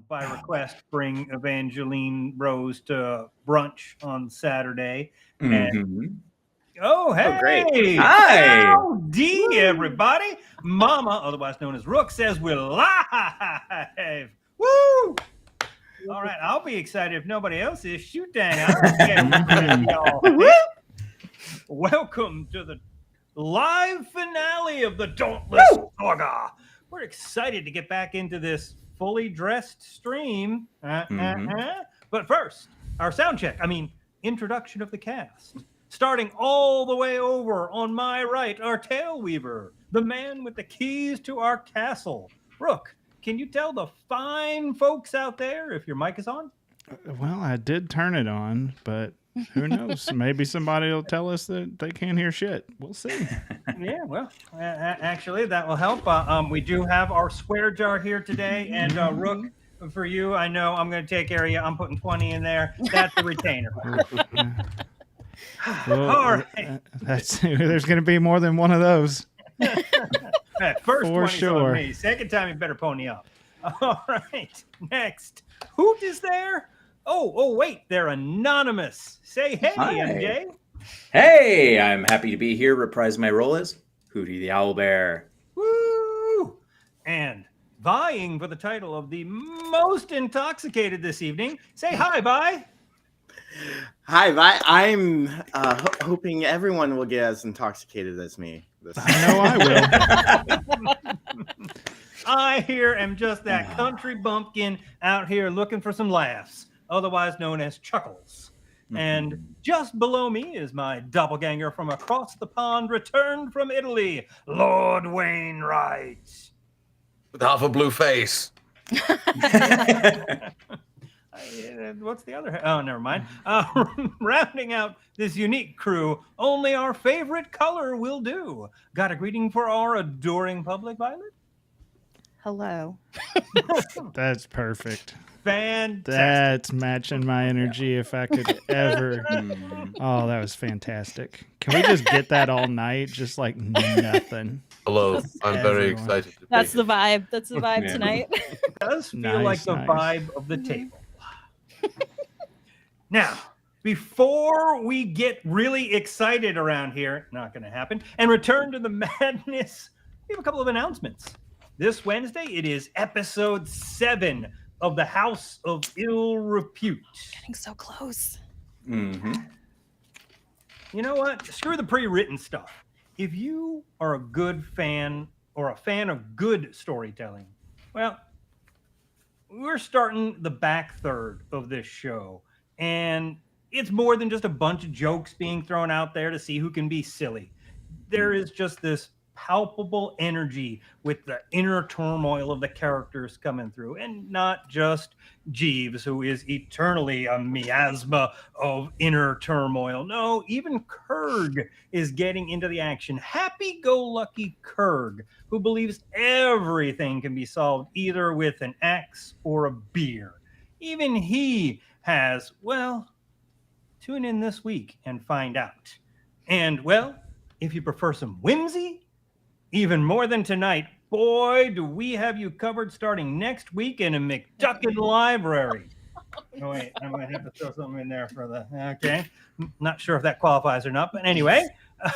by request, bring Evangeline Rose to brunch on Saturday. And oh, hey! Great. Hi! Howdy, everybody! Mama, otherwise known as Rook, says we're live. Woo! All right, I'll be excited if nobody else is. Shoot, dang! Welcome to the live finale of the Dauntless saga. We're excited to get back into this fully dressed stream. But first, our sound check. Introduction of the cast. Starting all the way over on my right, our TaleWeaver, the man with the keys to our castle. Rook, can you tell the fine folks out there if your mic is on? Well, I did turn it on, but who knows? Maybe somebody will tell us that they can't hear shit. We'll see. Yeah, well, actually, that will help. We do have our swear jar here today, and Rook, for you, I know I'm going to take care of you. I'm putting 20 in there. That's a retainer. Well, all right. There's going to be more than one of those. First for 20's sure. on me. Second time, you better pony up. All right. Next. Hoot is there? Oh, wait. They're anonymous. Say hey, Hi. MJ. Hey, I'm happy to be here. Reprise my role as Hootie the Owlbear. Woo! And vying for the title of the most intoxicated this evening. Say hi, Vi. Hi, Vi. I'm hoping everyone will get as intoxicated as me. I know I will. I here am just that country bumpkin out here looking for some laughs, otherwise known as chuckles. And just below me is my doppelganger from across the pond, returned from Italy, Lord Wainwright. With half a blue face. What's the other? Oh, never mind. Rounding out this unique crew, only our favorite color will do. Got a greeting for our adoring public, Violet? Hello. That's perfect. Fantastic. That's matching my energy if I could ever. Oh, that was fantastic. Can we just get that all night? Just like nothing. Hello. I'm very Everyone. excited to That's be the vibe. That's the vibe tonight. It does feel Nice, like the nice. vibe of the table. Now, before we get really excited around here, not going to happen, and return to the madness, we have a couple of announcements. This Wednesday, it is episode 7 of the House of Ill Repute. Getting so close. You know what? Screw the pre-written stuff. If you are a good fan or a fan of good storytelling, well, we're starting the back third of this show. And it's more than just a bunch of jokes being thrown out there to see who can be silly. There is just this palpable energy with the inner turmoil of the characters coming through, and not just Jeeves, who is eternally a miasma of inner turmoil. No, even Kurg is getting into the action. Happy-go-lucky Kurg, who believes everything can be solved either with an axe or a beer. Even he has, well, tune in this week and find out. And, well, if you prefer some whimsy, even more than tonight, boy, do we have you covered starting next week in a McDuckin library. Oh, wait, I'm going to have to throw something in there for the... Okay. Not sure if that qualifies or not, but anyway,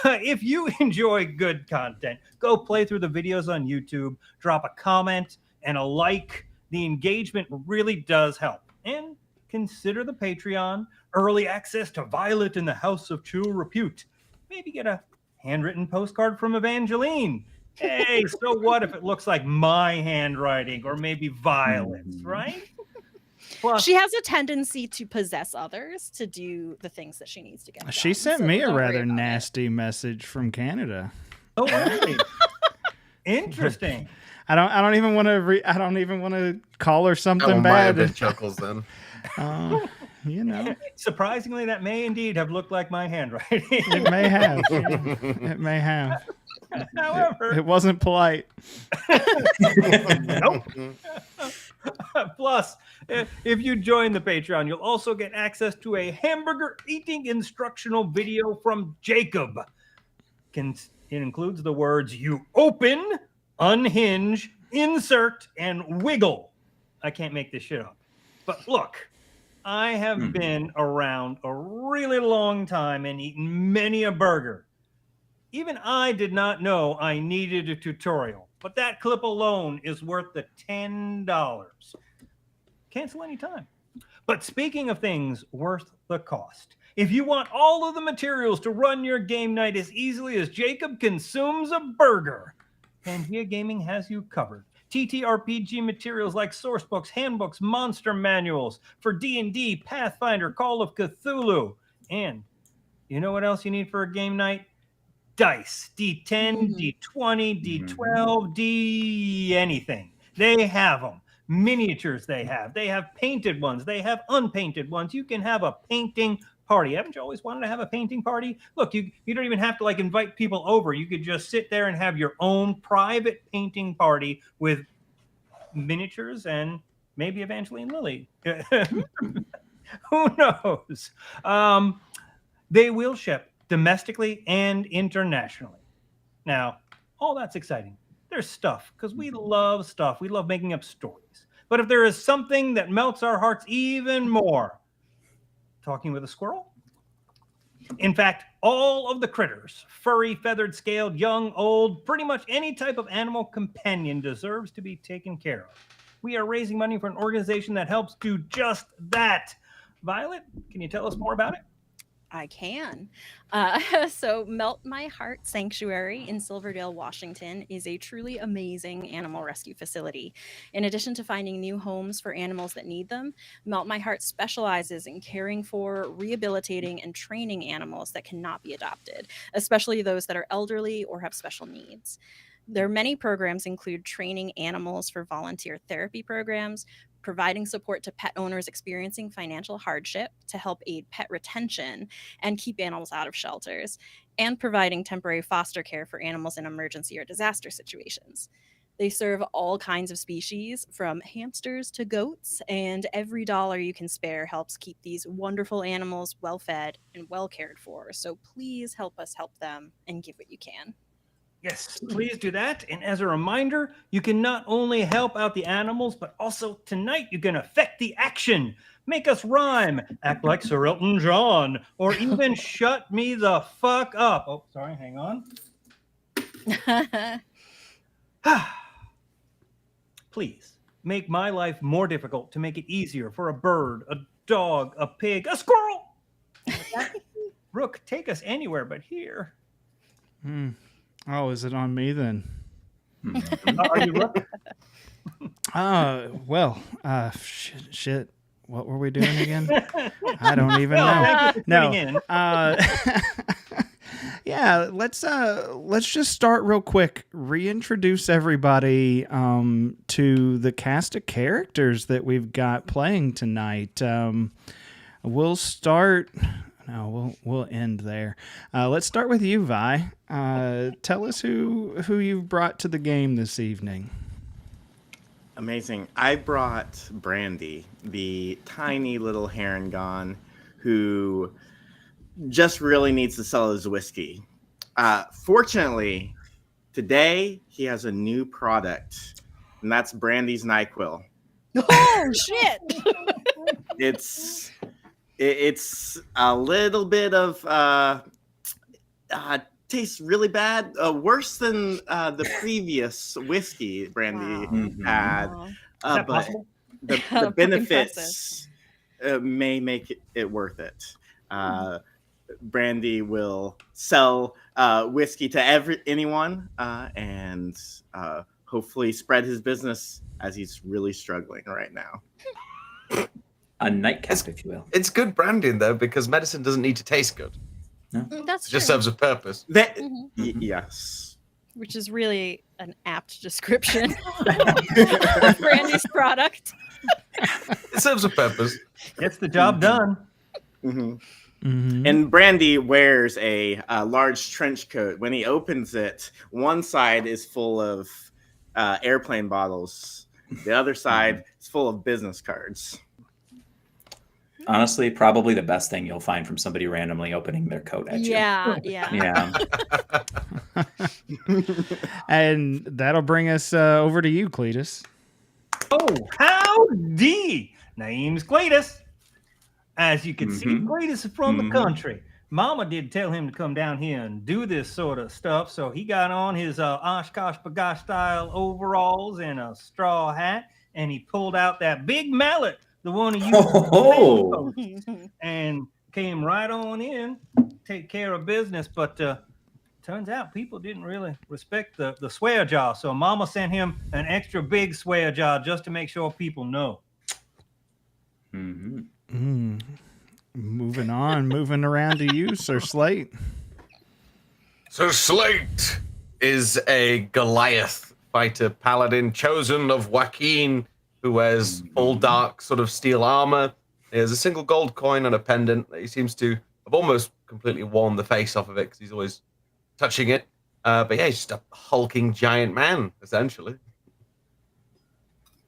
if you enjoy good content, go play through the videos on YouTube, drop a comment and a like. The engagement really does help. And consider the Patreon, early access to Violet in the House of True Repute. Maybe get a handwritten postcard from Evangeline. Hey, so what if it looks like my handwriting or maybe Violet's, right? Plus, She has a tendency to possess others to do the things that she needs to get done. She sent so me a don't worry rather about it. nasty message from Canada. oh, really? Interesting. I don't even want to. I don't even want to call her That something one might have bad. been chuckles then. You know, Surprisingly, that may indeed have looked like my handwriting. it may have. It may have. However, It wasn't polite. nope. Plus, if you join the Patreon, you'll also get access to a hamburger eating instructional video from Jacob. It includes the words you open, unhinge, insert, and wiggle. I can't make this shit up. But look, I have been around a really long time and eaten many a burger. Even I did not know I needed a tutorial, but that clip alone is worth the $10. Cancel anytime. But speaking of things worth the cost, if you want all of the materials to run your game night as easily as Jacob consumes a burger, Pangea Gaming has you covered. TTRPG materials like source books, handbooks, monster manuals for D&D, Pathfinder, Call of Cthulhu. And you know what else you need for a game night? Dice, D10, D20, D12, D anything. They have them. Miniatures they have painted ones, they have unpainted ones. You can have a painting party. Haven't you always wanted to have a painting party? Look, you don't even have to like invite people over. You could just sit there and have your own private painting party with miniatures and maybe Evangeline Lilly. Who knows? They will ship domestically and internationally. Now, all that's exciting. There's stuff, because we love stuff. We love making up stories. But if there is something that melts our hearts even more, talking with a squirrel? In fact, all of the critters, furry, feathered, scaled, young, old, pretty much any type of animal companion deserves to be taken care of. We are raising money for an organization that helps do just that. Violet, can you tell us more about it? I can. So Melt My Heart Sanctuary in Silverdale, Washington is a truly amazing animal rescue facility. In addition to finding new homes for animals that need them, Melt My Heart specializes in caring for, rehabilitating, and training animals that cannot be adopted, especially those that are elderly or have special needs. Their many programs include training animals for volunteer therapy programs, providing support to pet owners experiencing financial hardship to help aid pet retention and keep animals out of shelters, and providing temporary foster care for animals in emergency or disaster situations. They serve all kinds of species, from hamsters to goats, and every dollar you can spare helps keep these wonderful animals well fed and well cared for. So please help us help them and give what you can. Yes, please do that. And as a reminder, you can not only help out the animals, but also tonight you can affect the action. Make us rhyme, act like Sir Elton John, or even shut me the fuck up. Oh, sorry, hang on. Please make my life more difficult to make it easier for a bird, a dog, a pig, a squirrel. Rook, take us anywhere but here. Oh, is it on me then? Are you Rook? Well, shit. What were we doing again? I don't even know. Thank you for No. tuning in. Yeah, let's just start real quick. Reintroduce everybody to the cast of characters that we've got playing tonight. We'll start. No, we'll end there. Let's start with you, Vi. Tell us who you've brought to the game this evening. Amazing. I brought Brandy, the tiny little Harangon who just really needs to sell his whiskey. Fortunately, today he has a new product, and that's Brandy's NyQuil. Oh, shit! It's a little bit of tastes really bad, worse than the previous whiskey Brandy had. Is that But possible? the benefits may make it worth it. Brandy will sell whiskey to anyone and hopefully spread his business as he's really struggling right now. A nightcap, if you will. It's good branding, though, because medicine doesn't need to taste good. That's It just true. serves a purpose. Yes. Which is really an apt description of Brandy's product. It serves a purpose. Gets the job done. And Brandy wears a large trench coat. When he opens it, one side is full of airplane bottles. The other side is full of business cards. Honestly, probably the best thing you'll find from somebody randomly opening their coat at you. Yeah. Yeah. And that'll bring us over to you, Cletus. Oh, howdy! Name's Cletus. As you can see, Cletus is from the country. Mama did tell him to come down here and do this sort of stuff, so he got on his Oshkosh Bagosh style overalls and a straw hat, and he pulled out that big mallet, the one he used and came right on in, take care of business. But turns out people didn't really respect the swear jar, so Mama sent him an extra big swear jar just to make sure people know. Moving on, moving around to you, Sir Slate. So Slate is a Goliath fighter paladin chosen of Joaquin, who wears full dark sort of steel armor. He has a single gold coin and a pendant that he seems to have almost completely worn the face off of it because he's always touching it. But yeah, he's just a hulking giant man, essentially.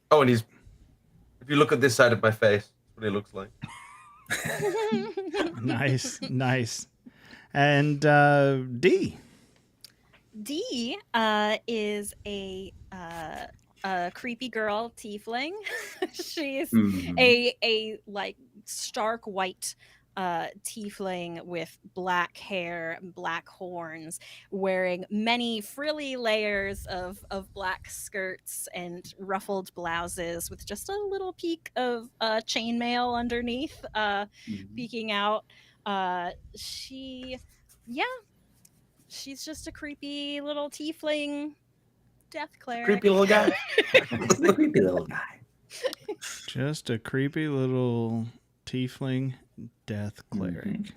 Oh, and if you look at this side of my face, that's what he looks like. Nice. And D. D is a creepy girl tiefling. She's a like stark white tiefling with black hair, black horns, wearing many frilly layers of black skirts and ruffled blouses with just a little peak of chainmail underneath peeking out. She's just a creepy little tiefling death cleric. Creepy little guy. Creepy little guy. Just a creepy little tiefling death cleric.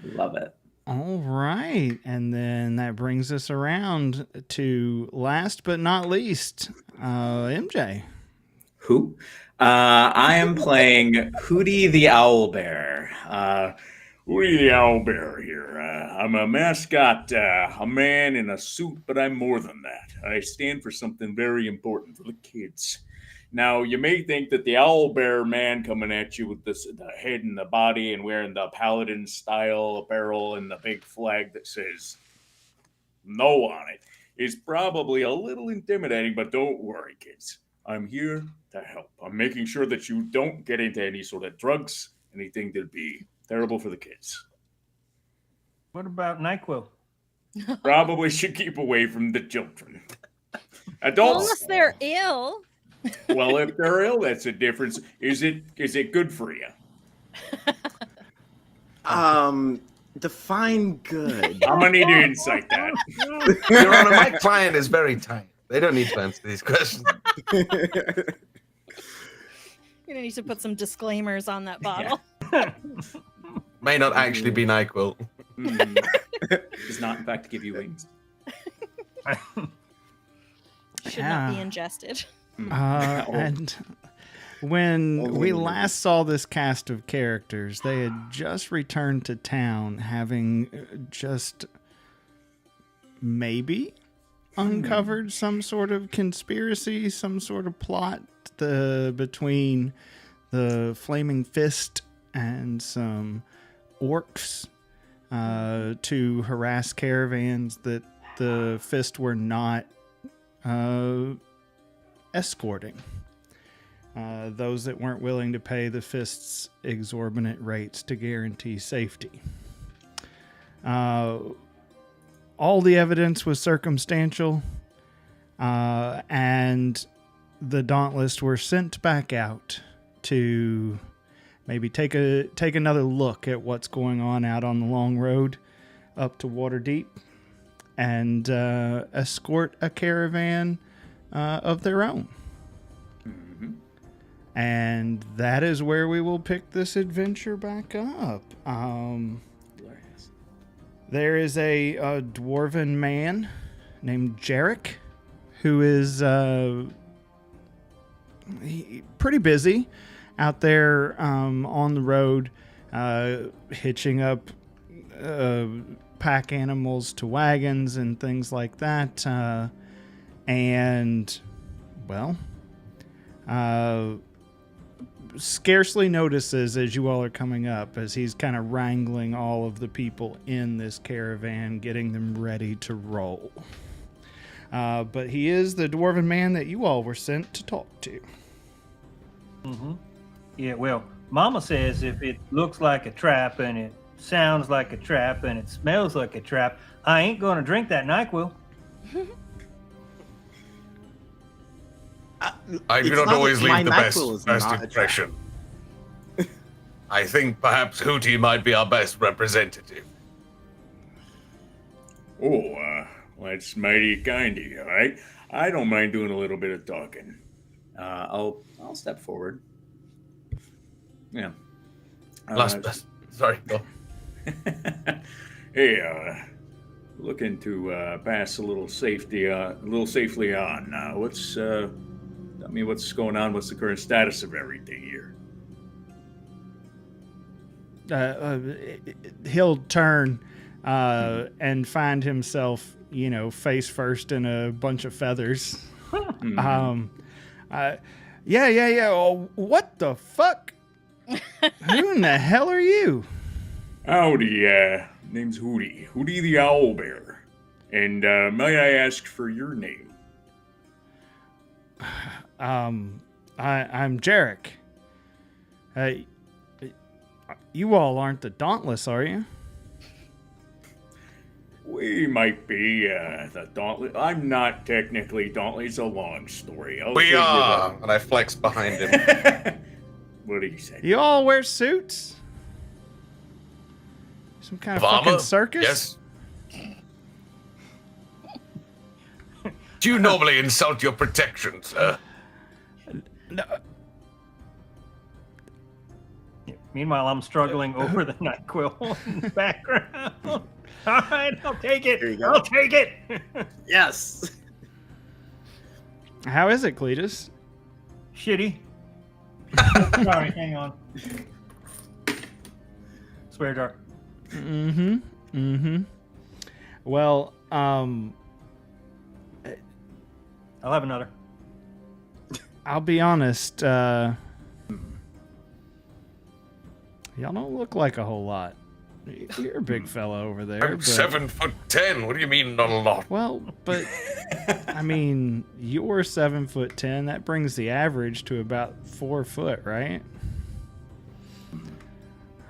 Love it. All right. And then that brings us around to last but not least, MJ. Who? I am playing Hootie the Owlbear. Hootie the Owlbear here. I'm a mascot, a man in a suit, but I'm more than that. I stand for something very important for the kids. Now, you may think that the Owlbear man coming at you with the head and the body and wearing the paladin style apparel and the big flag that says no on it is probably a little intimidating, but don't worry, kids. I'm here to help. I'm making sure that you don't get into any sort of drugs, anything that'd be terrible for the kids. What about NyQuil? Probably should keep away from the children. Well, Adults. unless they're ill. Well, if they're ill, that's a difference. Is it good for you? Define good. I'm gonna need to insight that. Your Honor, my client is very tight. They don't need to answer these questions. You're gonna need to put some disclaimers on that bottle. May not actually be NyQuil. Does not, in fact, give you wings. Should not be ingested. And when we last saw this cast of characters, they had just returned to town, having just maybe uncovered some sort of conspiracy, some sort of plot between the Flaming Fist and some orcs to harass caravans that the Fist were not escorting. Those that weren't willing to pay the Fist's exorbitant rates to guarantee safety. All the evidence was circumstantial, and the Dauntless were sent back out to maybe take another look at what's going on out on the long road up to Waterdeep and escort a caravan of their own. And that is where we will pick this adventure back up. There is a dwarven man named Jerich who is pretty busy out there on the road, hitching up pack animals to wagons and things like that. And, well, scarcely notices as you all are coming up, as he's kind of wrangling all of the people in this caravan, getting them ready to roll. But he is the dwarven man that you all were sent to talk to. Mm-hmm. Yeah, well, Mama says if it looks like a trap and it sounds like a trap and it smells like a trap, I ain't gonna drink that NyQuil. I do It's not not always that my leave the NyQuil is best not a trap. impression. I think perhaps Hootie might be our best representative. Oh, that's mighty kind of you, all right? I don't mind doing a little bit of talking. I'll step forward. Yeah. Sorry. Go. Hey, looking to pass a little safely on. Tell me what's going on. What's the current status of everything here? He'll turn and find himself, face first in a bunch of feathers. Mhm. Yeah. Oh, what the fuck? Who in the hell are you? Howdy, name's Hootie. Hootie the Owlbear. And may I ask for your name? I'm Jerich. You all aren't the Dauntless, are you? We might be the Dauntless. I'm not technically Dauntless. It's a long story. We are, and I flex behind him. What do you say? You all wear suits? Some kind of fucking Farmer? circus? Yes. Do you normally insult your protection, sir? No. Meanwhile, I'm struggling over the NyQuil in the background. All right, I'll take it. Here you go. I'll take it. Yes. How is it, Cletus? Shitty. Sorry, hang on. Swear jar. Well, I'll have another. I'll be honest, y'all don't look like a whole lot. You're a big fella over there. I'm but- 7'10". What do you mean not a lot? Well, but I mean, you're 7'10". That brings the average to about 4 foot, right?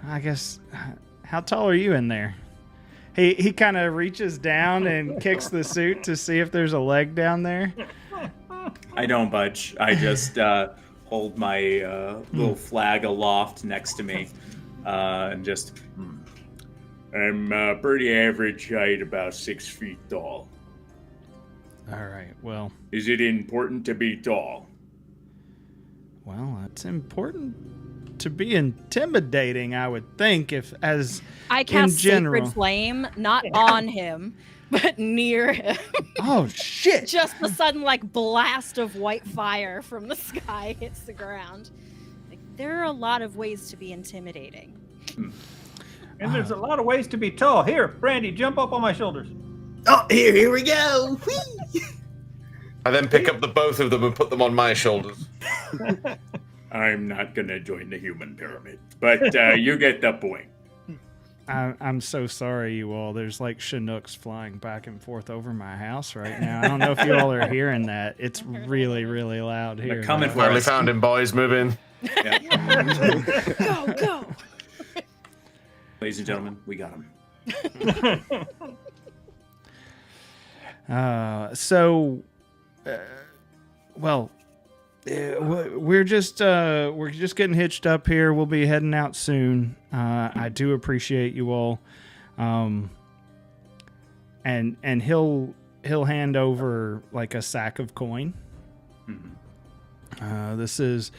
I guess. How tall are you in there? He kind of reaches down and kicks the suit to see if there's a leg down there. I don't budge. I just hold my little flag aloft next to me and just. I'm pretty average height, about 6 feet tall. All right. Well, Is it important to be tall? it's important to be intimidating, I would think, I cast general. Sacred Flame, not on him, but near him. Oh shit! Just a sudden, blast of white fire from the sky hits the ground. There are a lot of ways to be intimidating. And there's a lot of ways to be tall. Here, Brandy, jump up on my shoulders. Oh, here we go. Whee! I then pick up the both of them and put them on my shoulders. I'm not gonna join the human pyramid, but you get the point. I'm so sorry, you all. There's Chinooks flying back and forth over my house right now. I don't know if you all are hearing that. It's really, really loud here. They're coming for Finally us. found him, boys. Move in. Go! Ladies and gentlemen, we got him. We're just getting hitched up here. We'll be heading out soon. I do appreciate you all. And he'll hand over a sack of coin. This is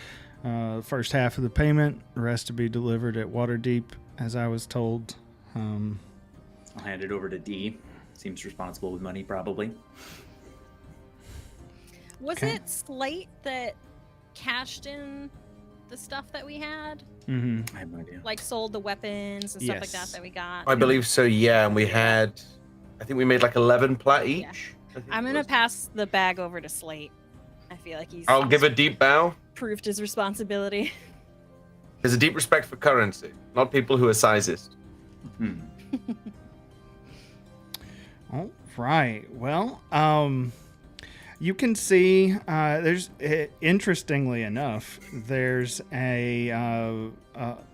the first half of the payment. The rest to be delivered at Waterdeep, as I was told. I'll hand it over to D. Seems responsible with money, probably. Was Okay. it Slate that cashed in the stuff that we had? Mm-hmm. I have no idea. Sold the weapons and stuff like Yes. that we got? I believe so, yeah. And we had, I think we made 11 plat each. Yeah. I think I'm it gonna was. pass the bag over to Slate. I feel like he's I'll give a deep bow. proved his responsibility. There's a deep respect for currency, not people who are sizist. All right. Well, You can see interestingly enough, there's a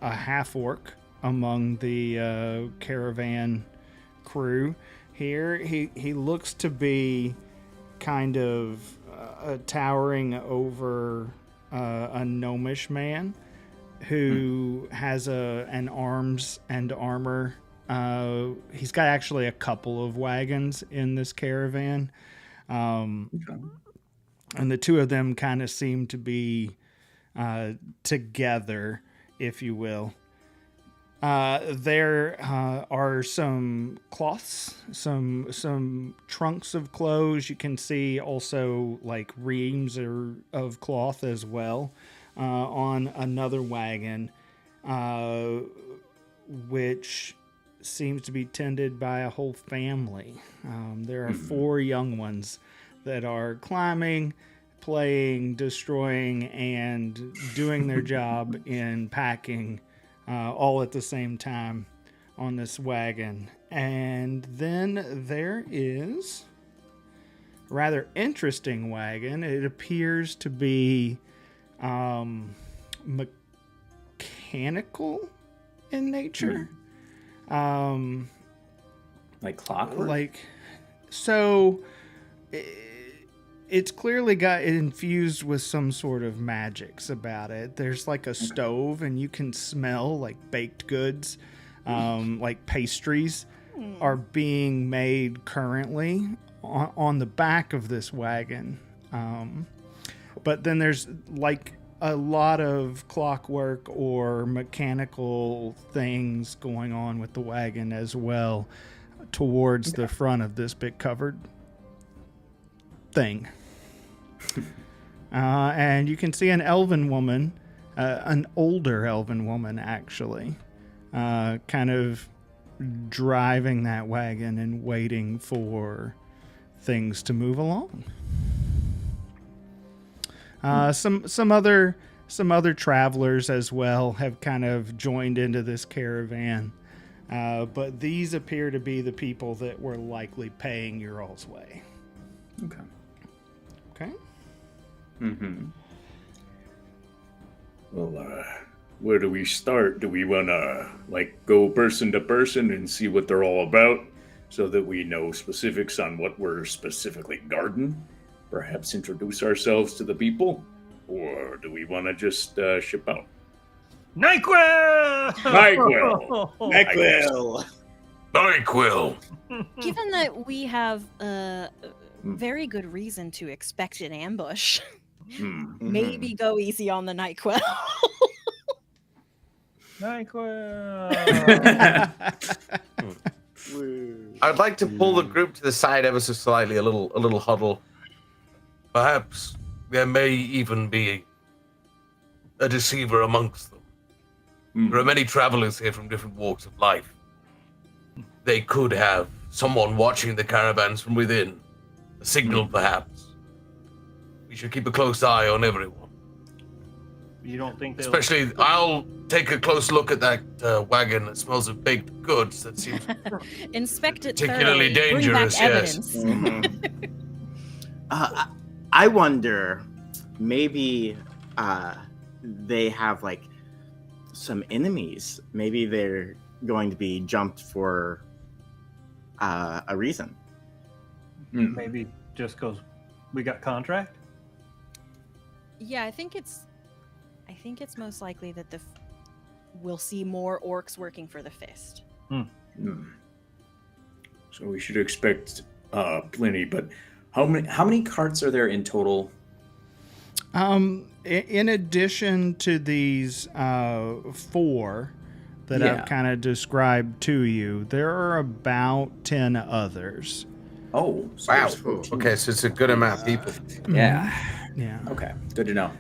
half orc among the caravan crew here. He looks to be kind of towering over a gnomish man who has an arms and armor. He's got actually a couple of wagons in this caravan. And the two of them kind of seem to be together, if you will. There are some cloths, some trunks of clothes. You can see also like reams of cloth as well on another wagon, which seems to be tended by a whole family. There are 4 young ones that are climbing, playing, destroying, and doing their job in packing all at the same time on this wagon. And then there is a rather interesting wagon. It appears to be mechanical in nature. Like clockwork? It's clearly got infused with some sort of magics about it. There's like a stove, and you can smell like baked goods, like pastries are being made currently on the back of this wagon. But then there's like a lot of clockwork or mechanical things going on with the wagon as well towards the front of this big covered thing. And you can see an elven woman, an older elven woman actually, kind of driving that wagon and waiting for things to move along. Some other travelers as well have kind of joined into this caravan, but these appear to be the people that were likely paying your all's way. Okay. Okay. Well, where do we start? Do we want to go person to person and see what they're all about, so that we know specifics on what we're specifically guarding? Perhaps introduce ourselves to the people, or do we want to just ship out? NyQuil! NyQuil! NyQuil! NyQuil! Given that we have a very good reason to expect an ambush, maybe go easy on the NyQuil. NyQuil! I'd like to pull the group to the side ever so slightly, a little huddle. Perhaps there may even be a deceiver amongst them. There are many travelers here from different walks of life. They could have someone watching the caravans from within. A signal, perhaps. We should keep a close eye on everyone. You don't think they'll... Especially, I'll take a close look at that wagon that smells of baked goods. That seems Inspect it particularly thoroughly. dangerous, Bring back yes. evidence. I wonder, maybe they have some enemies. Maybe they're going to be jumped for a reason. Maybe just because we got contract? Yeah, I think it's most likely that we'll see more orcs working for the Fist. So we should expect plenty, but how many carts are there in total? In addition to these 4 that I've kind of described to you, there are about 10 others. Oh, so wow. there's 14. Okay, so it's a good amount of people. Yeah. Okay, good to know.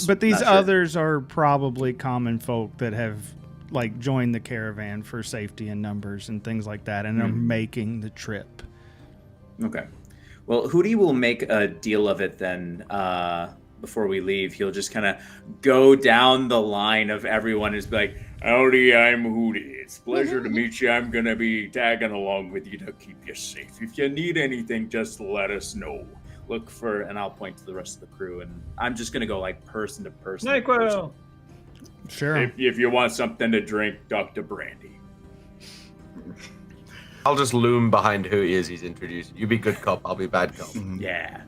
But these others are probably common folk that have joined the caravan for safety in numbers and things like that, and are making the trip. Okay. Well, Hootie will make a deal of it then. Before we leave, he'll just kind of go down the line of everyone and be like, "Howdy, I'm Hootie. It's a pleasure to meet you. I'm going to be tagging along with you to keep you safe. If you need anything, just let us know. look for, and I'll point to the rest of the crew, and I'm just gonna go like person to person. NyQuil. Sure. If you want something to drink, Dr. Brandy. I'll just loom behind who he is he's introduced. You be good cop, I'll be bad cop. Yeah.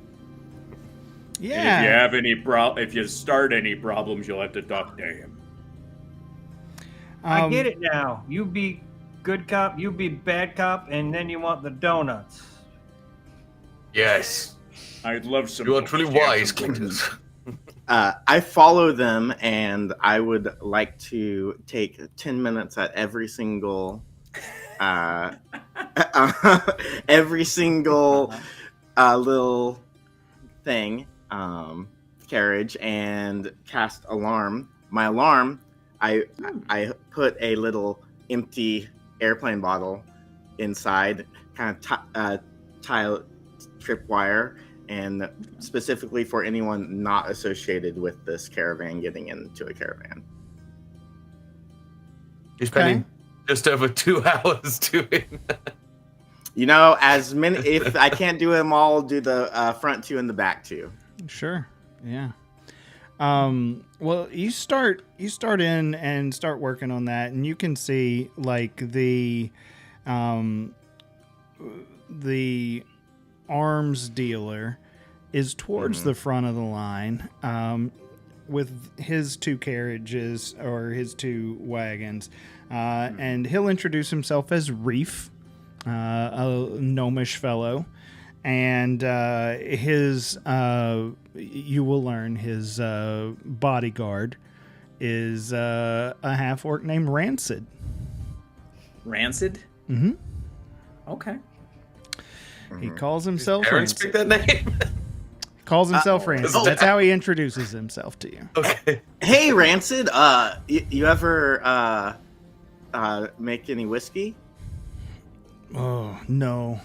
Yeah. And if you have any if you start any problems, you'll have to talk to him. I get it now. You be good cop, you be bad cop, and then you want the donuts. Yes. I'd love some. You are truly wise, Cletus. I follow them, and I would like to take 10 minutes at every single little thing, carriage, and cast alarm. My alarm, I put a little empty airplane bottle inside, kind of tie tripwire, and specifically for anyone not associated with this caravan getting into a caravan. You're spending just over 2 hours doing that. You know, as many, if I can't do them all, do the front 2 and the back 2. Sure. Yeah. Well, you start in and start working on that, and you can see like the arms dealer is towards the front of the line, with his 2 carriages or his 2 wagons, and he'll introduce himself as Reef, a gnomish fellow. And his, you will learn his bodyguard is a half-orc named Rancid. Rancid? Mm-hmm. Okay. He calls himself Parents Rancid. pick that name? Calls himself Rancid. oh. That's how he introduces himself to you. Okay. Hey, Rancid, you ever make any whiskey? Oh, no.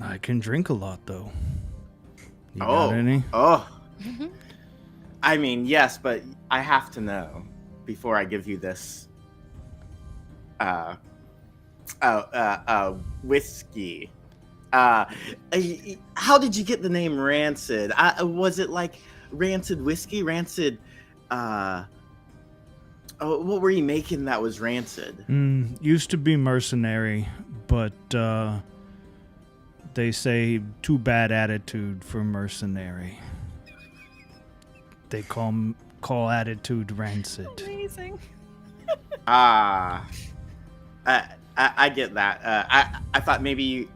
I can drink a lot, though. You got any? Oh. I mean, yes, but I have to know before I give you this whiskey. How did you get the name Rancid? Was it like rancid whiskey? Rancid, what were you making that was rancid? Used to be mercenary, but they say too bad attitude for mercenary. They call attitude rancid. Amazing. I get that. I thought maybe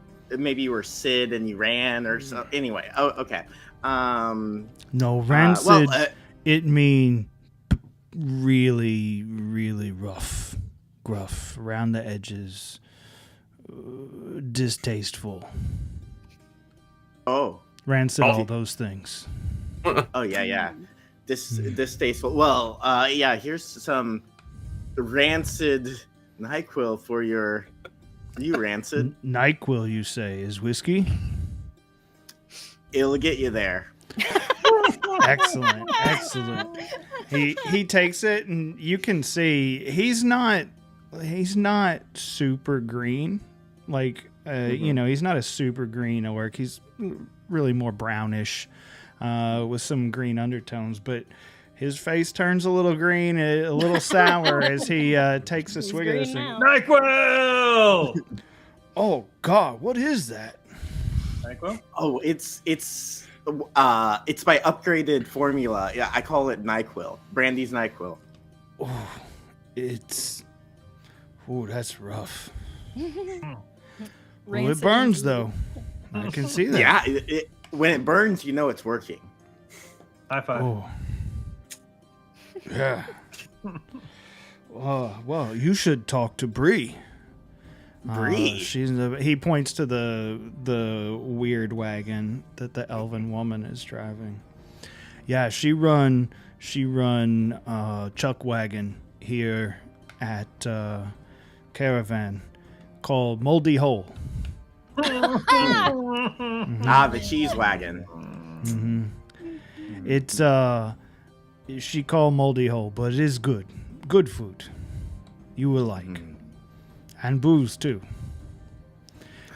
you were Sid and you ran or so. Anyway, okay. No, rancid. It mean really, really rough, gruff, around the edges, distasteful. Oh, Rancid, all those things. oh yeah. Distasteful. Well, yeah. Here's some rancid NyQuil for you, Rancid. NyQuil, you say, is whiskey? It'll get you there. Excellent. He takes it, and you can see he's not super green. Like he's not a super green orc. He's really more brownish, with some green undertones. But his face turns a little green, a little sour as he takes a swig of this. NyQuil. Oh God, what is that? NyQuil. Oh, it's my upgraded formula. Yeah, I call it NyQuil. Brandy's NyQuil. Oh, that's rough. Well, it burns though. I can see that. Yeah, when it burns, you know it's working. High five. Oh. Yeah. Well, you should talk to Bree. Bree. He points to the weird wagon that the elven woman is driving. Yeah, she run chuck wagon here at Caravan called Moldy Hole. The cheese wagon. Mm-hmm. It's she called Moldy Hole, but it is good food. You will like. And booze too.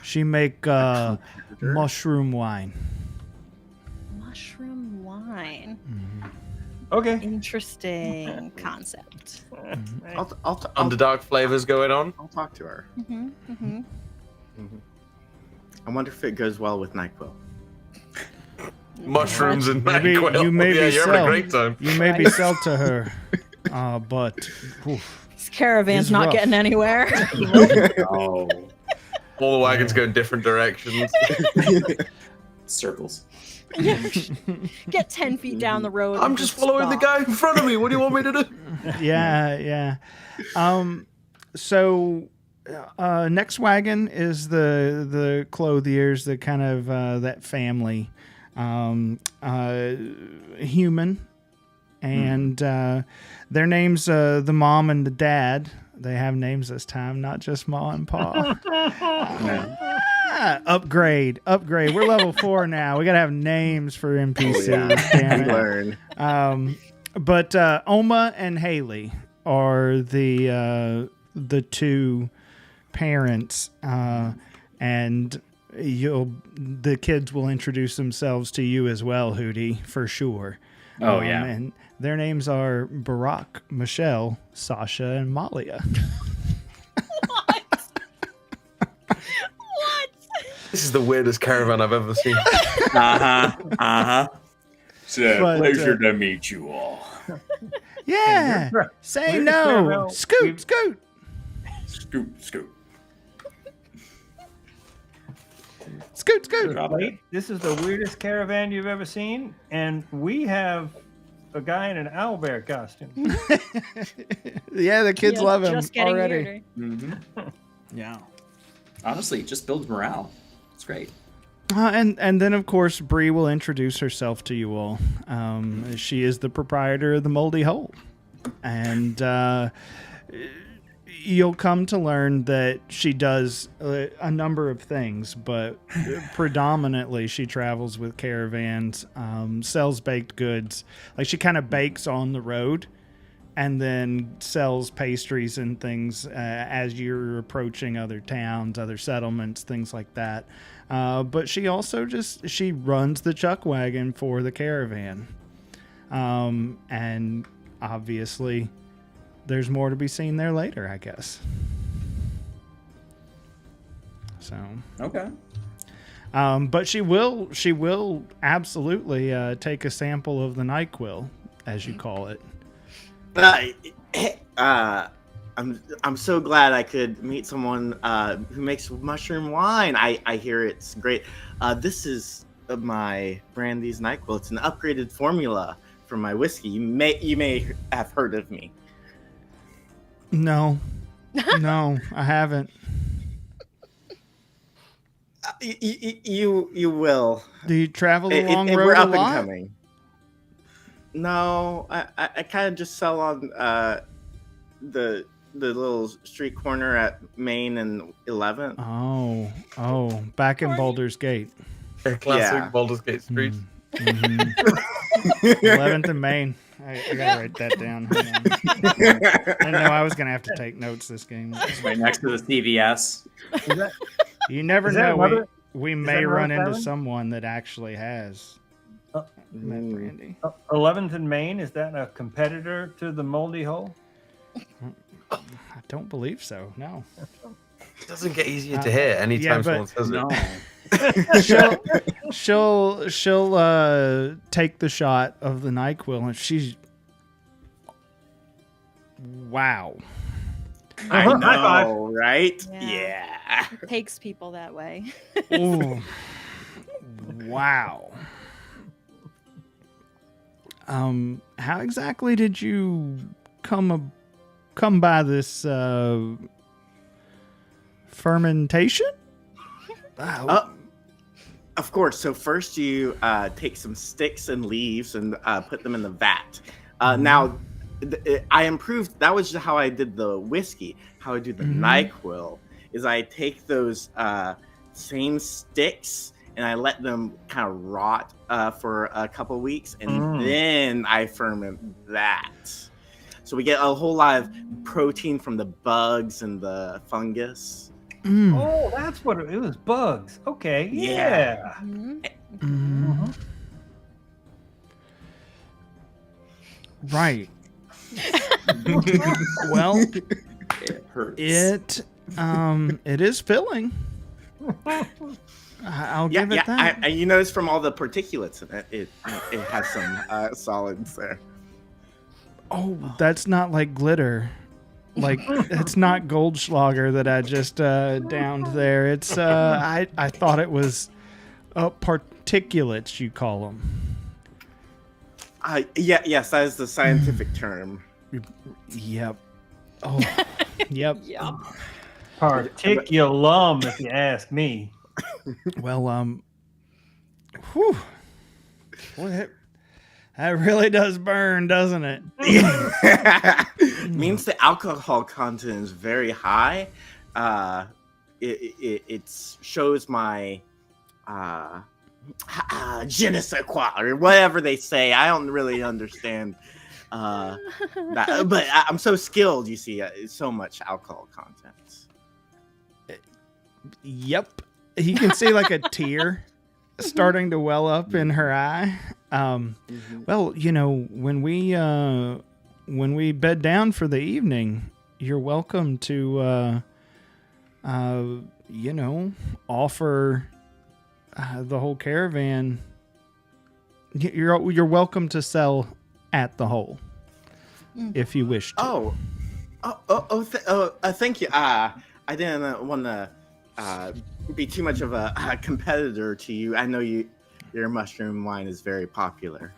She make mushroom wine. wine. Okay. Interesting concept. Underdark flavors going on. I'll talk to her. Mm-hmm. I wonder if it goes well with NyQuil. Mushrooms and Maybe NyQuil. you may Yeah, be you're having a sell. great time. You may be sell to her, but oof, This caravan's It's not rough. getting anywhere. Oh, All the wagons go in different directions. circles. Get 10 feet down the road. I'm and just following the stop. guy in front of me. What do you want me to do? yeah. So next wagon is the clothiers, the kind of that family, human, and their names, the mom and the dad. They have names this time, not just Ma and Pa. Upgrade. We're level 4 now. We gotta have names for NPCs. Damn it. Learn. But Oma and Haley are the two parents, and the kids will introduce themselves to you as well, Hootie, for sure. Oh, yeah. And their names are Barack, Michelle, Sasha, and Malia. This is the weirdest caravan I've ever seen. It's a But, pleasure to meet you all. Yeah. We're- Say we're no. farewell. Scoot. Scoop. Scoot. Slate, this is the weirdest caravan you've ever seen, and we have a guy in an owlbear costume. Yeah, the kids Yeah, love him just getting already. weirder. Yeah. Honestly, it just builds morale. It's great. And then, of course, Bree will introduce herself to you all. She is the proprietor of the Moldy Hole. And you'll come to learn that she does a number of things, but predominantly she travels with caravans, sells baked goods. Like, she kind of bakes on the road and then sells pastries and things as you're approaching other towns, other settlements, things like that. But she also she runs the chuck wagon for the caravan. And obviously there's more to be seen there later, I guess. So, Okay. but she will absolutely take a sample of the NyQuil, as you call it. I'm so glad I could meet someone who makes mushroom wine. I hear it's great. This is my Brandy's NyQuil. It's an upgraded formula for my whiskey. You may have heard of me. No, I haven't. You will. Do you travel the long We're road a up and lot? coming. No, I kind of just sell on the little street corner at Main and 11th. Oh, back in Baldur's Gate. Classic Yeah. Baldur's Gate Street. 11th and Main. I gotta write that down. Hang on. I didn't know I was gonna have to take notes this game. It's right next to the CVS. Is that, You never Is that know. another- We that may another run into tavern? someone that actually has Uh, met Brandy. 11th and Main, is that a competitor to the Moldy Hole? I don't believe so. No. It doesn't get easier to hear anytime yeah, but someone says it. No. She'll take the shot of the NyQuil and she's wow. I High five. know, right? Yeah. Yeah. It takes people that way. Ooh. Wow. How exactly did you come by this fermentation? Of course. So first you take some sticks and leaves and put them in the vat. Now, I improved. That was how I did the whiskey. How I do the NyQuil is I take those same sticks and I let them kind of rot for a couple weeks, and then I ferment that. So we get a whole lot of protein from the bugs and the fungus. Oh, that's what it was. Bugs. Okay. Yeah. Mhm. Mm. Right. Well, It hurts. it is filling. I'll give it that. You notice from all the particulates in it, it has some solids there. Oh, that's not like glitter. Like it's not Goldschlager that I just downed there. It's I thought it was particulates you call them. Yes, that is the scientific term. Yep. Oh, yep. Yeah. Particulum, if you ask me. Well, whew. Boy, that really does burn, doesn't it? Means the alcohol content is very high. It shows my je ne sais quoi, or whatever they say. I don't really understand that, but I'm so skilled. You see, so much alcohol content. Yep. You can see like a tear starting to well up in her eye. Well, you know, when we bed down for the evening, you're welcome to, you know, offer the whole caravan. You're welcome to sell at the hole if you wish to. Thank you. I didn't want to be too much of a competitor to you. I know your mushroom wine is very popular.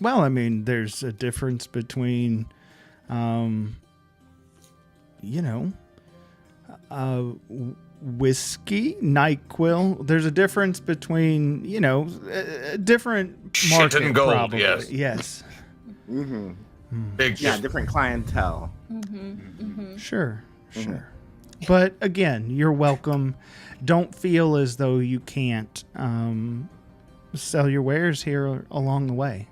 Well, I mean, there's a difference between, you know, whiskey, NyQuil. There's a difference between, you know, different market. Shit and gold, probably. yes. Yes. Mm-hmm. Big Yeah, different clientele. Sure. But again, you're welcome. Don't feel as though you can't sell your wares here along the way.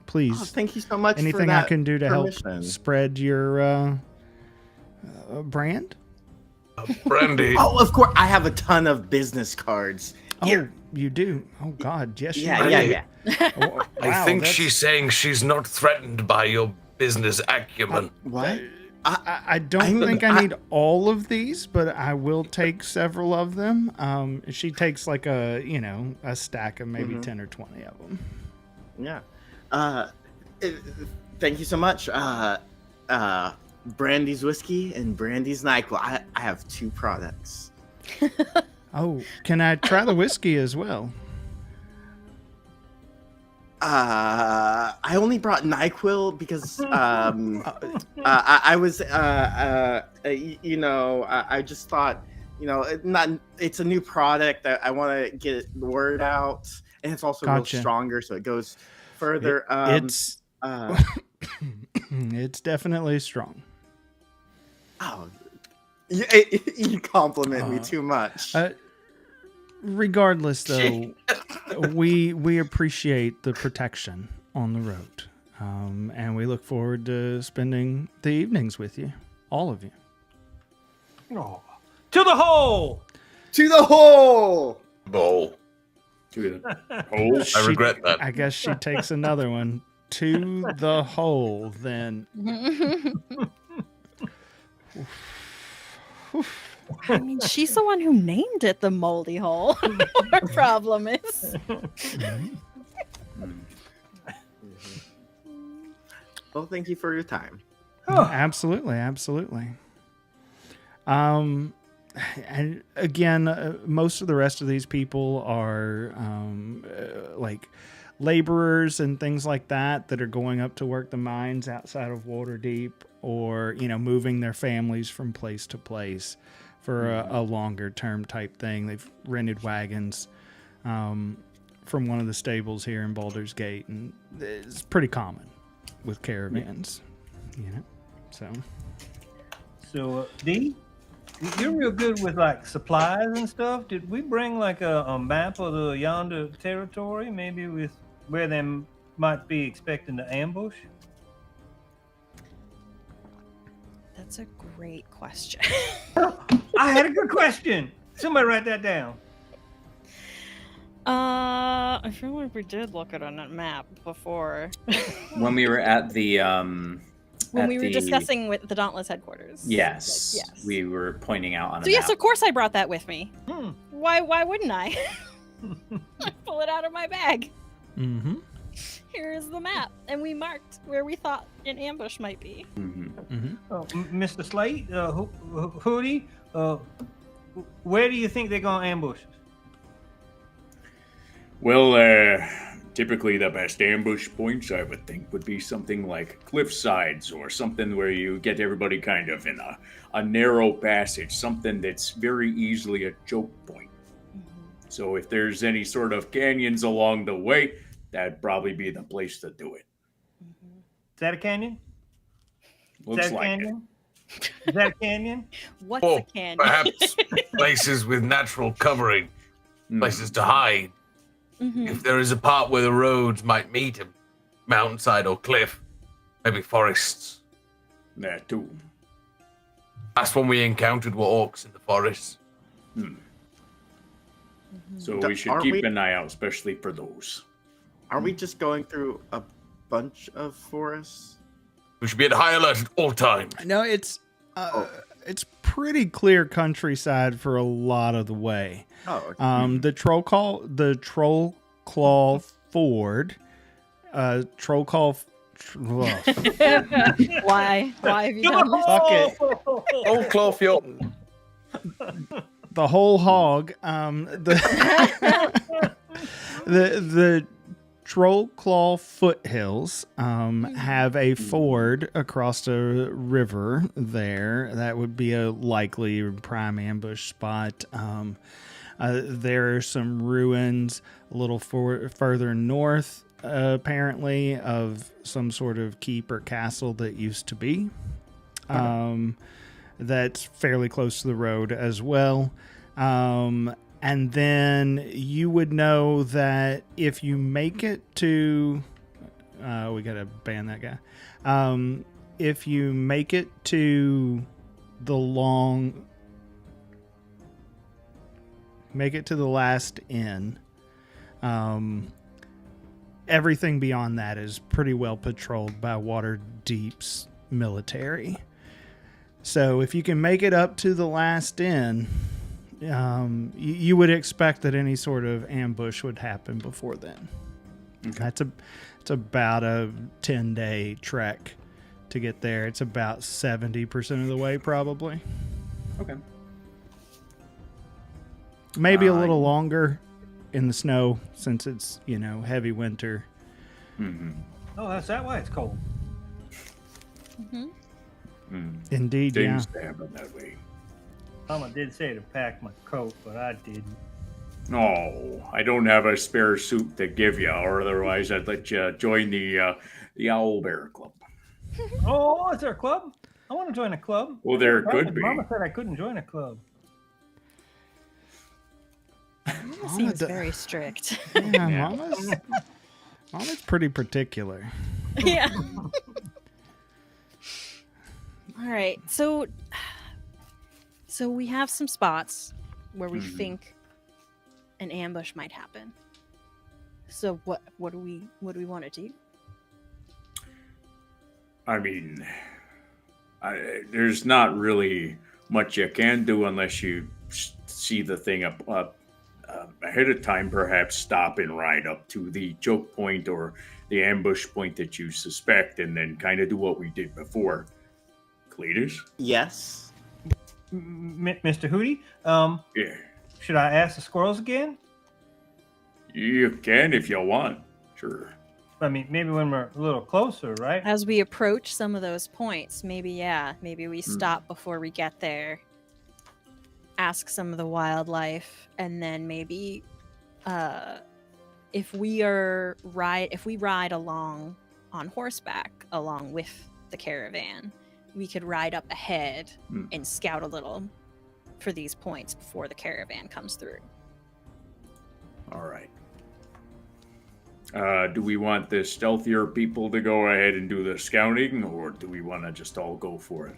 Please. Oh, thank you so much. Anything for that I can do to permission. help spread your brand? Brandy. Oh, of course. I have a ton of business cards. Here. Oh, you do? Oh, God. Yes, you Yeah, do. yeah. Oh, I wow, think that's- she's saying she's not threatened by your business acumen. What? I don't think I need all of these, but I will take several of them. She takes like a stack of maybe 10 or 20 of them. Yeah. Thank you so much. Brandy's whiskey and Brandy's NyQuil. I have 2 products. Oh, can I try the whiskey as well? I only brought NyQuil because I was I just thought, it's a new product that I want to get the word out, and it's also Gotcha. real stronger, so it goes further. It's definitely strong. Oh, you compliment me too much. Regardless, though, we appreciate the protection on the road, and we look forward to spending the evenings with you, all of you. Oh. To the hole! To the hole! Bull. Oh, I regret that. I guess she takes another one. To the hole, then. I mean, she's the one who named it the moldy hole. Our problem is. Well, thank you for your time. Absolutely. And again, most of the rest of these people are like laborers and things like that are going up to work the mines outside of Waterdeep, or moving their families from place to place for a longer term type thing. They've rented wagons from one of the stables here in Baldur's Gate, and it's pretty common with caravans, So, D, you're real good with like supplies and stuff. Did we bring like a map of the yonder territory, maybe with where they might be expecting to ambush? That's a great question. I had a good question. Somebody write that down. I feel like we did look at a map before. When we were at the When we were discussing with the Dauntless headquarters. Yes, Yes. we were pointing out on a So map. yes, of course I brought that with me. Hmm. Why wouldn't I? I pull it out of my bag. Mm-hmm. Here is the map, and we marked where we thought an ambush might be. Mm-hmm. Mr. Slate, Hootie, where do you think they're gonna ambush us? Well, typically the best ambush points, I would think, would be something like cliff sides or something where you get everybody kind of in a narrow passage, something that's very easily a choke point. So if there's any sort of canyons along the way, that'd probably be the place to do it. Is that a canyon? Looks Is that a like canyon? Is that a canyon? What's Or a canyon? perhaps places with natural covering, it. places to hide. Mhm. If there is a part where the roads might meet, a mountainside or cliff, maybe forests. That too. That's when we encountered were orcs in the forest. So D- we should aren't keep we- an eye out, especially for those. Are we just going through a bunch of forests? We should be at high alert at all times. No, it's pretty clear countryside for a lot of the way. Oh, okay. The Troll Claw Ford, Troll Call. Why? Why have you done this? Fuck it. Oh, Clawfield. The whole hog. The Troll Claw foothills have a ford across a river there. That would be a likely prime ambush spot. There are some ruins a little further north, apparently, of some sort of keep or castle that used to be. That's fairly close to the road as well. And then you would know that if you make it to... we got to ban that guy. If you make it to the long... Make it to the last inn. Everything beyond that is pretty well patrolled by Waterdeep's military. So if you can make it up to the last inn, you would expect that any sort of ambush would happen before then. Okay. It's about a 10-day trek to get there. It's about 70% of the way, probably. Okay. Maybe a little longer in the snow since it's, heavy winter. Mm-hmm. Oh, that's that why it's cold. Indeed, yeah. Seems to happen that way. Mama did say to pack my coat, but I didn't. No, I don't have a spare suit to give you, or otherwise I'd let you join the Owl Bear Club. Oh, is there a club? I want to join a club. Well, there could be. Mama said I couldn't join a club. Mama seems very strict. Yeah, Yeah. Mama's pretty particular. Yeah. All right. So we have some spots where we think an ambush might happen. So what do we want to do? I mean, there's not really much you can do unless you see the thing up ahead of time, perhaps stop and ride up to the choke point or the ambush point that you suspect, and then kind of do what we did before. Cletus? Yes. Mr. Hootie, Yeah. should I ask the squirrels again? You can if you want. Sure. I mean, maybe when we're a little closer, right? As we approach some of those points, maybe we stop before we get there, ask some of the wildlife, and then maybe if we ride along on horseback along with the caravan, we could ride up ahead and scout a little for these points before the caravan comes through. All right. Do we want the stealthier people to go ahead and do the scouting, or do we want to just all go for it?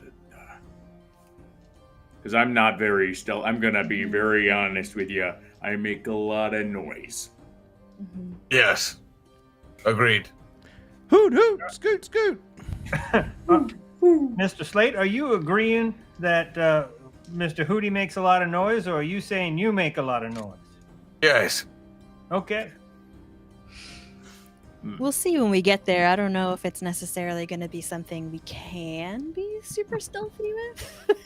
Because I'm not very stealth. I'm going to be very honest with you. I make a lot of noise. Yes. Agreed. Hoot, hoot, scoot, scoot. Mr. Slate, are you agreeing that Mr. Hootie makes a lot of noise, or are you saying you make a lot of noise? Yes. Okay. We'll see when we get there. I don't know if it's necessarily going to be something we can be super stealthy with.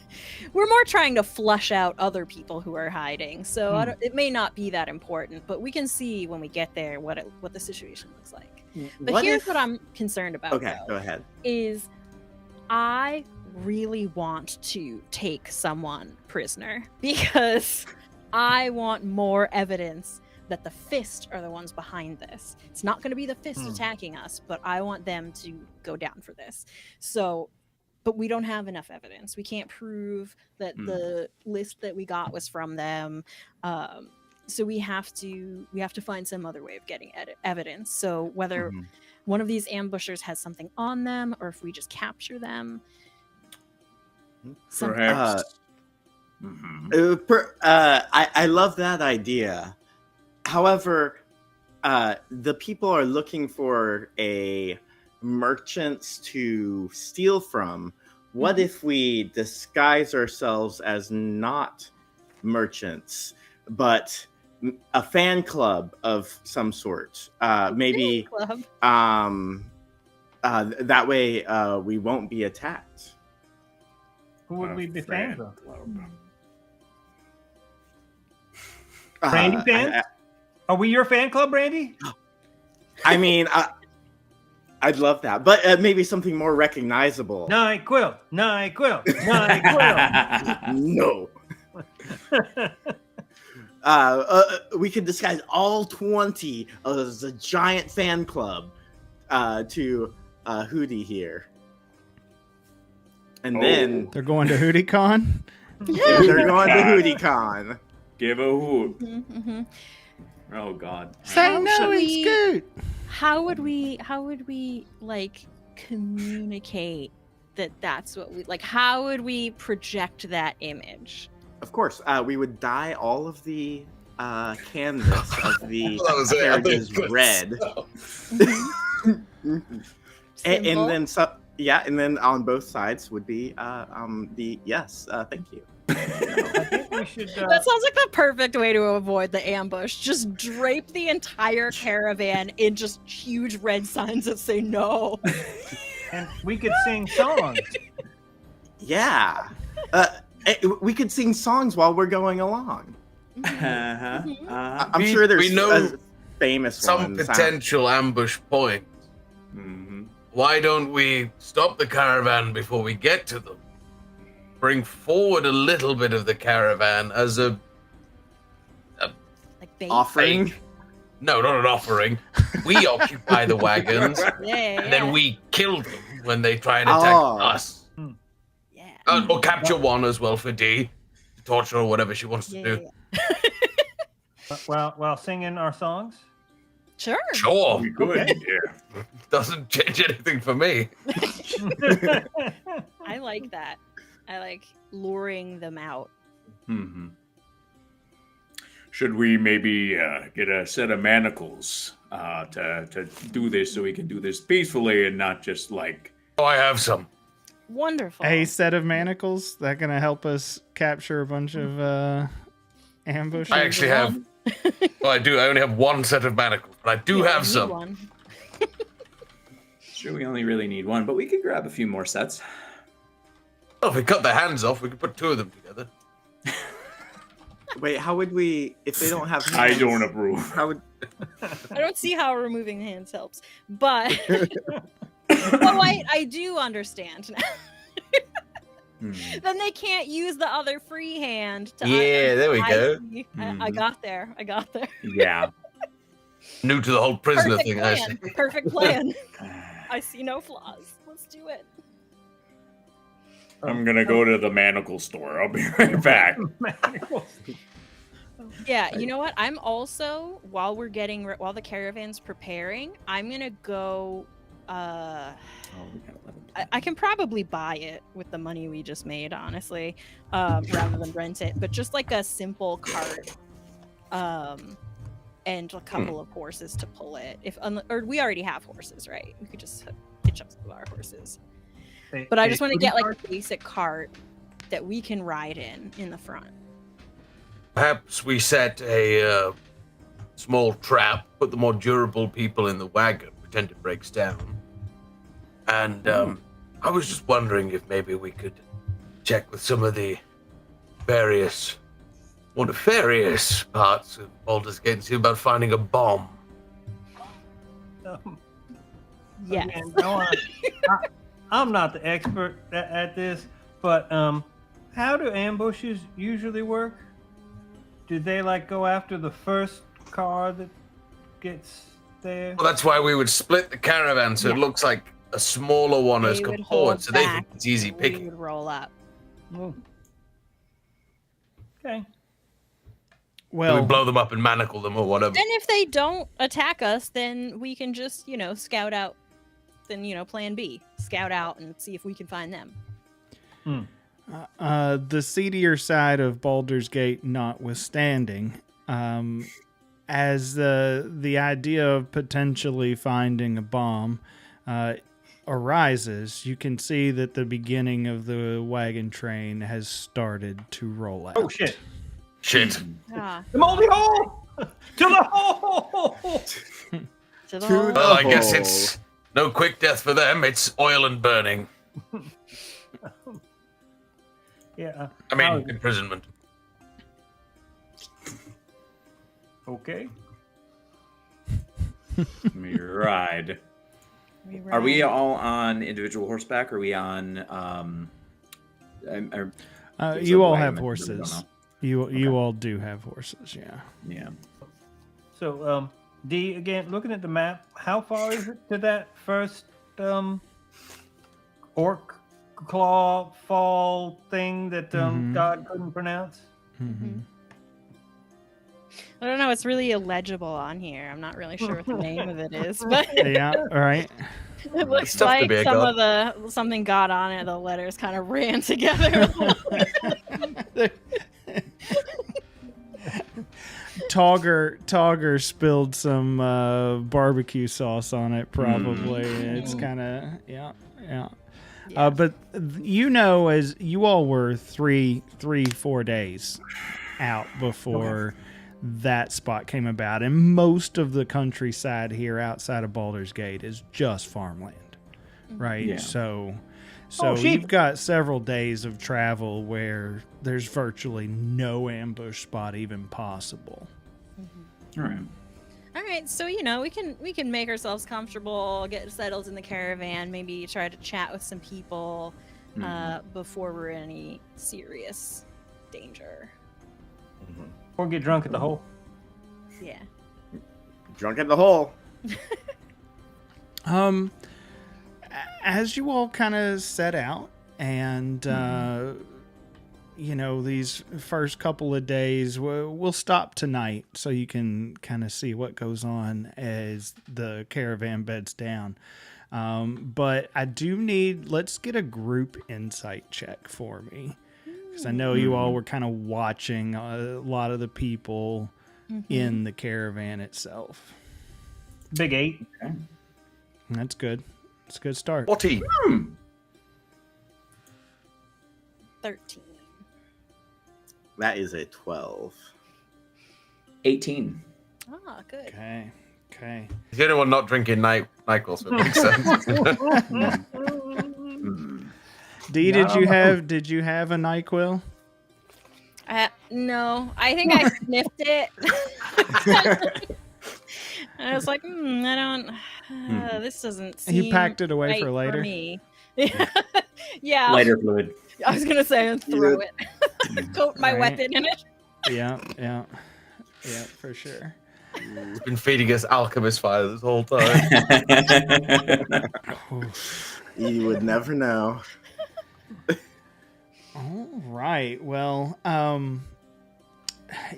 We're more trying to flush out other people who are hiding, so it may not be that important. But we can see when we get there what the situation looks like. But here's what I'm concerned about. Okay, though, go ahead. Is I really want to take someone prisoner because I want more evidence that the Fist are the ones behind this. It's not going to be the Fist attacking us, but I want them to go down for this. So, but we don't have enough evidence. We can't prove that the list that we got was from them. So we have to find some other way of getting evidence. So whether one of these ambushers has something on them, or if we just capture them. Perhaps. I love that idea. However, the people are looking for a merchants to steal from. What if we disguise ourselves as not merchants, but a fan club of some sort? Maybe that way we won't be attacked. Who would we be fans of? Club. Brandy fans? Are we your fan club, Brandy? I mean, I'd love that, but maybe something more recognizable. NyQuil. No. We could disguise all 20 as a giant fan club to Hootie here. And then They're going to HootieCon? they're going to HootieCon. Give a hoot. Oh God. Say no and scoot. How would we like communicate that that's what we like? How would we project that image? Of course, we would dye all of the canvas of the That was it. I carriages think red. And then and then on both sides would be the yes, thank you. I think we should. That sounds like the perfect way to avoid the ambush. Just drape the entire caravan in just huge red signs that say no. And we could sing songs. Yeah. We could sing songs while we're going along. I'm sure there's we know famous some ones. potential ambush point. Why don't we stop the caravan before we get to them? Bring forward a little bit of the caravan as a Like bait. offering. no, not an offering. We occupy the wagons, Yeah, and then we kill them when they try and attack us. yeah. Or capture one as well for Dee, to torture or whatever she wants to do. While singing our songs. Sure. Sure, We could. Okay. Yeah. doesn't change anything for me. I like that. I like luring them out. Should we maybe get a set of manacles to do this, so we can do this peacefully and not just like? Oh, I have some. Wonderful. A set of manacles that gonna help us capture a bunch of ambushes. I actually have. Well, I do. I only have one set of manacles, but I do have need some. one. Sure, we only really need one, but we could grab a few more sets. Well, if we cut their hands off, we could put two of them together. Wait, how would we if they don't have hands? I don't approve. How would I don't see how removing the hands helps, but I do understand now. Then they can't use the other free hand. Yeah, there we go. I got there. Yeah. New to the whole prisoner Perfect thing, I see. plan. Perfect plan. I see no flaws. Let's do it. I'm gonna go to the manacle store. I'll be right back. Yeah, you know what? I'm also while the caravan's preparing, I'm gonna go. I can probably buy it with the money we just made, honestly, rather than rent it. But just like a simple cart, and a couple of horses to pull it. Or we already have horses, right? We could just hitch up some of our horses. But I just want to get like a basic cart that we can ride in the front. Perhaps we set a small trap, put the more durable people in the wagon, pretend it breaks down. And I was just wondering if maybe we could check with some of the various, more nefarious parts of Baldur's Gate and see about finding a bomb. Yes. Again, I'm not the expert at this, but how do ambushes usually work? Do they like go after the first car that gets there? Well, that's why we would split the caravan so it looks like a smaller one has come forward, so they think it's easy We picking. would roll up. Okay. Well, we blow them up and manacle them or whatever. And if they don't attack us, then we can just, scout out. Then, plan B. Scout out and see if we can find them. The seedier side of Baldur's Gate notwithstanding, as the idea of potentially finding a bomb arises, you can see that the beginning of the wagon train has started to roll out. Oh, shit. Shit. Ah, The moldy hole! To the hole! to the hole. Well, I guess it's no quick death for them. It's oil and burning. Yeah. I mean, imprisonment. Okay. We ride. Are we all on individual horseback? Or are we on? You all have horses. You all do have horses. Yeah. Yeah. So, D, again, looking at the map, how far is it to that first orc claw fall thing that God couldn't pronounce? Mm-hmm. I don't know. It's really illegible on here. I'm not really sure what the name of it is, but Yeah. All right. it looks tough to like be a god. something got on it. The letters kind of ran together. Togger spilled some barbecue sauce on it. Probably. It's kind of yeah. Yeah. But as you all were 4 days out before that spot came about, and most of the countryside here outside of Baldur's Gate is just farmland, right? Yeah. So sheep. you've got several days of travel where there's virtually no ambush spot even possible. All right. All right, so we can make ourselves comfortable, get settled in the caravan, maybe try to chat with some people before we're in any serious danger. Or get drunk at the hole? Yeah. Drunk in the hole. As you all kind of set out and these first couple of days, we'll stop tonight so you can kind of see what goes on as the caravan beds down. But I do let's get a group insight check for me, because I know you all were kind of watching a lot of the people in the caravan itself. Big 8. Okay. That's good. It's a good start. 40. 13. That is a 12. 18. Ah, good. Okay. He's the only one not drinking NyQuil, so it makes sense. Dee, did you have a NyQuil? No, I think I sniffed it. And I was like, I don't. This doesn't seem. You packed it away right for later. me. Yeah. Lighter fluid. I was gonna say and throw it. Coat my Right. weapon in it. Yeah, for sure. He's been feeding us alchemist fire this whole time. You would never know. All right. Well,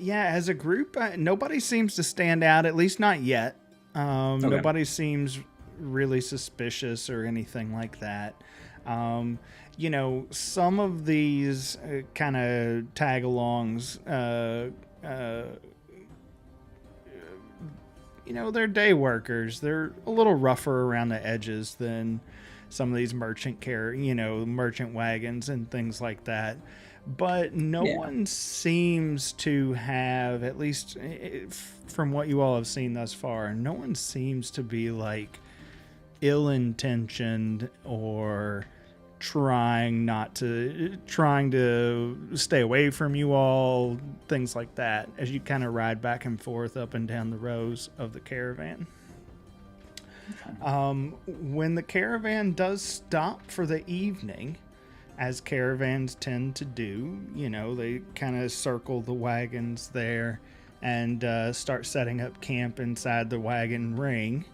as a group, nobody seems to stand out, at least not yet. Nobody seems really suspicious or anything like that. Some of these kind of tag-alongs they're day workers. They're a little rougher around the edges than some of these merchant wagons and things like that. But no one seems to have, at least from what you all have seen thus far, no one seems to be like ill-intentioned or trying to stay away from you all, things like that, as you kind of ride back and forth up and down the rows of the caravan. When the caravan does stop for the evening, as caravans tend to do, they kind of circle the wagons there and start setting up camp inside the wagon ring.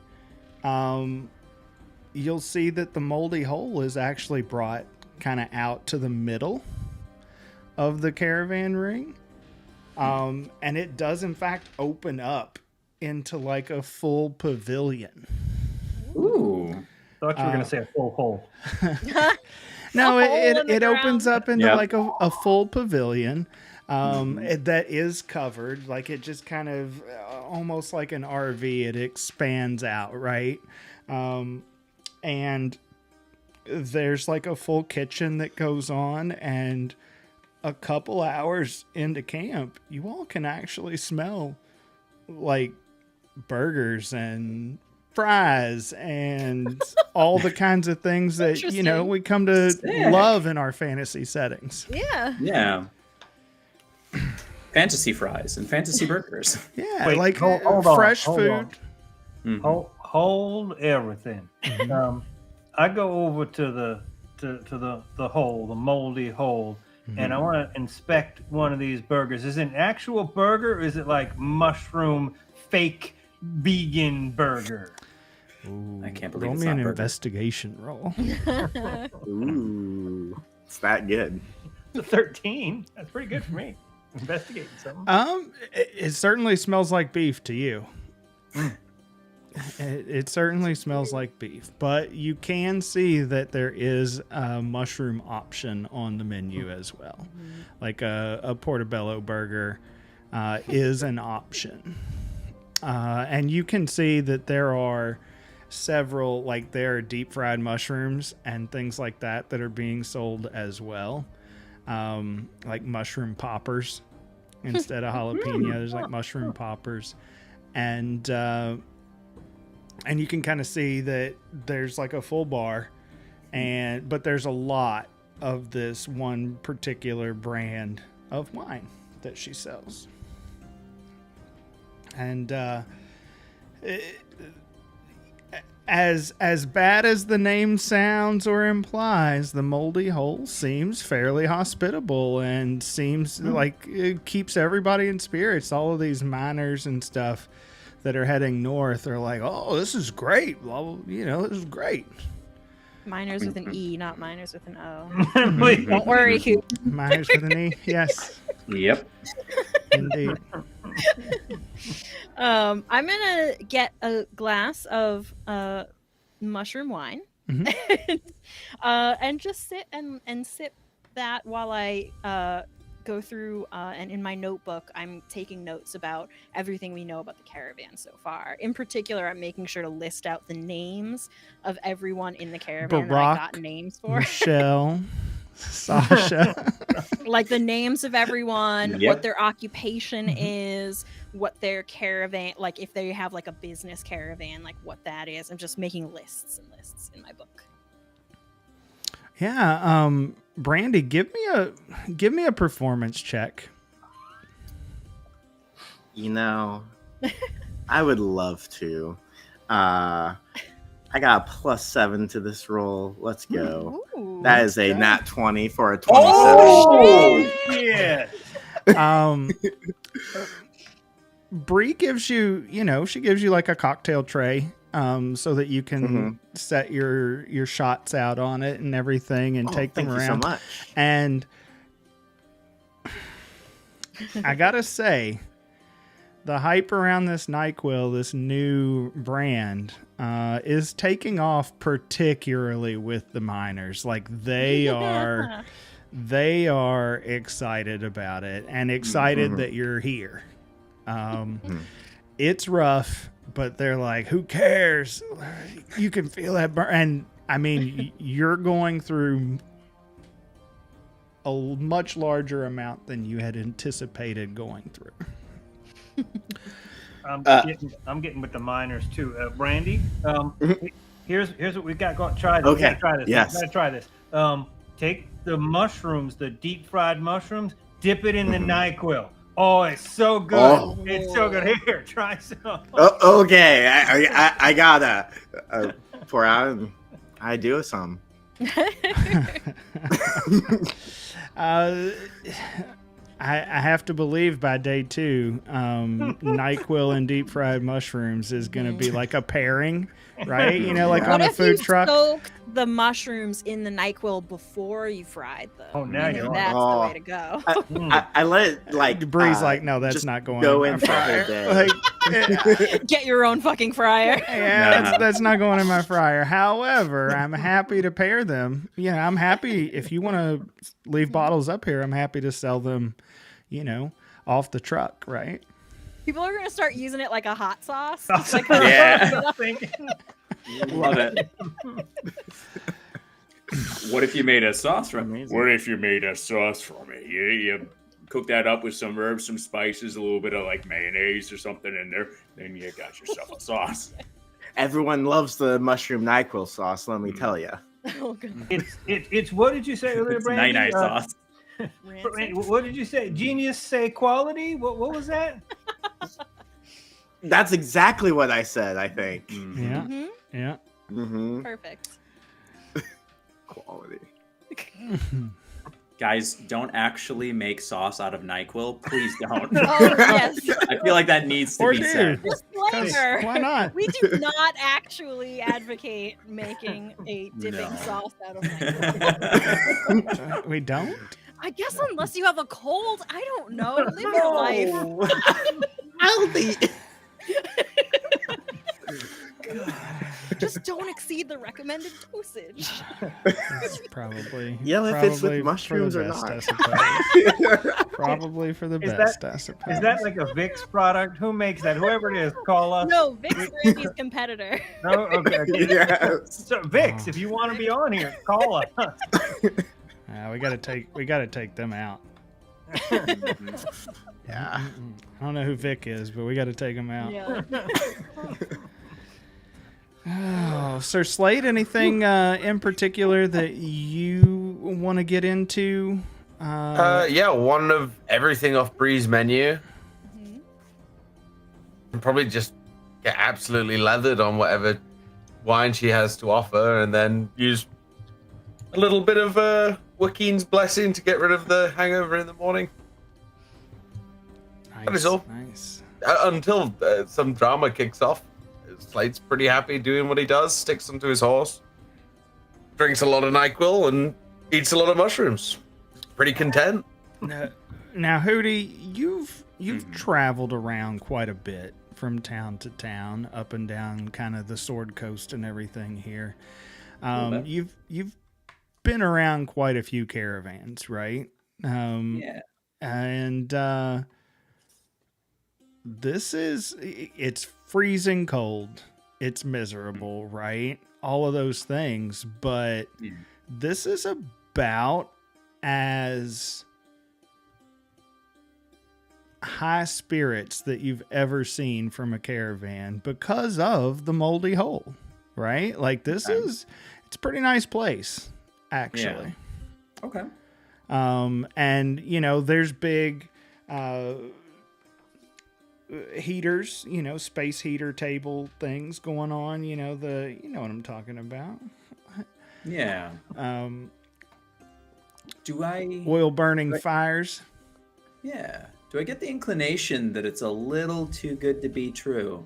You'll see that the moldy hole is actually brought kind of out to the middle of the caravan ring. And it does in fact open up into like a full pavilion. Ooh. Thought you were going to say a full hole. No, A hole in the it opens ground. up into like a full pavilion that is covered. Like it just kind of almost like an RV. It expands out, right? And there's like a full kitchen that goes on, and a couple hours into camp, you all can actually smell like burgers and fries and all the kinds of things that we come to love in our fantasy settings. Yeah. Fantasy fries and fantasy burgers. Yeah, Wait, like hold on, fresh hold food. on. Mhm. Hold everything. I go over to the hole, the moldy hole, and I want to inspect one of these burgers. Is it an actual burger, or is it like mushroom fake vegan burger? Ooh, I can't believe roll it's me not an burger. investigation roll. Ooh, it's that good. 13. That's pretty good for me. Investigating something. It certainly smells like beef to you. It certainly smells like beef, but you can see that there is a mushroom option on the menu as well. Like a portobello burger is an option. And you can see that there are several, like there are deep fried mushrooms and things like that are being sold as well. Like mushroom poppers instead of jalapeno. There's like mushroom poppers. And you can kind of see that there's like a full bar, but there's a lot of this one particular brand of wine that she sells. And as bad as the name sounds or implies, the moldy hole seems fairly hospitable and seems like it keeps everybody in spirits. All of these miners and stuff that are heading north are like, oh, this is great. Well, this is great. Miners with an E, not miners with an O. Wait, Don't worry, Hootie. Miners with an E, yes, Yep. indeed. I'm gonna get a glass of mushroom wine, and just sit and sip that while I go through and in my notebook I'm taking notes about everything we know about the caravan so far. In particular, I'm making sure to list out the names of everyone in the caravan that I got names for. Michelle, Sasha. Like the names of everyone, Yep. what their occupation is, what their caravan, like if they have like a business caravan, like what that is. I'm just making lists and lists in my book. Yeah, Brandy, give me a performance check. I would love to. I got a +7 to this roll. Let's go. Ooh. That is a nat 20 for a 27. Oh, yeah. Bree gives you, she gives you like a cocktail tray, so that you can set your shots out on it and everything and take them thank around. you so much. And I gotta say, the hype around this NyQuil, this new brand, is taking off particularly with the miners. Like they are excited about it and excited that you're here. It's rough, but they're like, who cares? You can feel that burn. And I mean, you're going through a much larger amount than you had anticipated going through. I'm getting with the miners too. Brandy, here's what we got. Go try this. Okay. You gotta try this. Yes. You gotta try this. Take the mushrooms, the deep fried mushrooms, dip it in the NyQuil. Oh, it's so good. Oh. It's so good. Here, try some. Okay, I gotta pour out and I do some. I have to believe by day 2, NyQuil and deep fried mushrooms is going to be like a pairing, right? You know, like Yeah. on a What if food you truck. soaked the mushrooms in the NyQuil before you fried them? Oh, now I you're think on. that's the way to go. I let it like Bree's like, no, that's just not going go in my in for a fryer. whole day. Like, yeah, Get your own fucking fryer. that's not going in my fryer. However, I'm happy to pair them. Yeah, I'm happy if you want to leave bottles up here. I'm happy to sell them, you know, off the truck, right? People are gonna start using it like a hot sauce. That's Like, what Yeah. I'm thinking. Love it. What if you made a sauce from it? Amazing. What if you made a sauce from it? You cook that up with some herbs, some spices, a little bit of like mayonnaise or something in there, then you got yourself a sauce. Everyone loves the mushroom NyQuil sauce. Let me tell you. oh, God. It's what did you say earlier, It's Brandy? nice sauce. Brandy, what did you say? Genius say quality? What was that? That's exactly what I said. I think. Yeah, Mhm. yeah. Mm-hmm. Perfect. Quality. Guys, don't actually make sauce out of NyQuil. Please don't. Oh, yes. I feel like that needs to Or be do. said. Disclaimer. Why not? We do not actually advocate making a dipping No. sauce out of NyQuil. We don't? I guess unless you have a cold, I don't know. Live your life. I'll be. Just don't exceed the recommended dosage. It's probably. Yeah, if it's with probably for mushrooms the or best, not. I suppose. Probably for the Is best, I suppose. Is that like a Vicks product? Who makes that? Whoever it is, call us. No, Vic's Brandy's competitor. No? Okay. Yes. So Vicks, if you want to be on here, call us. We gotta take them out. Yeah. I don't know who Vic is, but we gotta take him out. Yeah. Oh, Sir Slate, anything in particular that you want to get into? Yeah, one of everything off Bree's menu. Mhm. And probably just get absolutely leathered on whatever wine she has to offer, and then use a little bit of Joaquin's blessing to get rid of the hangover in the morning. Nice, that is all. Nice. Until some drama kicks off. Slate's pretty happy doing what he does, sticks onto his horse, drinks a lot of NyQuil, and eats a lot of mushrooms. Pretty content. Now, Hootie, you've traveled around quite a bit from town to town, up and down kind of the Sword Coast and everything here. You've been around quite a few caravans, right? Yeah. And it's freezing cold. It's miserable, right? All of those things, but this is about as high spirits that you've ever seen from a caravan because of the moldy hole, right? Like it's a pretty nice place, actually. Yeah. Okay. And there's big heaters, space heater table things going on, you know what I'm talking about. Yeah. Do I Oil burning fires. Yeah. Do I get the inclination that it's a little too good to be true?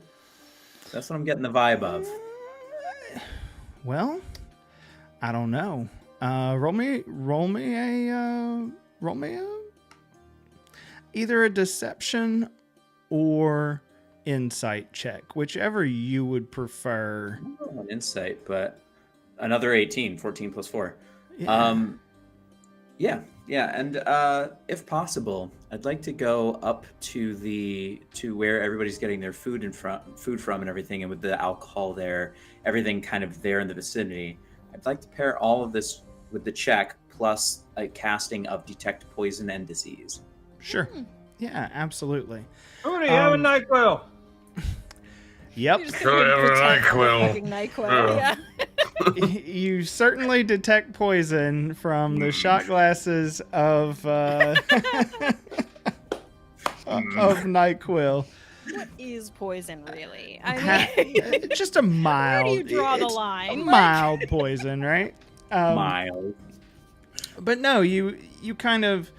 That's what I'm getting the vibe of. Well, I don't know. Roll me either a deception or insight check, whichever you would prefer. I don't know an insight, but another 18, 14 plus 4. Yeah. Yeah, and if possible, I'd like to go up to where everybody's getting their food from and everything, and with the alcohol there, everything kind of there in the vicinity. I'd like to pair all of this with the check plus a casting of detect poison and disease. Sure. Yeah, absolutely. Hootie, have a NyQuil. Yep. You're just Sure, gonna have a protect the NyQuil. fucking NyQuil. Yeah. You certainly detect poison from the shot glasses of NyQuil. What is poison, really? I mean, Just a mild. where do you draw the it's line? A Like- mild poison, right? Mild. But no, you kind of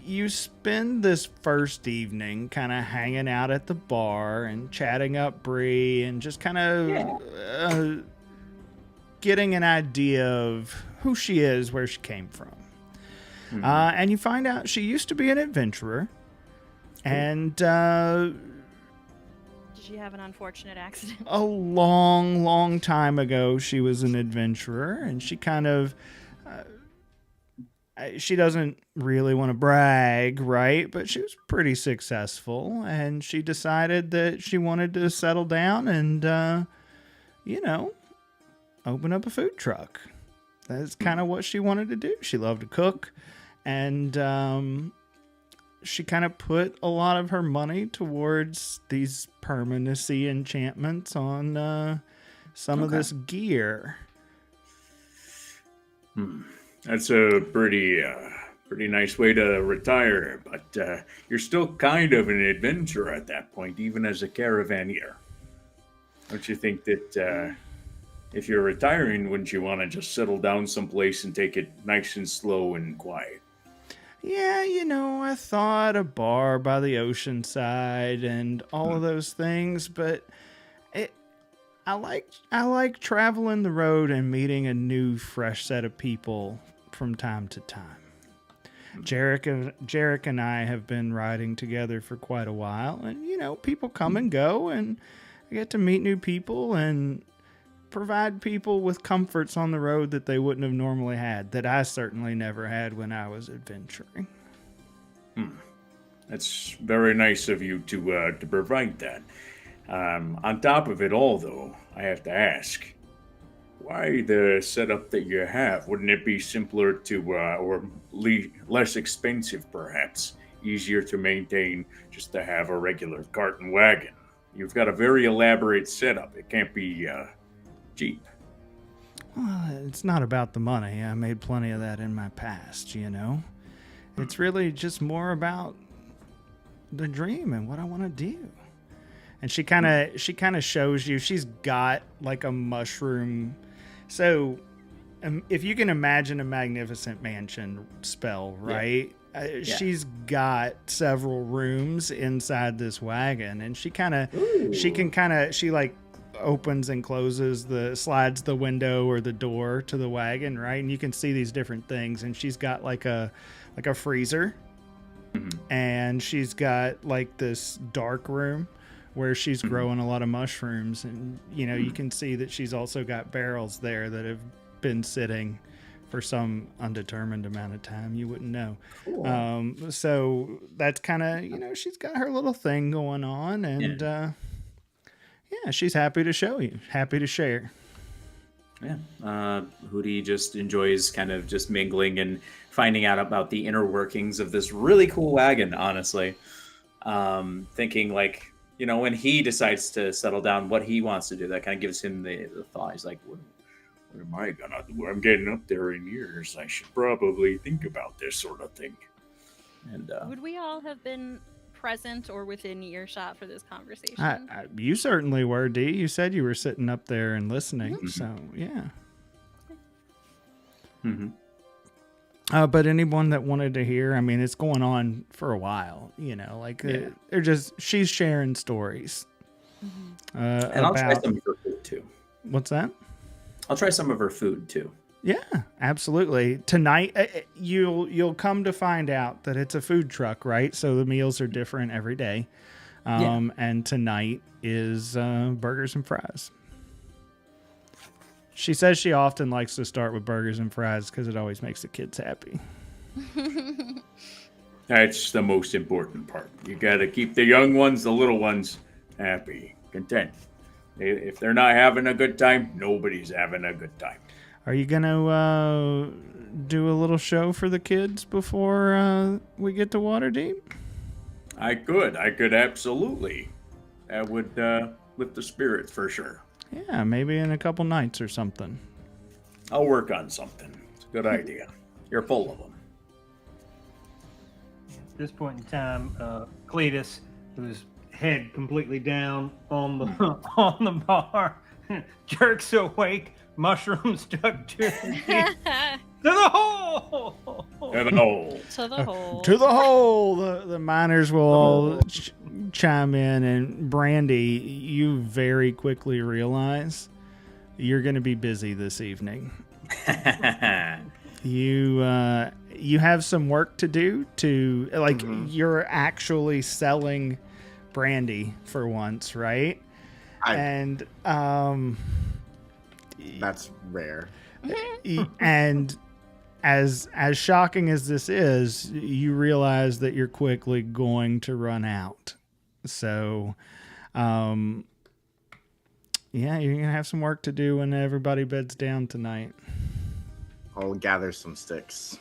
you spend this first evening kind of hanging out at the bar and chatting up Bree and just kind of getting an idea of who she is, where she came from. And you find out she used to be an adventurer. And Did she have an unfortunate accident? a long, long time ago, she was an adventurer, and she kind of she doesn't really want to brag, right? But she was pretty successful, and she decided that she wanted to settle down and, open up a food truck. That's kind of what she wanted to do. She loved to cook, and she kind of put a lot of her money towards these permanency enchantments on some of this gear. That's a pretty nice way to retire, but you're still kind of an adventurer at that point, even as a caravaneer. Don't you think that if you're retiring, wouldn't you want to just settle down someplace and take it nice and slow and quiet? Yeah, I thought a bar by the ocean side and all of those things, but I like traveling the road and meeting a new, fresh set of people from time to time. Jerich and I have been riding together for quite a while, and people come and go, and I get to meet new people and provide people with comforts on the road that they wouldn't have normally had, that I certainly never had when I was adventuring. That's very nice of you to provide that. On top of it all, though, I have to ask, why the setup that you have? Wouldn't it be simpler or less expensive, perhaps? Easier to maintain just to have a regular cart and wagon? You've got a very elaborate setup. It can't be cheap. Well, it's not about the money. I made plenty of that in my past, It's really just more about the dream and what I want to do. And she kind of shows you. She's got like a mushroom. So, if you can imagine a magnificent mansion spell, right? She's got several rooms inside this wagon, and she opens and closes slides the window or the door to the wagon, right? And you can see these different things. And she's got like a freezer, and she's got like this dark room where she's growing a lot of mushrooms, and you can see that she's also got barrels there that have been sitting for some undetermined amount of time. You wouldn't know. Cool. So that's kind of she's got her little thing going on, and she's happy to show you, happy to share. Hootie just enjoys kind of just mingling and finding out about the inner workings of this really cool wagon, honestly. Thinking like, when he decides to settle down, what he wants to do, that kind of gives him the thought. He's like, what am I gonna do? I'm getting up there in years. I should probably think about this sort of thing. And Would we all have been present or within earshot for this conversation? You certainly were, Dee. You said you were sitting up there and listening, so yeah. But anyone that wanted to hear, I mean, it's going on for a while, they're just, she's sharing stories. And I'll try some of her food too. What's that? I'll try some of her food too. Yeah, absolutely. Tonight, you'll come to find out that it's a food truck, right? So the meals are different every day. And tonight is burgers and fries. She says she often likes to start with burgers and fries because it always makes the kids happy. That's the most important part. You got to keep the young ones, the little ones, happy, content. If they're not having a good time, nobody's having a good time. Are you going to do a little show for the kids before we get to Waterdeep? I could absolutely. That would lift the spirits for sure. Yeah, maybe in a couple nights or something. I'll work on something. It's a good idea. You're full of them. At this point in time, Cletus, whose head completely down on the on the bar, Jerich's awake, mushroom stuck to his feet. To the hole! To the hole. To the hole. To the hole! The miners will all chime in, and Brandy, you very quickly realize you're going to be busy this evening. You have some work to do to, like, you're actually selling Brandy for once, right? And that's rare. And as shocking as this is, you realize that you're quickly going to run out. So, yeah, you're gonna have some work to do when everybody beds down tonight. I'll gather some sticks.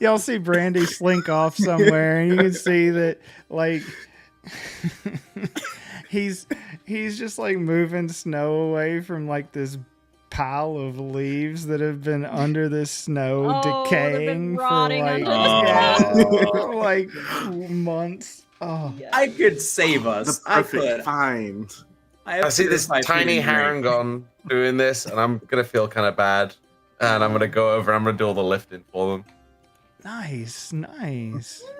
Y'all see Brandy slink off somewhere, and you can see that, like, he's just like moving snow away from like this pile of leaves that have been under this snow decaying for like, like months. Oh, Yeah. I could save us. The perfect find. I see this tiny Harangon doing this, and I'm gonna feel kind of bad. And I'm gonna go over. I'm gonna do all the lifting for them. nice.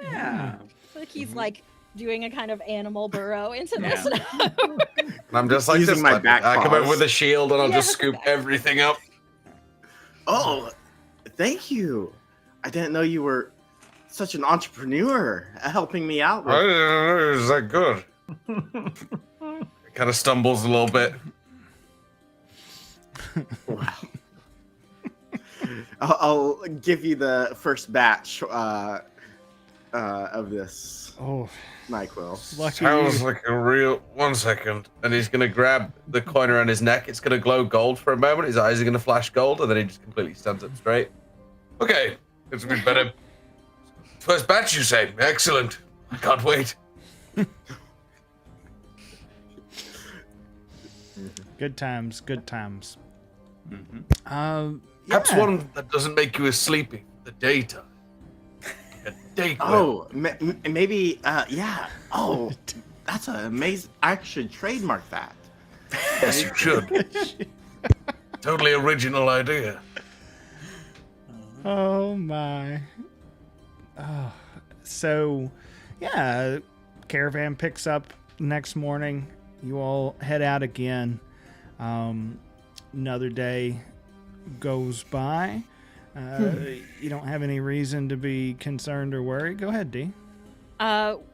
Yeah. Like he's like doing a kind of animal burrow into the snow. And I'm just like Using this. my Like, back I come over paws. with a shield, and I'll Yeah, just scoop everything up. Oh, thank you. I didn't know you were such an entrepreneur helping me out with. Is that good? It kind of stumbles a little bit. Wow. I'll give you the first batch of this Oh, NyQuil. lucky Sounds you. like a real. 1 second. And he's gonna grab the coin around his neck. It's gonna glow gold for a moment. His eyes are gonna flash gold, and then he just completely stands up straight. Okay, it's a bit better. First batch, you say? Excellent. I can't wait. Good times. Perhaps Yeah. one that doesn't make you as sleepy. The daytime. A day Oh, maybe, yeah. Oh, that's amazing. I should trademark that. yes, you should. Totally original idea. Oh my. Oh. So, yeah, caravan picks up next morning. You all head out again. Another day goes by. You don't have any reason to be concerned or worried. Go ahead, Dee.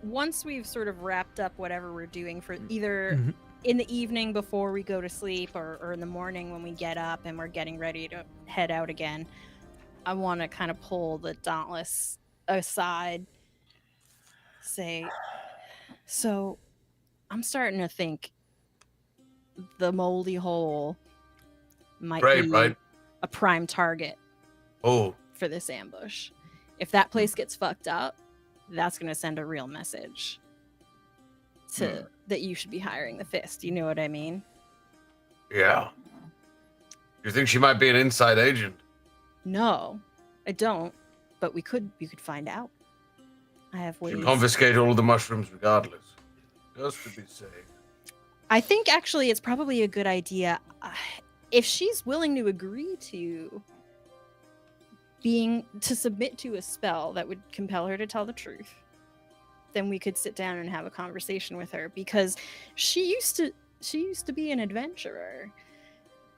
Once we've sort of wrapped up whatever we're doing for either in the evening before we go to sleep or in the morning when we get up and we're getting ready to head out again, I want to kind of pull the Dauntless aside, say, so I'm starting to think the moldy hole might be Right. a prime target Oh, for this ambush. If that place gets fucked up, that's going to send a real message to that you should be hiring the Fist. You know what I mean? yeah. You think she might be an inside agent? No, I don't. But we could find out. I have ways. She'll confiscate all of the mushrooms regardless. Just to be safe. I think actually it's probably a good idea if she's willing to agree to submit to a spell that would compel her to tell the truth. Then we could sit down and have a conversation with her because she used to be an adventurer.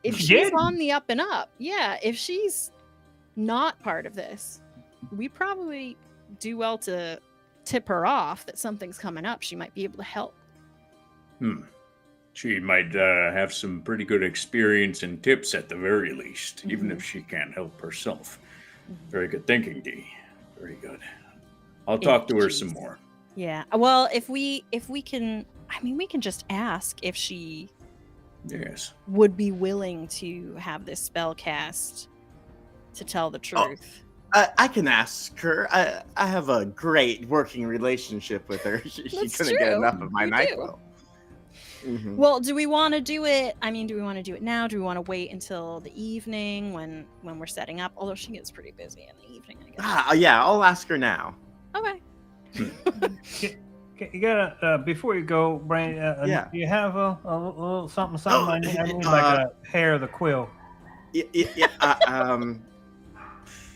If She she's did? on the up and up, yeah, if she's not part of this, we probably do well to tip her off that something's coming up. She might be able to help She might have some pretty good experience and tips at the very least, even if she can't help herself. Very good thinking, Dee. Very good. I'll talk to her some more. Yeah. Well, if we can, I mean, we can just ask if she would be willing to have this spell cast to tell the truth. I can ask her. I have a great working relationship with her. She couldn't get enough of my NyQuil. Mm-hmm. Well, do we want to do it? I mean, do we want to do it now? Do we want to wait until the evening when we're setting up? Although she gets pretty busy in the evening, I guess. Yeah, I'll ask her now. Okay. You gotta before you go, Brandy. Do you have a little something? I need like a hair of the quill.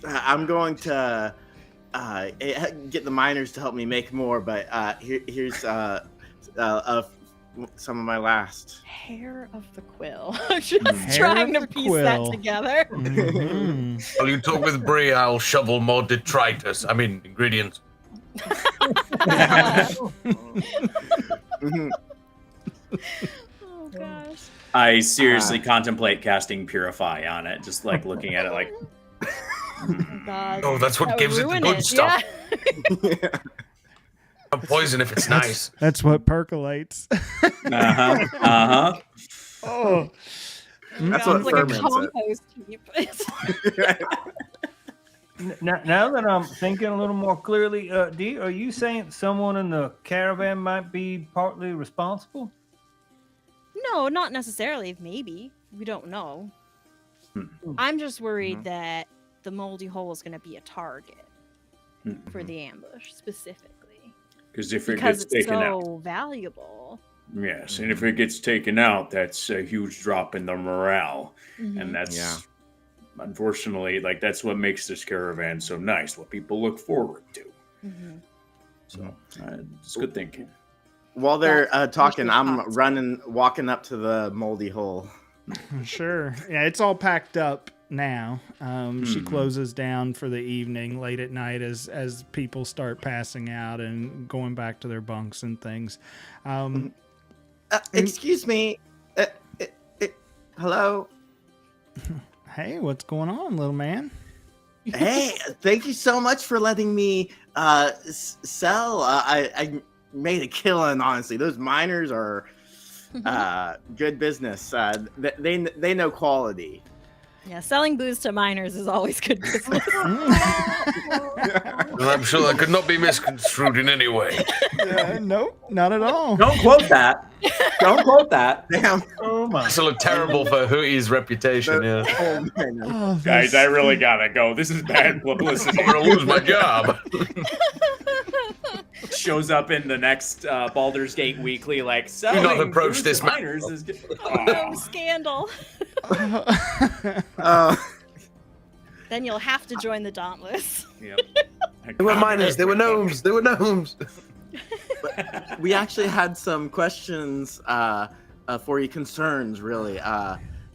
I'm going to get the miners to help me make more, but here's some of my last. Hair of the quill. Just trying to piece that together. Mm-hmm. While you talk with Bree, I'll shovel more detritus. I mean, ingredients. Oh gosh. I seriously contemplate casting Purify on it, just like looking at it like. God. Oh, that's what gives it the good stuff. Yeah. A poison if it's nice. That's what percolates. Oh. That's God, what it's like a ferments compost heap. Now that I'm thinking a little more clearly, Dee, are you saying someone in the caravan might be partly responsible? No, not necessarily. Maybe. We don't know. I'm just worried that the moldy hole is going to be a target for the ambush specifically. Because if it gets taken out, so valuable. Yes, and if it gets taken out, that's a huge drop in the morale, and that's unfortunately that's what makes this caravan so nice. What people look forward to. So it's good thinking. While they're talking, I'm walking up to the moldy hole. Sure. Yeah, it's all packed up now. She closes down for the evening late at night as people start passing out and going back to their bunks and things. Excuse me. Hello? Hey, what's going on, little man? Hey, thank you so much for letting me sell. I made a killing, honestly. Those miners are good business. They know quality. Yeah, selling booze to minors is always good business. Well, I'm sure that could not be misconstrued in any way. Nope, not at all. Don't quote that. Don't quote that. Damn. Oh my! It's a little terrible for Hootie's reputation. Yeah. Oh, man. Oh, Guys, I really gotta go. This is bad publicity. I'm gonna lose my job. Shows up in the next Baldur's Gate Weekly, like, Do not approach this man. miners is good. No scandal. Then you'll have to join the Dauntless. Yep. They were miners. They were gnomes. They were gnomes. We actually had some questions for you, concerns, really.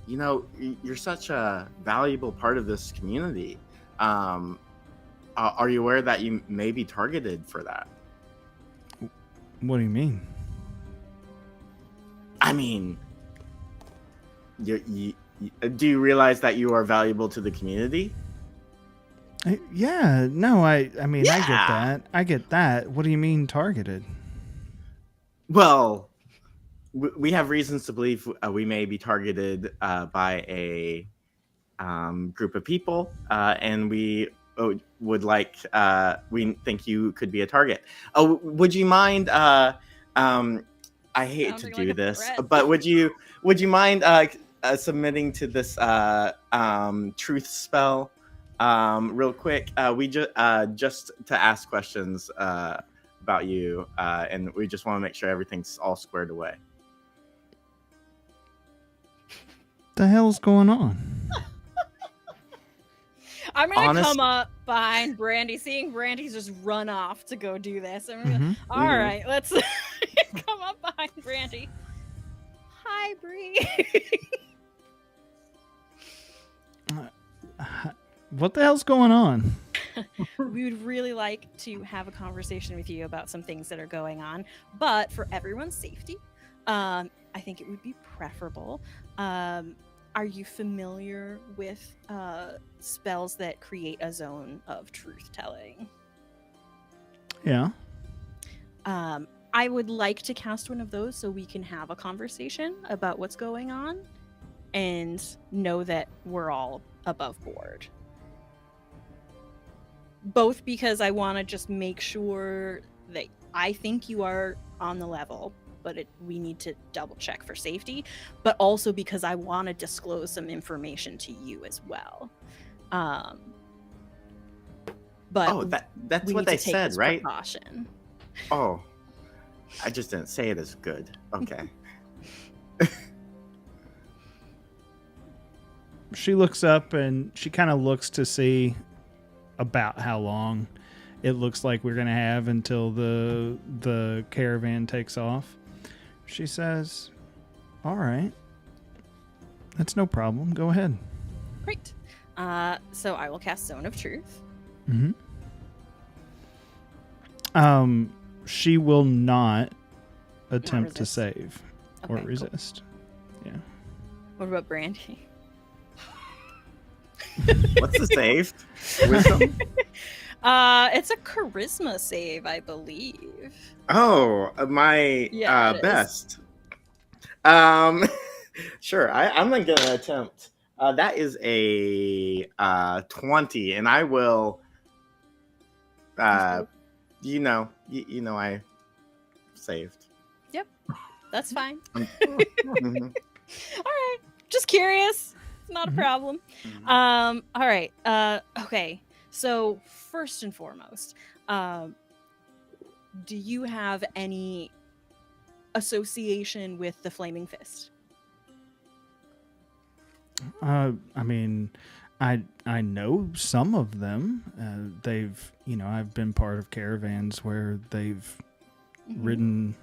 You're such a valuable part of this community. Are you aware that you may be targeted for that? What do you mean? I mean, do you realize that you are valuable to the community? Yeah, no, I mean, Yeah. I get that. What do you mean targeted? Well, we have reasons to believe we may be targeted by a group of people, and we would like. We think you could be a target. Oh, would you mind? I hate to do this, but would you mind submitting to this truth spell real quick? We just to ask questions about you, and we just want to make sure everything's all squared away. The hell's going on? I'm gonna come up behind Brandy, seeing Brandy's just run off to go do this. I'm gonna, all right, let's come up behind Brandy. Hi, Bree. What the hell's going on? We would really like to have a conversation with you about some things that are going on, but for everyone's safety, I think it would be preferable. Are you familiar with spells that create a zone of truth telling? Yeah. I would like to cast one of those so we can have a conversation about what's going on and know that we're all above board. Both because I want to just make sure that I think you are on the level, but we need to double check for safety, but also because I want to disclose some information to you as well. But that's we what need they to take said, this right? precaution. Oh, I just didn't say it as good. Okay. She looks up and she kind of looks to see about how long it looks like we're going to have until the caravan takes off. She says, all right, that's no problem. Go ahead. Great. So I will cast Zone of Truth. Mm-hmm. She will not attempt to resist. save or Okay, cool. resist. Yeah. What about Brandy? What's the save? Wisdom? It's a charisma save, I believe. Oh, my Yeah, it is. best. Sure. I'm not gonna attempt. That is a 20, and I will. You know, I saved. Yep, that's fine. Mhm. All right, just curious. It's not a problem. All right. Okay. So first and foremost, do you have any association with the Flaming Fist? I mean, I know some of them. They've, I've been part of caravans where they've ridden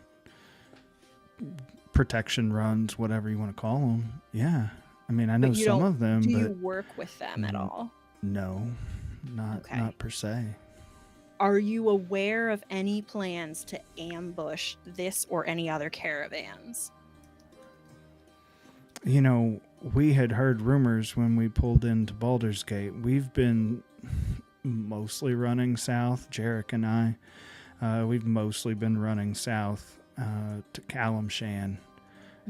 protection runs, whatever you want to call them. Yeah. I mean, I know But you some don't- of them, Do but you work with them at all? no, not per se. Are you aware of any plans to ambush this or any other caravans? We had heard rumors when we pulled into Baldur's Gate. We've been mostly running south, Jerich and I. We've mostly been running south to Calamshan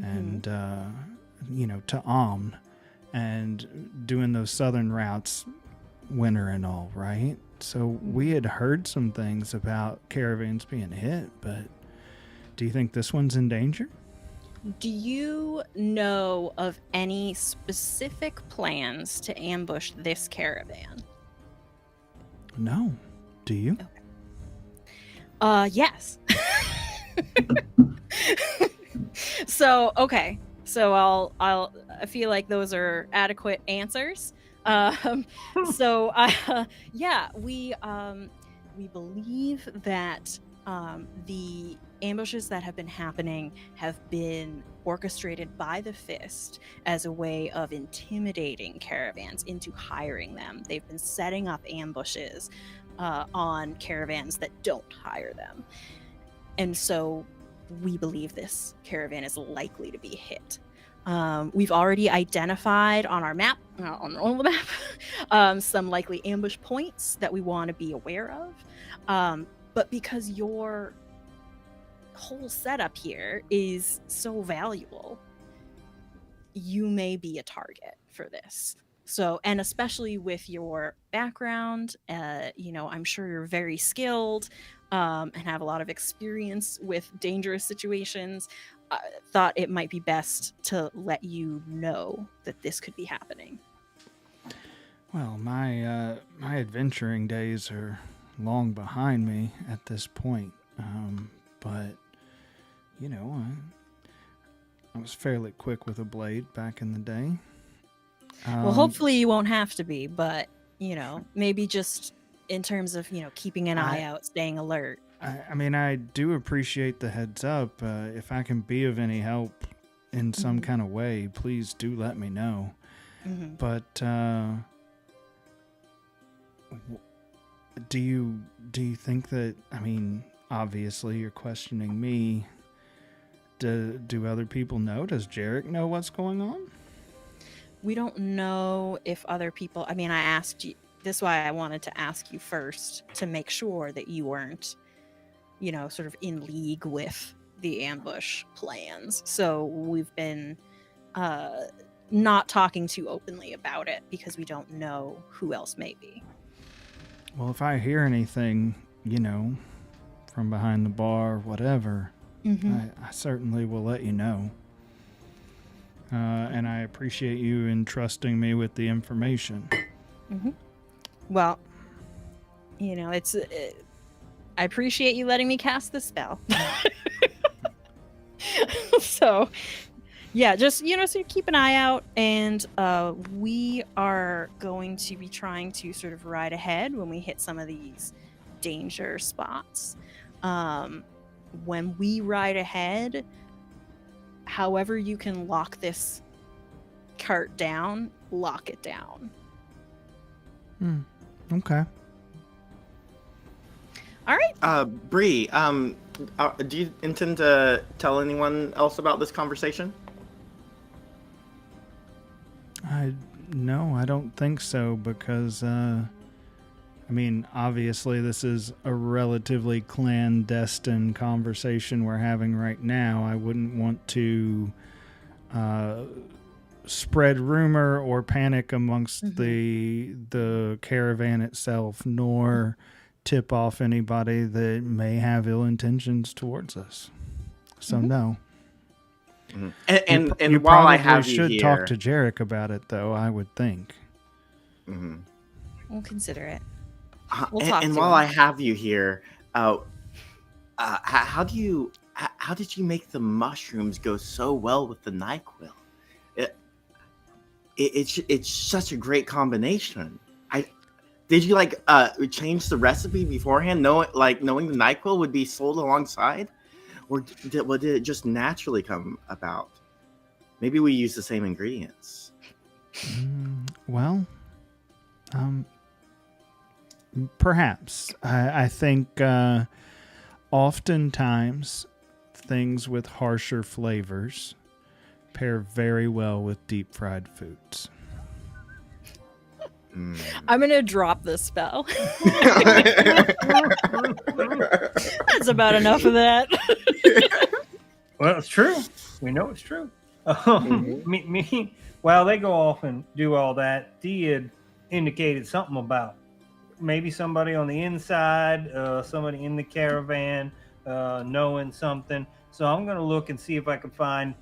and, to Amn and doing those southern routes, winter and all, right? So we had heard some things about caravans being hit, but do you think this one's in danger? Do you know of any specific plans to ambush this caravan? No. Do you? Yes. So, okay. So I feel like those are adequate answers. So, yeah, we believe that the ambushes that have been happening have been orchestrated by the Fist as a way of intimidating caravans into hiring them. They've been setting up ambushes on caravans that don't hire them. And so we believe this caravan is likely to be hit. We've already identified on our map, on the map, some likely ambush points that we want to be aware of. But because your whole setup here is so valuable, you may be a target for this. So, and especially with your background, I'm sure you're very skilled and have a lot of experience with dangerous situations. Thought it might be best to let you know that this could be happening. Well, my adventuring days are long behind me at this point, but I was fairly quick with a blade back in the day. Well, hopefully you won't have to be, but maybe just in terms of keeping an eye out, staying alert. I mean, I do appreciate the heads up. If I can be of any help in some kind of way, please do let me know. But do you think that, I mean, obviously you're questioning me. do other people know? Does Jerich know what's going on? We don't know if other people. I mean, I asked you. This is why I wanted to ask you first to make sure that you weren't, sort of in league with the ambush plans. So we've been not talking too openly about it because we don't know who else may be. Well, if I hear anything, from behind the bar, whatever, I certainly will let you know. And I appreciate you entrusting me with the information. Well, I appreciate you letting me cast the spell. So, yeah, just, so keep an eye out. And we are going to be trying to sort of ride ahead when we hit some of these danger spots. When we ride ahead, however you can lock this cart down, lock it down. Okay. All right. Bree, do you intend to tell anyone else about this conversation? No, I don't think so, because obviously this is a relatively clandestine conversation we're having right now. I wouldn't want to spread rumor or panic amongst the caravan itself, nor tip off anybody that may have ill intentions towards us. So no. And you while I probably have you should here, talk to Jerich about it, though, I would think. We'll consider it. We'll talk and to while him. I have you here, how did you make the mushrooms go so well with the NyQuil? It's such a great combination. Did you change the recipe beforehand, knowing the NyQuil would be sold alongside, or did it just naturally come about? Maybe we use the same ingredients. Well, perhaps. I think oftentimes things with harsher flavors pair very well with deep fried foods. I'm going to drop the spell. That's about enough of that. Well, it's true. We know it's true. While they go off and do all that, Dee had indicated something about maybe somebody on the inside, somebody in the caravan knowing something. So I'm going to look and see if I can find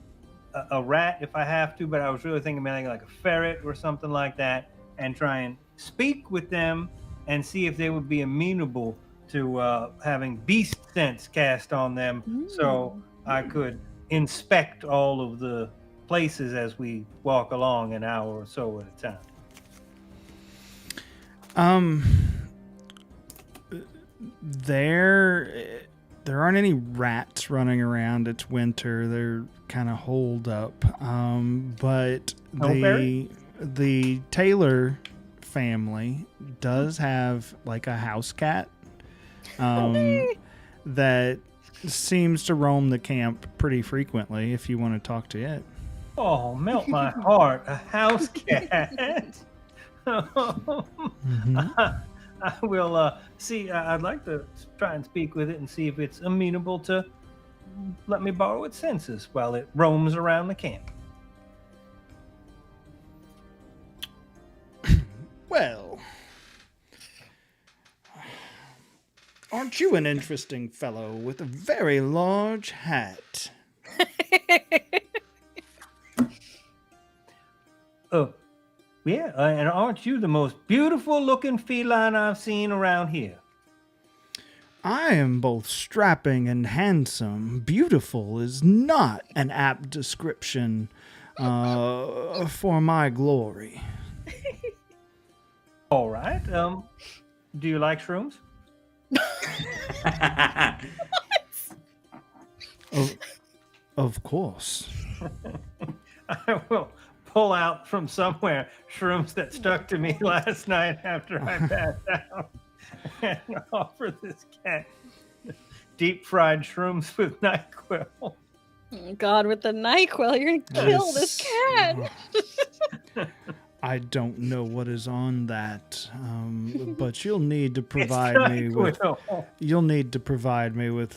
a rat if I have to, but I was really thinking maybe like a ferret or something like that, and try and speak with them and see if they would be amenable to having beast sense cast on them, so I could inspect all of the places as we walk along an hour or so at a time. There aren't any rats running around. It's winter. They're kind of holed up. But the Taylor family does have like a house cat that seems to roam the camp pretty frequently if you want to talk to it. Oh, melt my heart. A house cat. I will see. I'd like to try and speak with it and see if it's amenable to let me borrow its senses while it roams around the camp. Well, aren't you an interesting fellow with a very large hat? Oh, yeah, and aren't you the most beautiful looking feline I've seen around here? I am both strapping and handsome. Beautiful is not an apt description for my glory. All right. Do you like shrooms? Of course. I will pull out from somewhere shrooms that stuck to me last night after I passed out and offer this cat deep fried shrooms with NyQuil. Oh, God, with the NyQuil, you're gonna kill this cat. I don't know what is on that, but you'll need to provide me with. You'll need to provide me with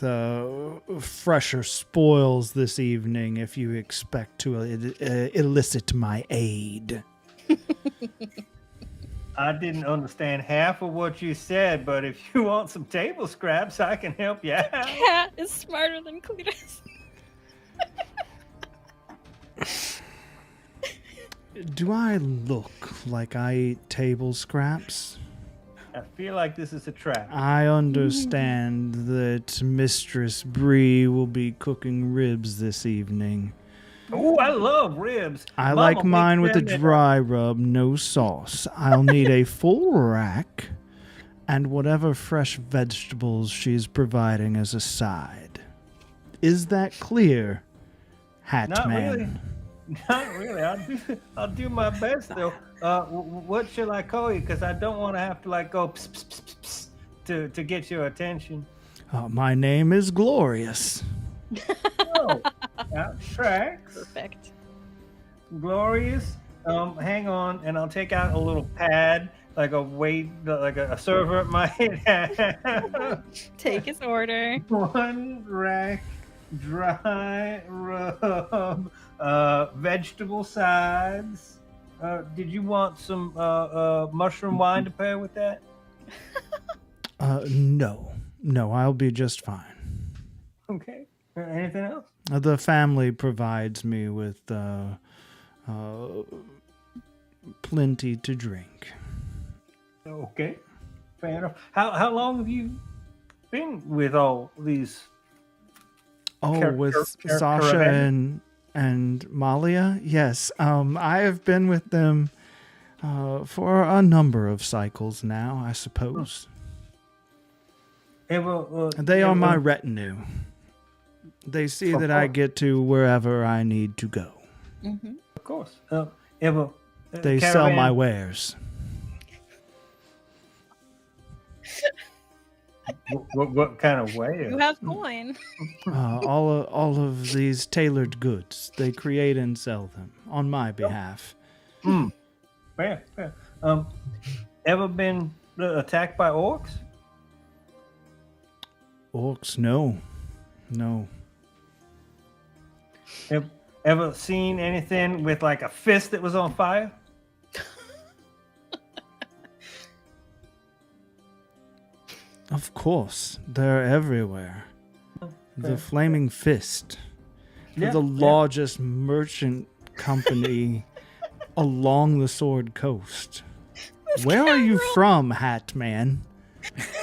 fresher spoils this evening if you expect to elicit my aid. I didn't understand half of what you said, but if you want some table scraps, I can help you out. Cat is smarter than Cletus. Do I look like I eat table scraps? I feel like this is a trap. I understand that Mistress Bree will be cooking ribs this evening. Oh, I love ribs. I Mama like mine makes with a them dry rub, no sauce. I'll need a full rack and whatever fresh vegetables she's providing as a side. Is that clear, Hat Not Man? really. Not really. I'll do my best though. What shall I call you? Because I don't want to have to like go pss, pss, pss, pss, pss, to get your attention. My name is Glorious. Oh, that tracks. Perfect. Glorious. Hang on, and I'll take out a little pad, like a server might have. Take his order. 1 rack dry rub, vegetable sides. Did you want some mushroom wine to pair with that? No, I'll be just fine. Okay. Anything else? The family provides me with plenty to drink. Okay. Fair enough. How long have you been with all these? With Sasha Caravans? and Malia? Yes. I have been with them for a number of cycles now, I suppose. They are my retinue. They see that I get to wherever I need to go. Mm-hmm. Of course. They sell my wares. What kind of way? You have coin. All of these tailored goods. They create and sell them on my behalf. Fair. Ever been attacked by orcs? Orcs? No. Ever seen anything with like a fist that was on fire? Of course. They're everywhere. The Fair. Flaming Fist. Yeah, The yeah. largest merchant company along the Sword Coast. Where are you from, Hat Man?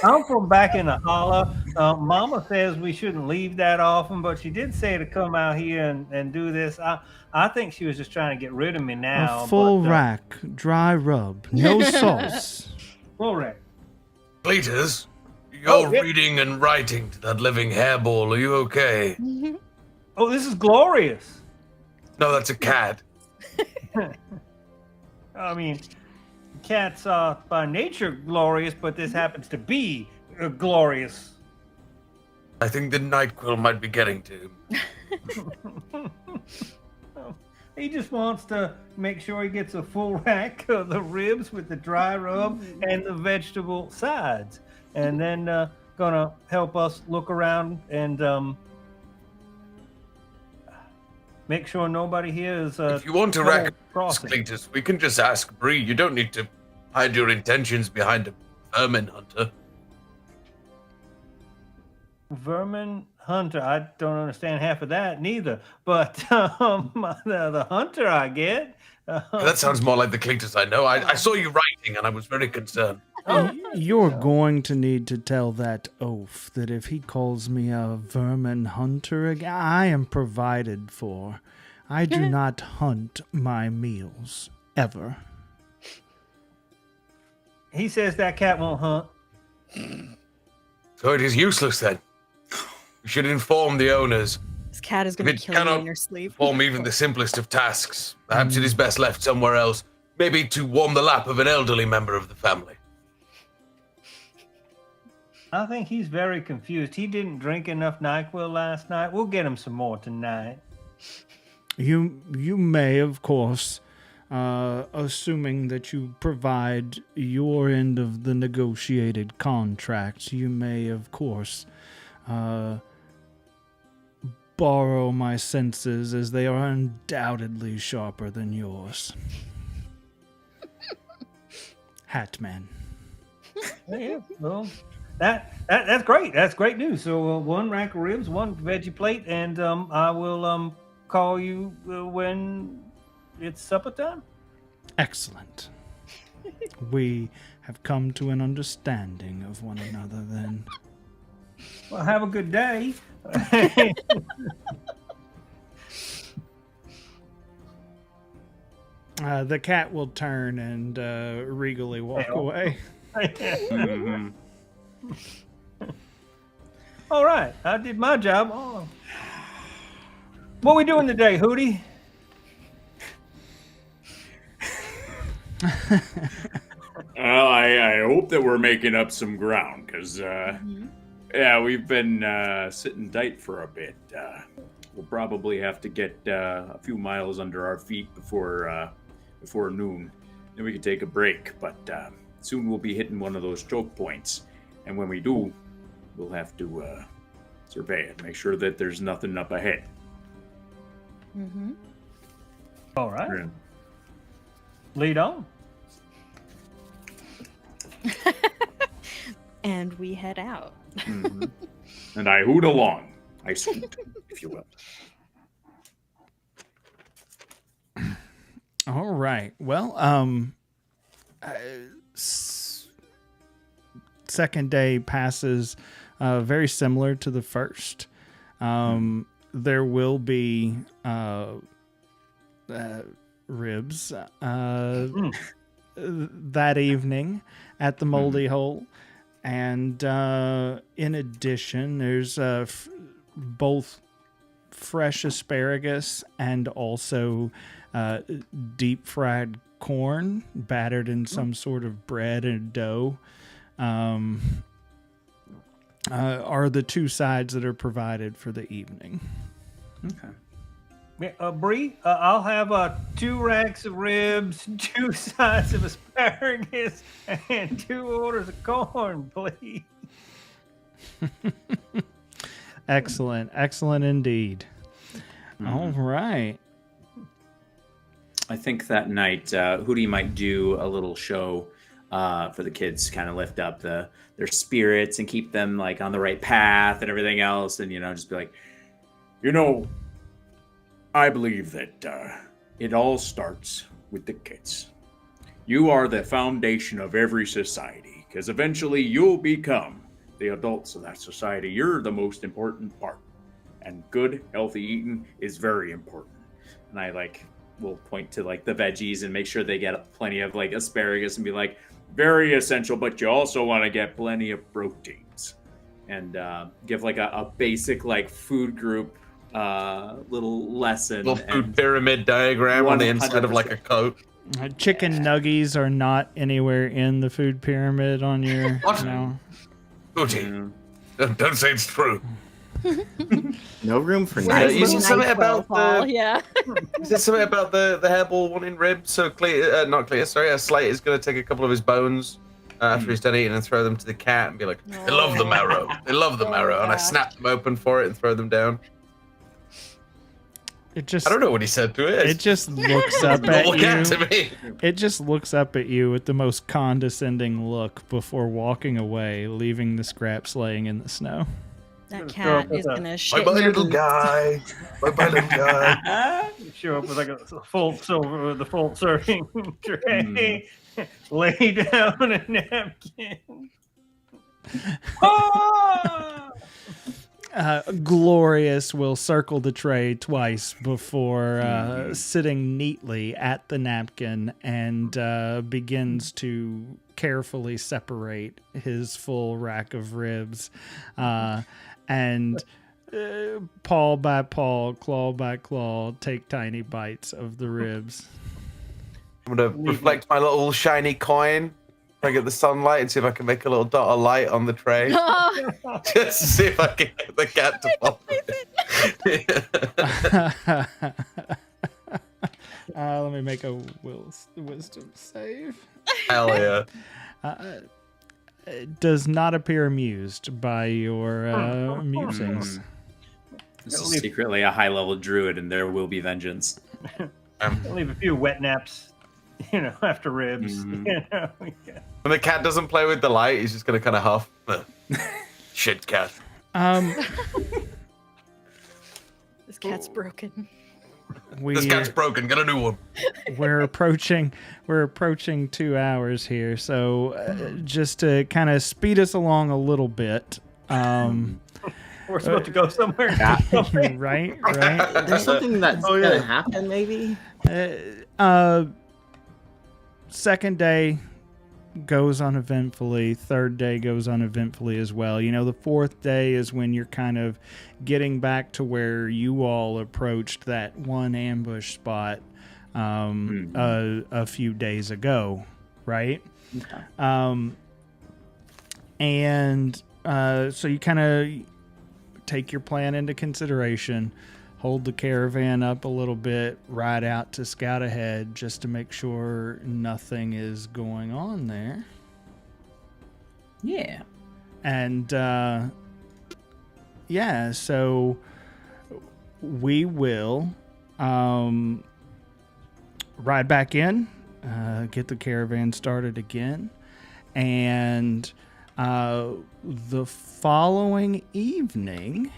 I'm from back in the holler. Mama says we shouldn't leave that often, but she did say to come out here and do this. I think she was just trying to get rid of me now. A full but, rack, dry rub, no sauce. Full rack. Cletus, you're Oh, yeah. reading and writing to that living hairball. Are you okay? Oh, this is glorious. No, that's a cat. I mean, cats are by nature glorious, but this happens to be glorious. I think the NyQuil might be getting to him. He just wants to make sure he gets a full rack of the ribs with the dry rub and the vegetable sides. And then gonna help us look around and make sure nobody here is If you want to double recognize crossing. Cletus, we can just ask Bree. You don't need to hide your intentions behind a vermin hunter. Vermin hunter. I don't understand half of that neither. But the hunter I get. That sounds more like the Cletus I know. I saw you writing, and I was very concerned. You're going to need to tell that oaf that if he calls me a vermin hunter again, I am provided for. I do not hunt my meals, ever. He says that cat won't hunt. So it is useless then. You should inform the owners. This cat is going If to it kill you cannot in your sleep. perform even the simplest of tasks. Perhaps it is best left somewhere else. Maybe to warm the lap of an elderly member of the family. I think he's very confused. He didn't drink enough NyQuil last night. We'll get him some more tonight. You may, of course, assuming that you provide your end of the negotiated contract, you may, of course, borrow my senses, as they are undoubtedly sharper than yours. Hatman. Yeah, well, that's great. That's great news. So one rack of ribs, one veggie plate, and I will call you when it's supper time. Excellent. We have come to an understanding of one another then. Well, have a good day. The cat will turn and regally walk away. Mhm. All right, I did my job. Oh. What we doing today, Hootie? Well, I hope that we're making up some ground, because, yeah, we've been sitting tight for a bit. We'll probably have to get a few miles under our feet before noon. Then we can take a break, but soon we'll be hitting one of those choke points. And when we do, we'll have to survey it, make sure that there's nothing up ahead. Mm-hmm. All right, Yeah. lead on. And we head out. Mhm. And I hoot along. I scoot, if you will. All right. Well, second day passes very similar to the first. There will be ribs that evening at the Moldy Hole. And in addition, there's both fresh asparagus and also deep fried corn battered in some sort of bread and dough are the two sides that are provided for the evening. Okay. Bree, I'll have 2 racks of ribs, 2 sides of asparagus, and 2 orders of corn, please. Excellent. Excellent indeed. All right. I think that night, Hootie might do a little show for the kids, kind of lift up their spirits and keep them like on the right path and everything else, and just be like, I believe that it all starts with the kids. You are the foundation of every society, because eventually you'll become the adults of that society. You're the most important part, and good, healthy eating is very important. And I will point to the veggies and make sure they get plenty of asparagus and be like, very essential, but you also want to get plenty of proteins, and give a basic food group little lesson. Little food pyramid diagram on the inside of a coat. Chicken nuggies are not anywhere in the food pyramid on your. What? No. Hootie, don't say it's true. No room for Yeah, nice. you said something about the Yeah. you said something about the hairball wanting ribs. So Slate is going to take a couple of his bones after he's done eating and throw them to the cat and be like, "They love the marrow. They love the marrow." And I snap them open for it and throw them down. It just. I don't know what he said to it. It just looks up at Look at you. to me. It just looks up at you with the most condescending look before walking away, leaving the scraps laying in the snow. That cat is gonna shit. Bye, in your little boots. guy. Bye, little guy. Show up with a full silver with a full serving tray. Lay down a napkin. Ah! Glorious will circle the tray twice before sitting neatly at the napkin and begins to carefully separate his full rack of ribs. And paw by paw, claw by claw, take tiny bites of the ribs. I'm going to reflect my little shiny coin Try to get the sunlight and see if I can make a little dot of light on the tray. Just to see if I can get the cat to follow it. Let me make a wisdom save. Hell yeah. It does not appear amused by your musings. This is secretly a high-level druid, and there will be vengeance. I'll leave a few wet naps, after ribs. Yeah. When the cat doesn't play with the light, he's just gonna kind of huff. Shit, cat. This cat's broken. This cat's broken. Get a new one. We're approaching 2 hours here, so just to kind of speed us along a little bit. We're supposed to go somewhere. Right. There's something that's gonna happen, maybe. Second day goes uneventfully. Third day goes uneventfully as well. The fourth day is when you're kind of getting back to where you all approached that one ambush spot a few days ago, right? Okay. So you kind of take your plan into consideration, hold the caravan up a little bit, ride out to scout ahead just to make sure nothing is going on there. Yeah. And so we will ride back in, get the caravan started again, and the following evening,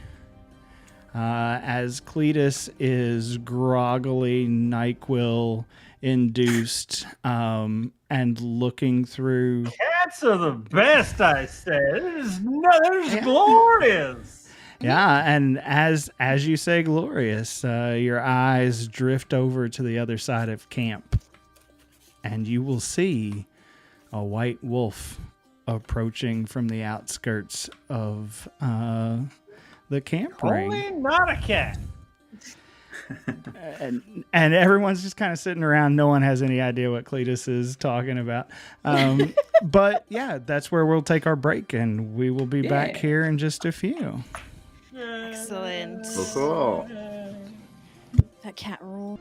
as Cletus is groggily NyQuil induced and looking through. Cats are the best, I said. They're glorious. Yeah, and as you say glorious, your eyes drift over to the other side of camp, and you will see a white wolf approaching from the outskirts of the camp ring. Only not a cat. And everyone's just kind of sitting around. No one has any idea what Cletus is talking about. But yeah, that's where we'll take our break, and we will be back here in just a few. Excellent. Cool. That cat rule.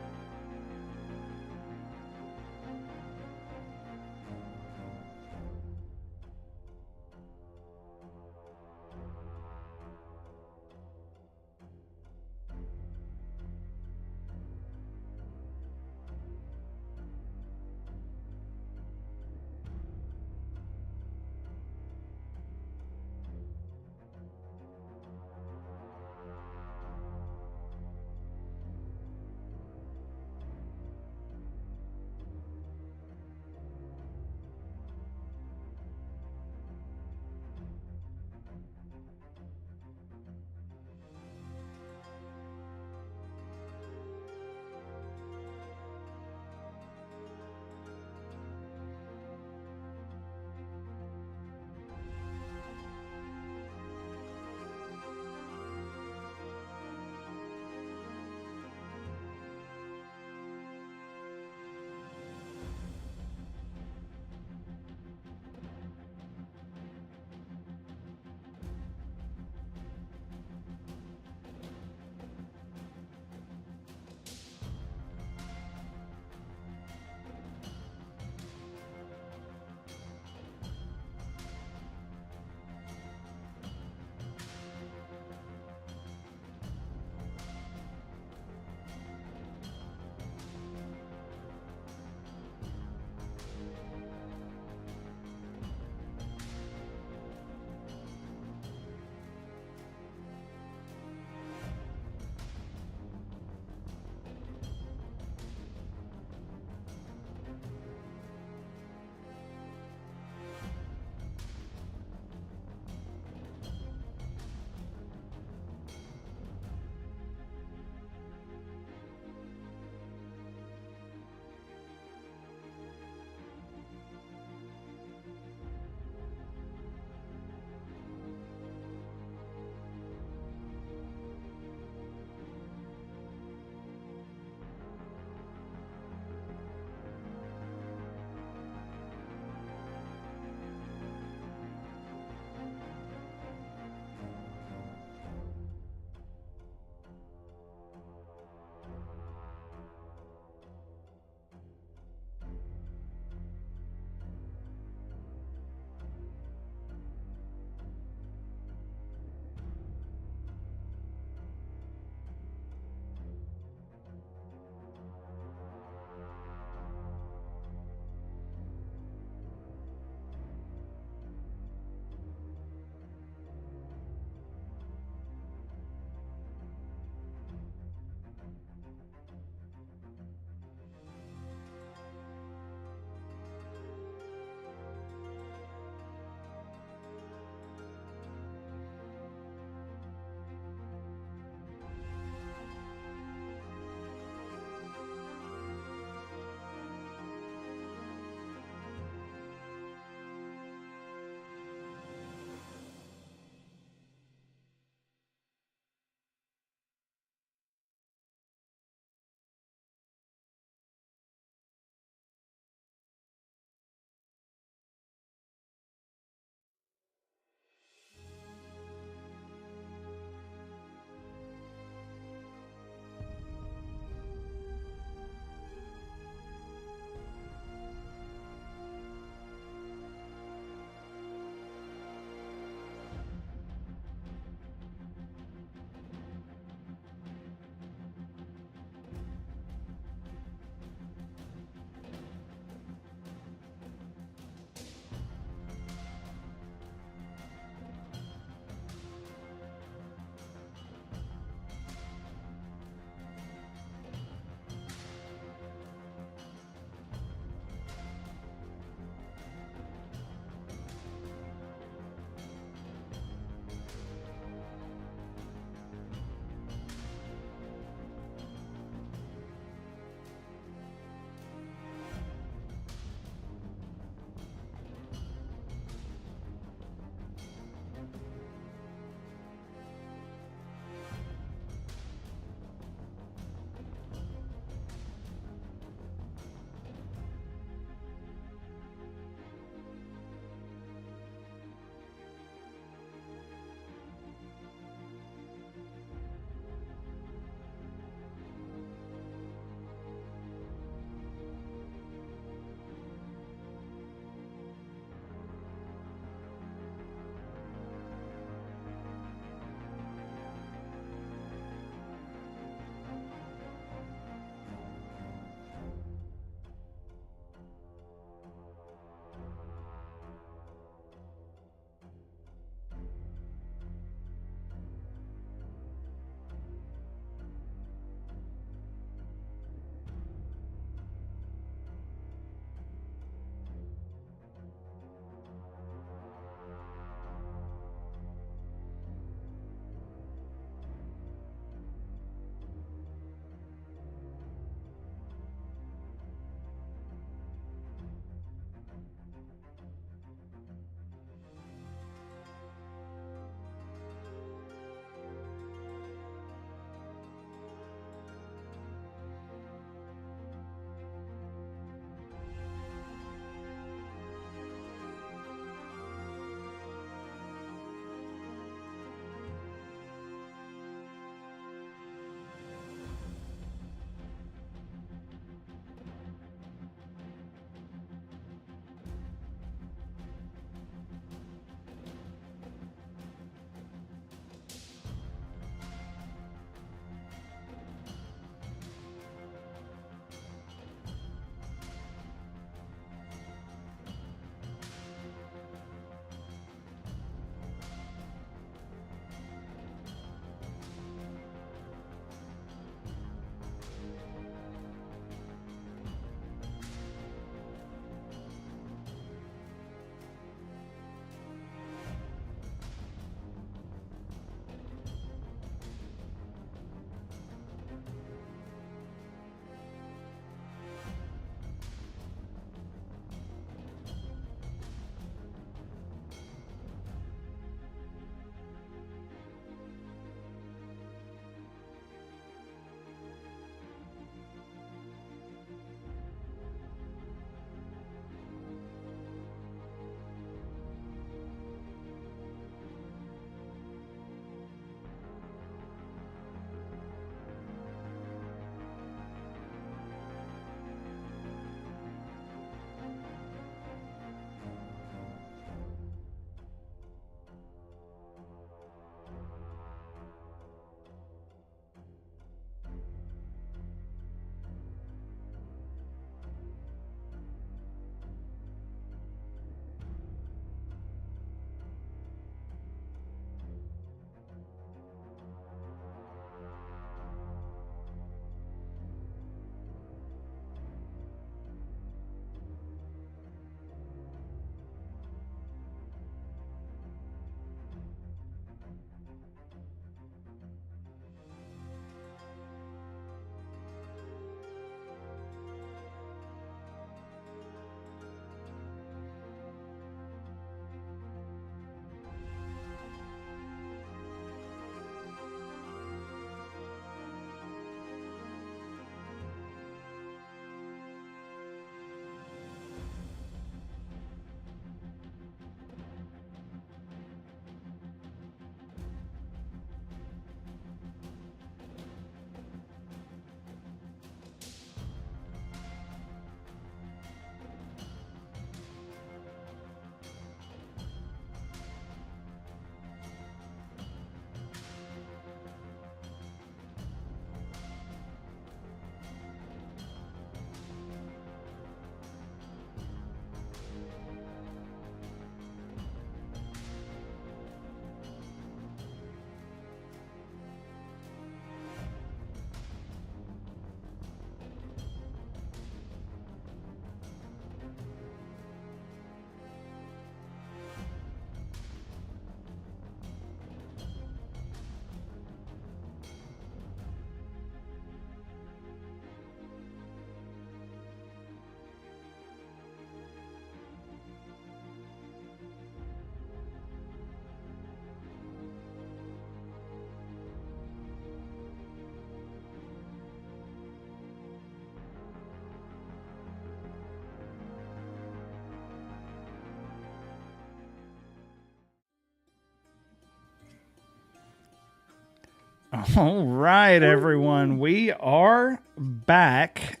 All right, everyone. We are back,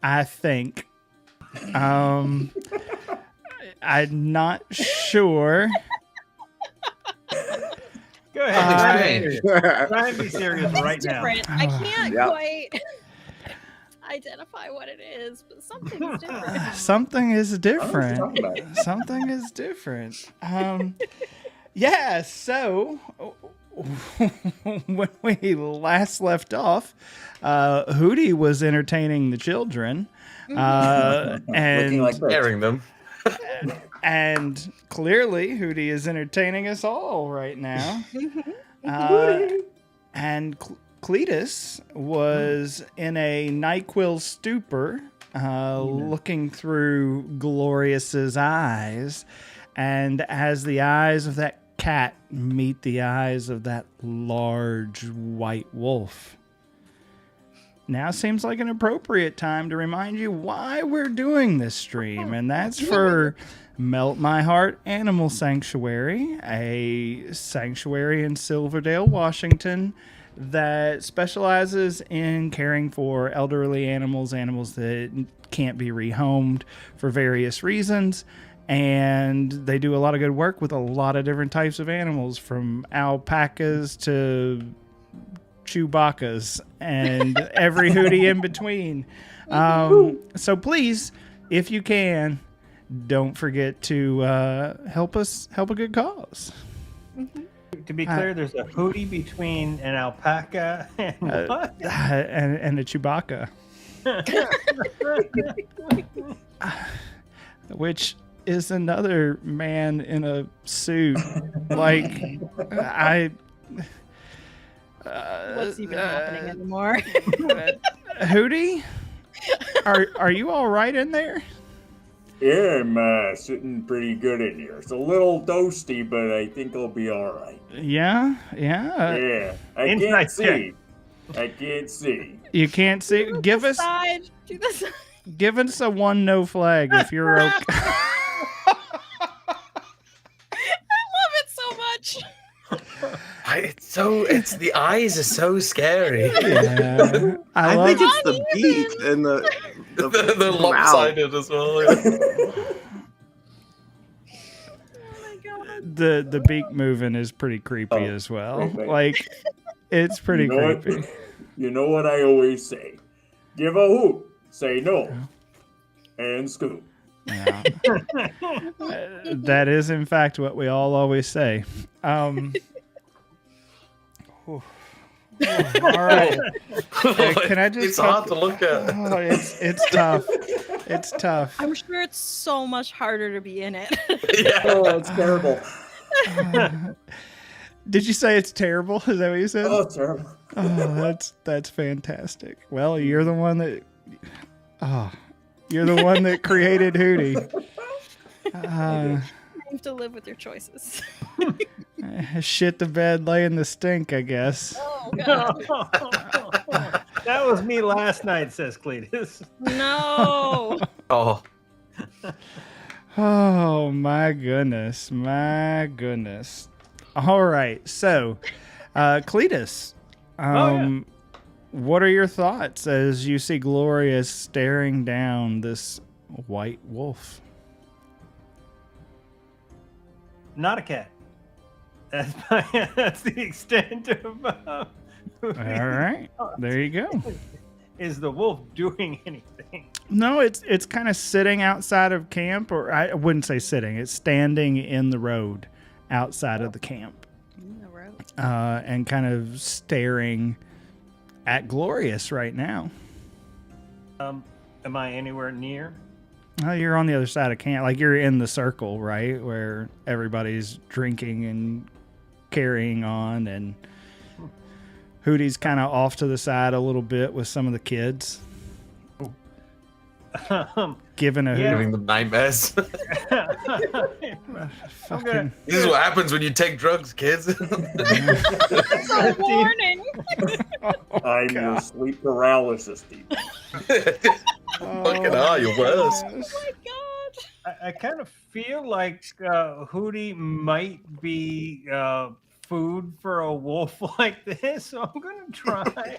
I think. I'm not sure. Go ahead. Try and be Strange. serious. Try and be serious Something's right now. different. I can't Yep. quite identify what it is, but something's different. Something is different. talking about it. Something is different. Yeah, so when we last left off, Hootie was entertaining the children. Looking And like this. Scaring them. and clearly Hootie is entertaining us all right now. And Cletus was in a NyQuil stupor, looking through Glorious's eyes. And as the eyes of that cat meet the eyes of that large white wolf, now seems like an appropriate time to remind you why we're doing this stream. And that's for Melt My Heart Animal Sanctuary, a sanctuary in Silverdale, Washington, that specializes in caring for elderly animals that can't be rehomed for various reasons. And they do a lot of good work with a lot of different types of animals, from alpacas to Chewbacca's and every Hootie in between. So please, if you can, don't forget to help a good cause. To be clear, there's a Hootie between an alpaca and what? And a Chewbacca. Which is another man in a suit. Like, What's even happening anymore? Hootie? Are you all right in there? Yeah, I'm sitting pretty good in here. It's a little toasty, but I think I'll be all right. Yeah. Yeah, I Inside can't see. check. I can't see. You can't see. Give us Do the side. Give us a 1 no flag if you're okay. I love it so much. It's the eyes are so scary. Yeah. I think it's the beak and The mouth. lopsided as well. Yeah. Oh my god. the beak moving is pretty creepy as well. okay. Like, it's pretty You know creepy. what? You know what I always say? Give a hoot, say no, and scoop. Yeah. That is, in fact, what we all always say. All right. Can I just It's hard to look at. Oh, it's tough. It's tough. I'm sure it's so much harder to be in it. Yeah. Oh, it's terrible. Did you say it's terrible? Is that what you said? Oh, it's terrible. Oh, that's fantastic. Well, you're the one that created Hootie. You have to live with your choices. Shit the bed, lay in the stink, I guess. Oh god. That was me last night, says Cletus. No. Oh, Oh my goodness, my goodness. All right, so Cletus, what are your thoughts as you see Gloria staring down this white wolf? Not a cat. That's the extent of All right, there you go. Is the wolf doing anything? No, it's kind of sitting outside of camp, or I wouldn't say sitting. It's standing in the road outside of the camp, and kind of staring at Glorious right now. Am I anywhere near? You're on the other side of camp, like you're in the circle, right, where everybody's drinking and carrying on, and Hootie's kind of off to the side a little bit with some of the kids, giving a giving them nightmares. fucking. This is what happens when you take drugs, kids. That's a warning. I'm your sleep paralysis demon. Fucking hell, you're worse. Oh my god. I kind of feel like Hootie might be food for a wolf like this, so I'm gonna try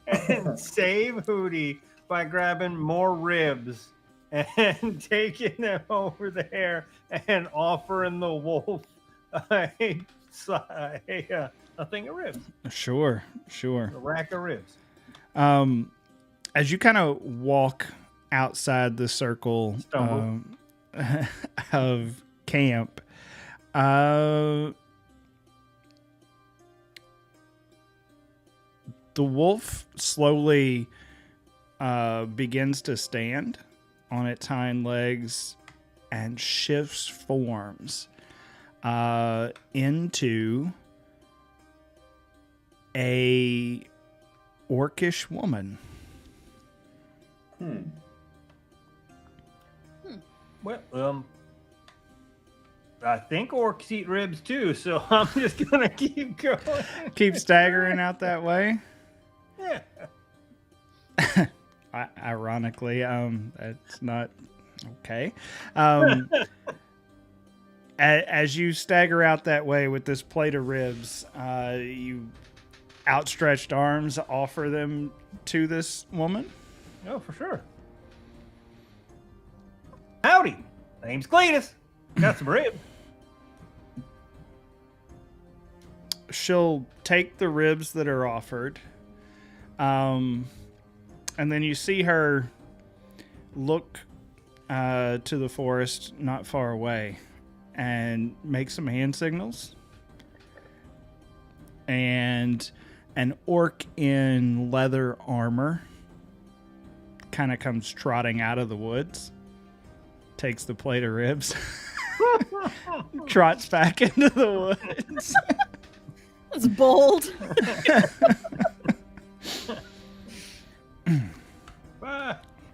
and save Hootie by grabbing more ribs and taking them over there and offering the wolf a thing of ribs, Sure. a rack of ribs. As you kind of walk outside the circle Stumble. of camp, the wolf slowly begins to stand on its hind legs and shifts forms into a orcish woman. Well, I think orcs eat ribs too, so I'm just gonna keep going. Keep staggering out that way. Yeah. Ironically, that's not okay. As you stagger out that way with this plate of ribs, you outstretched arms offer them to this woman. Oh, for sure. Howdy. Name's Cletus. Got some ribs. She'll take the ribs that are offered. And then you see her look to the forest not far away and make some hand signals. And an orc in leather armor kind of comes trotting out of the woods, takes the plate of ribs, trots back into the woods. That's bold.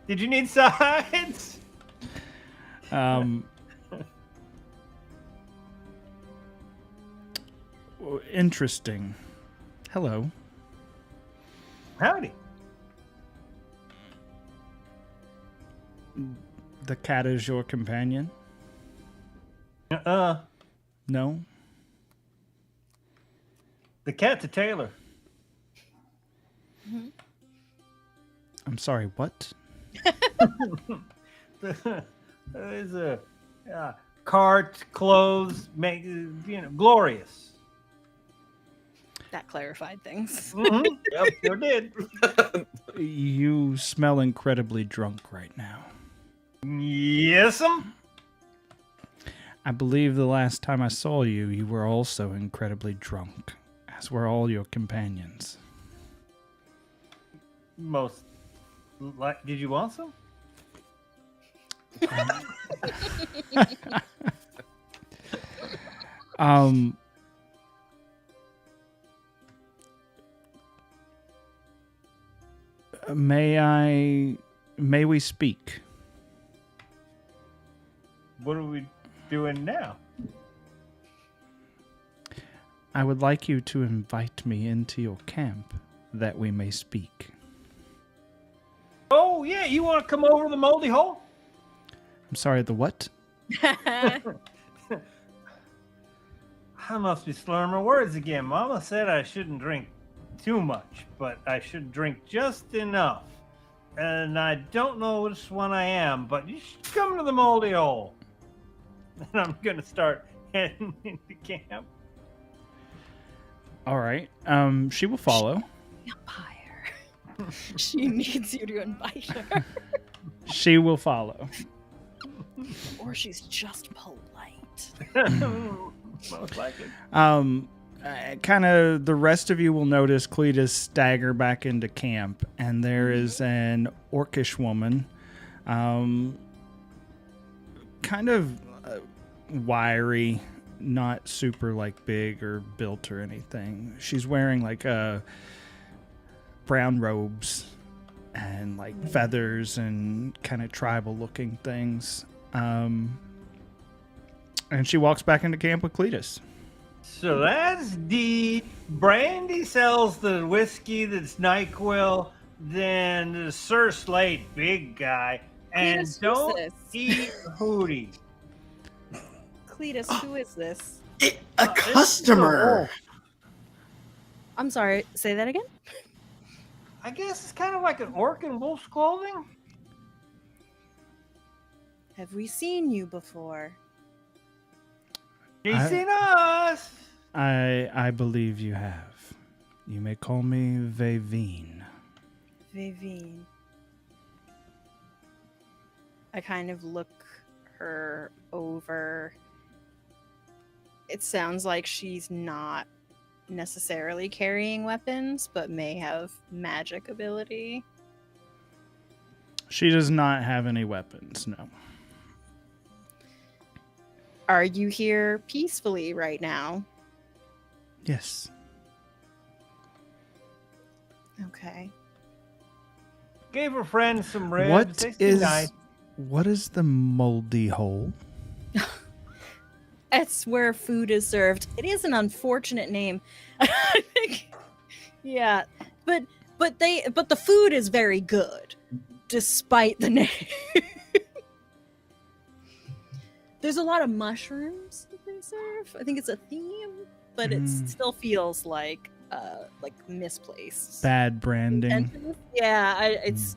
Did you need sides? Interesting. Hello. Howdy. The cat is your companion? The No? cat's a tailor. I'm sorry, what? There's a cart, clothes, make glorious. That clarified things. Mm-hmm. Yep, sure did. You smell incredibly drunk right now. Yes'm. I believe the last time I saw you, you were also incredibly drunk, as were all your companions. Most. Like, did you want some? May we speak? What are we doing now? I would like you to invite me into your camp that we may speak. Oh, yeah, you want to come over to the moldy hole? I'm sorry, the what? I must be slurring my words again. Mama said I shouldn't drink too much, but I should drink just enough. And I don't know which one I am, but you should come to the moldy hole. And I'm going to start heading into camp. All right. She will follow. Vampire. She needs you to invite her. She will follow. Or she's just polite. Most likely. Kind of the rest of you will notice Cletus stagger back into camp, and there is an orcish woman, kind of wiry, not super like big or built or anything. She's wearing like brown robes and like feathers and kind of tribal looking things. And she walks back into camp with Cletus. So that's the Brandy sells the whiskey that's NyQuil, then the Sir Slate, big guy, and Cletus, who's don't this? eat Hootie. Cletus, who is this? A customer. I'm sorry, say that again? I guess it's kind of like an orc in wolf's clothing. Have we seen you before? She's seen us. I believe you have. You may call me Vavine. Vivine. I kind of look her over. It sounds like she's not necessarily carrying weapons, but may have magic ability. She does not have any weapons, no. Are you here peacefully right now? Yes. Okay. Gave her friend some ribs. They seem nice. What is the moldy hole? It's where food is served. It is an unfortunate name. I think. Yeah, but the food is very good, despite the name. There's a lot of mushrooms that they serve. I think it's a theme, but it still feels like misplaced. Bad branding. Yeah, it's.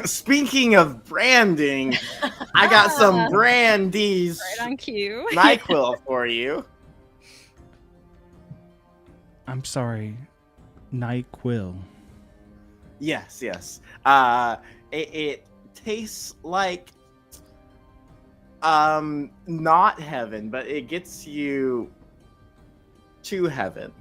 Speaking of branding, I got some Brandy's Right on cue. NyQuil for you. I'm sorry. NyQuil. Yes. It tastes like not heaven, but it gets you to heaven.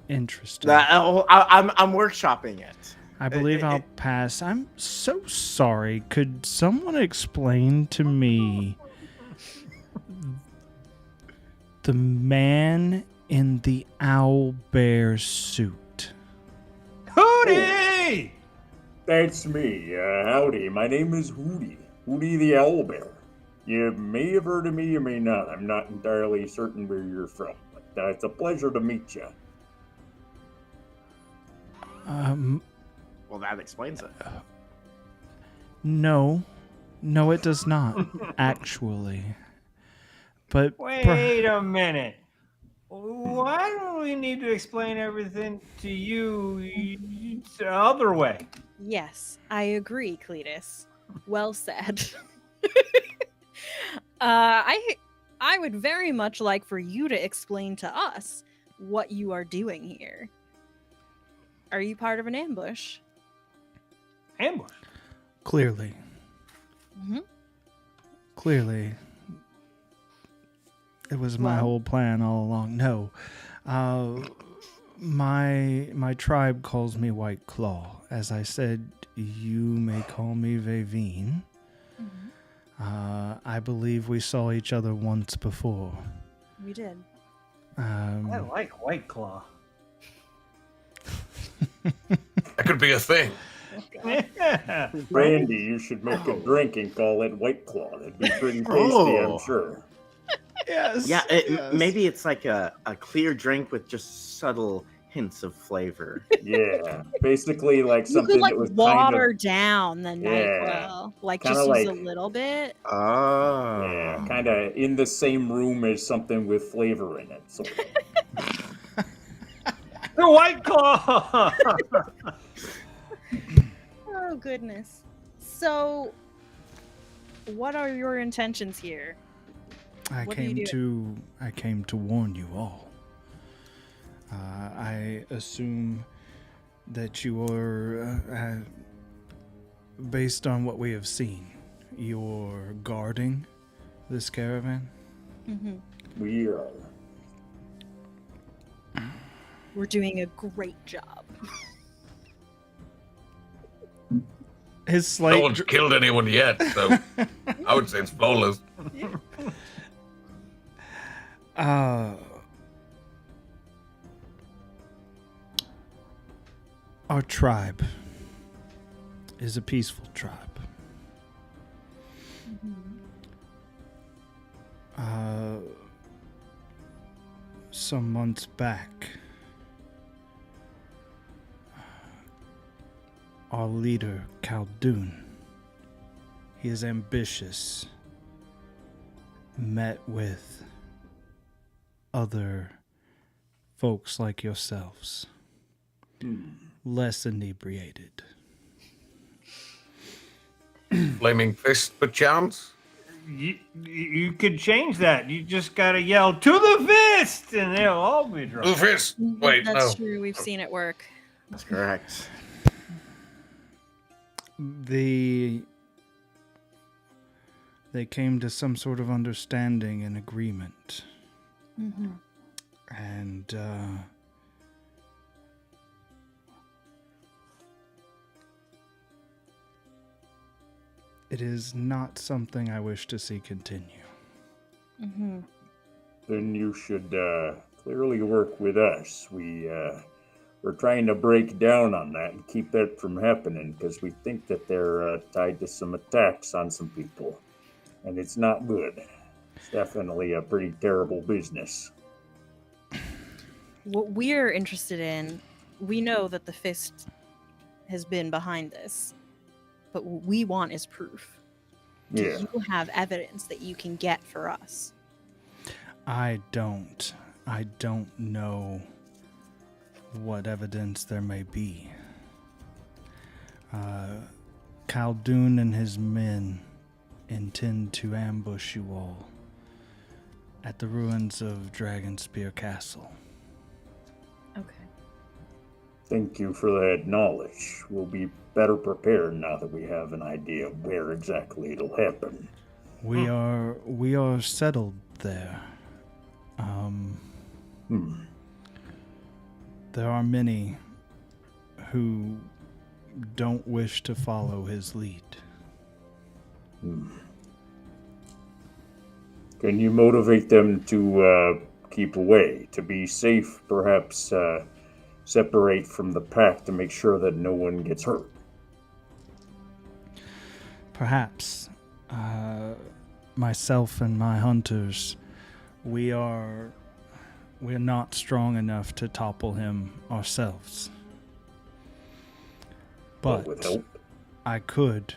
Interesting. I'm workshopping it. I believe I'll pass. I'm so sorry. Could someone explain to me the man in the owl bear suit? Hootie! That's me. Howdy. My name is Hootie. Hootie the owlbear. You may have heard of me, you may not. I'm not entirely certain where you're from, but it's a pleasure to meet you. Well, that explains it. No, it does not, actually. But Wait a minute. Why do we need to explain everything to you the other way? Yes, I agree, Cletus. Well said. I would very much like for you to explain to us what you are doing here. Are you part of an ambush? Ambush. clearly, it was my whole plan all along. No, my tribe calls me White Claw. As I said, you may call me Vavine. I believe we saw each other once before. We did. I like White Claw. That could be a thing. Yeah. Brandy, you should make a drink and call it White Claw. That'd be pretty tasty, I'm sure. Yes. Yeah, maybe it's like a clear drink with just subtle hints of flavor. Yeah, basically like You something could like that was water down the Yeah. NyQuil, like Kinda just use like- a little bit. Oh. Yeah, kind of in the same room as something with flavor in it. Sort of. The White Claw. Oh goodness. So, what are your intentions here? I What are you came to warn you all. I assume that you are, based on what we have seen, you're guarding this caravan. We are. We're doing a great job. His No Slate. one's killed anyone yet, so I would say it's flawless. Our tribe is a peaceful tribe. Some months back, our leader, Khaldun, he is ambitious, met with other folks like yourselves, less inebriated. Flaming fist, perchance? You could change that. You just gotta yell to the fist, and they'll all be drunk. The fist. Wait, That's no. true. We've seen it work. That's correct. They came to some sort of understanding and agreement. And it is not something I wish to see continue. Then you should clearly work with us. We're trying to break down on that and keep that from happening because we think that they're tied to some attacks on some people. And it's not good. It's definitely a pretty terrible business. What we're interested in, we know that the fist has been behind this, but what we want is proof. Do Yeah. you have evidence that you can get for us? I don't know what evidence there may be. Khaldun and his men intend to ambush you all at the ruins of Dragonspear Castle. Okay. Thank you for that knowledge. We'll be better prepared now that we have an idea of where exactly it'll happen. We are settled there. There are many who don't wish to follow his lead. Can you motivate them to keep away, to be safe, perhaps separate from the pack to make sure that no one gets hurt? Perhaps. Myself and my hunters, we're not strong enough to topple him ourselves. But with help? I could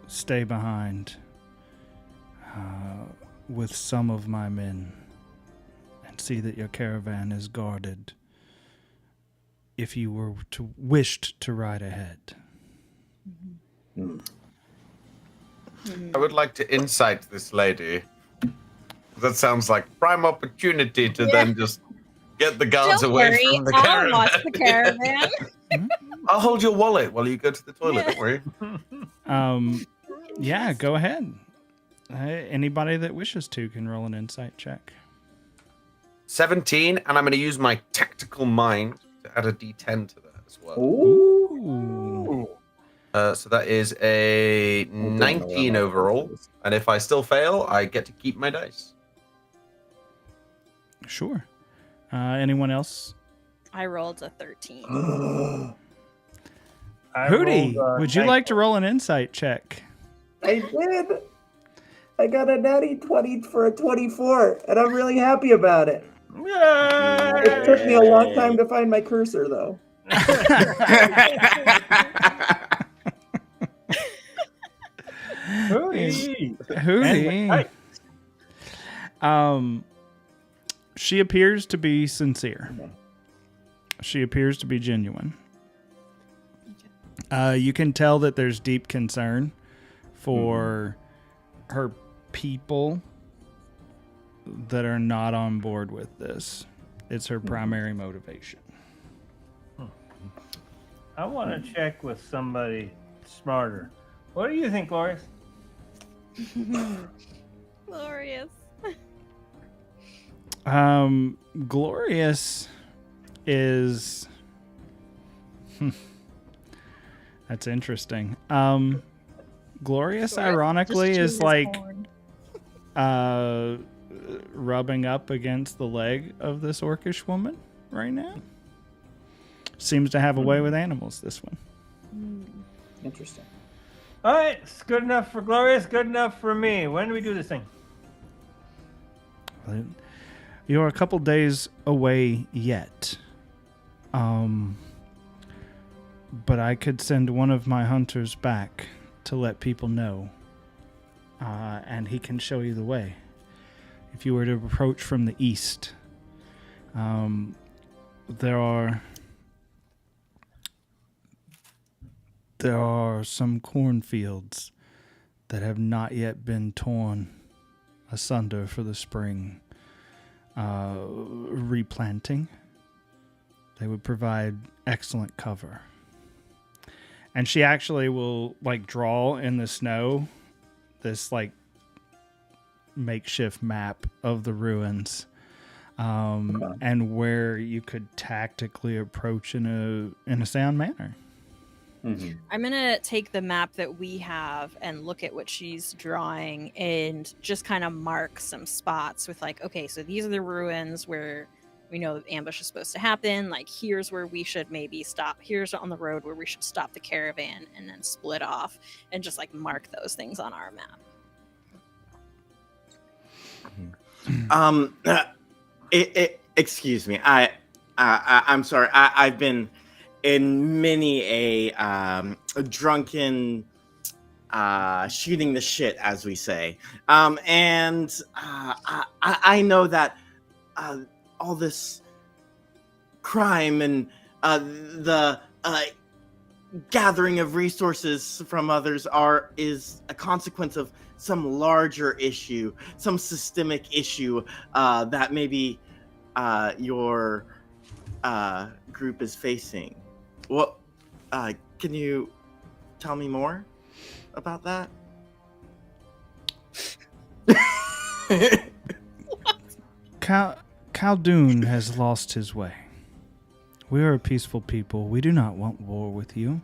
stay behind with some of my men and see that your caravan is guarded if you were to wished to ride ahead. I would like to insight this lady. That sounds like prime opportunity to then just get the guards Don't away worry, from the I'll caravan. watch the caravan. I'll hold your wallet while you go to the toilet. Don't worry. Yeah, go ahead. Anybody that wishes to can roll an insight check. 17, and I'm going to use my tactical mind to add a D10 to that as well. Ooh. So that is a 19 overall, and if I still fail, I get to keep my dice. Sure. Anyone else? I rolled a 13. Hootie, would you like to roll an insight check? I did. I got a natty 20 for a 24, and I'm really happy about it. It took me a long time to find my cursor, though. Hootie. She appears to be sincere. She appears to be genuine. You can tell that there's deep concern for her people that are not on board with this. It's her primary motivation. I want to check with somebody smarter. What do you think, Glorious? Glorious. Glorious is... That's interesting. Glorious, Sure, ironically, just is chew his like horn. rubbing up against the leg of this orcish woman right now. Seems to have a way with animals, this one. Interesting. All right, it's good enough for Glorious, good enough for me. When do we do this thing? You're a couple days away yet. But I could send one of my hunters back to let people know. And he can show you the way. if you were to approach from the east, there are some cornfields that have not yet been torn asunder for the spring replanting. They would provide excellent cover. And she actually will like draw in the snow this like makeshift map of the ruins, and where you could tactically approach in a sound manner. Mm-hmm. I'm gonna take the map that we have and look at what she's drawing and just kind of mark some spots with like, okay, so these are the ruins where we know the ambush is supposed to happen. Like, here's where we should maybe stop. Here's on the road where we should stop the caravan and then split off and just like mark those things on our map. Excuse me. I'm sorry. I've been in many a drunken shooting the shit, as we say. And I know that all this crime and the gathering of resources from others is a consequence of some larger issue, some systemic issue that maybe your group is facing. What can you tell me more about that? Khaldun has lost his way. We are a peaceful people. We do not want war with you.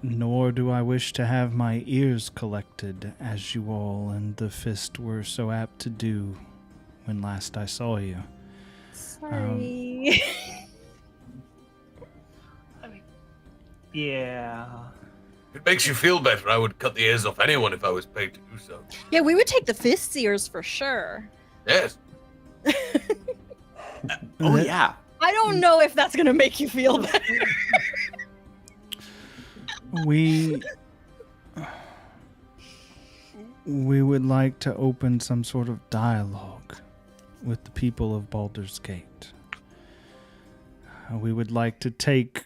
Nor do I wish to have my ears collected, as you all and the Fist were so apt to do when last I saw you. Sorry. Yeah. If it makes you feel better, I would cut the ears off anyone if I was paid to do so. Yeah, we would take the Fist's ears for sure. Yes. Oh yeah. I don't know if that's gonna make you feel better. We would like to open some sort of dialogue with the people of Baldur's Gate. We would like to take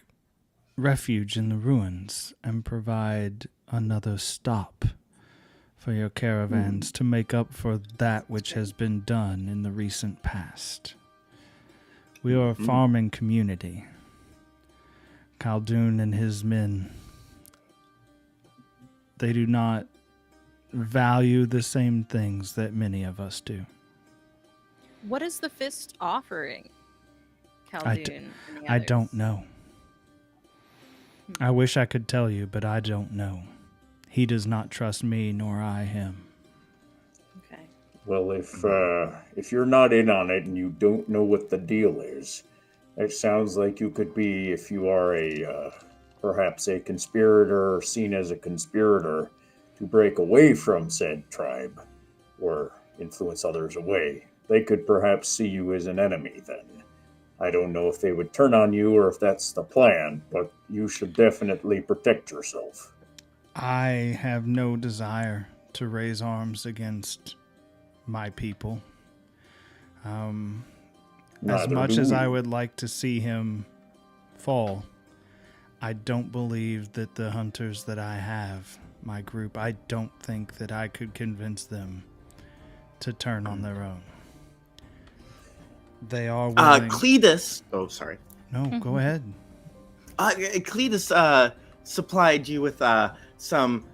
refuge in the ruins and provide another stop for your caravans to make up for that which has been done in the recent past. We are a farming community. Khaldun and his men, they do not value the same things that many of us do. What is the Fist offering, Khaldun? and the I others? don't know. I wish I could tell you, but I don't know. He does not trust me, nor I him. Okay. Well, if you're not in on it and you don't know what the deal is, it sounds like you could be, if you are perhaps a conspirator, or seen as a conspirator, to break away from said tribe or influence others away. They could perhaps see you as an enemy then. I don't know if they would turn on you or if that's the plan, but you should definitely protect yourself. I have no desire to raise arms against my people. As Neither much do as we. I would like to see him fall, I don't believe that the hunters that I have, my group, I don't think that I could convince them to turn on their own. They are willing. Cletus. Oh, sorry. No, go ahead. Cletus supplied you with some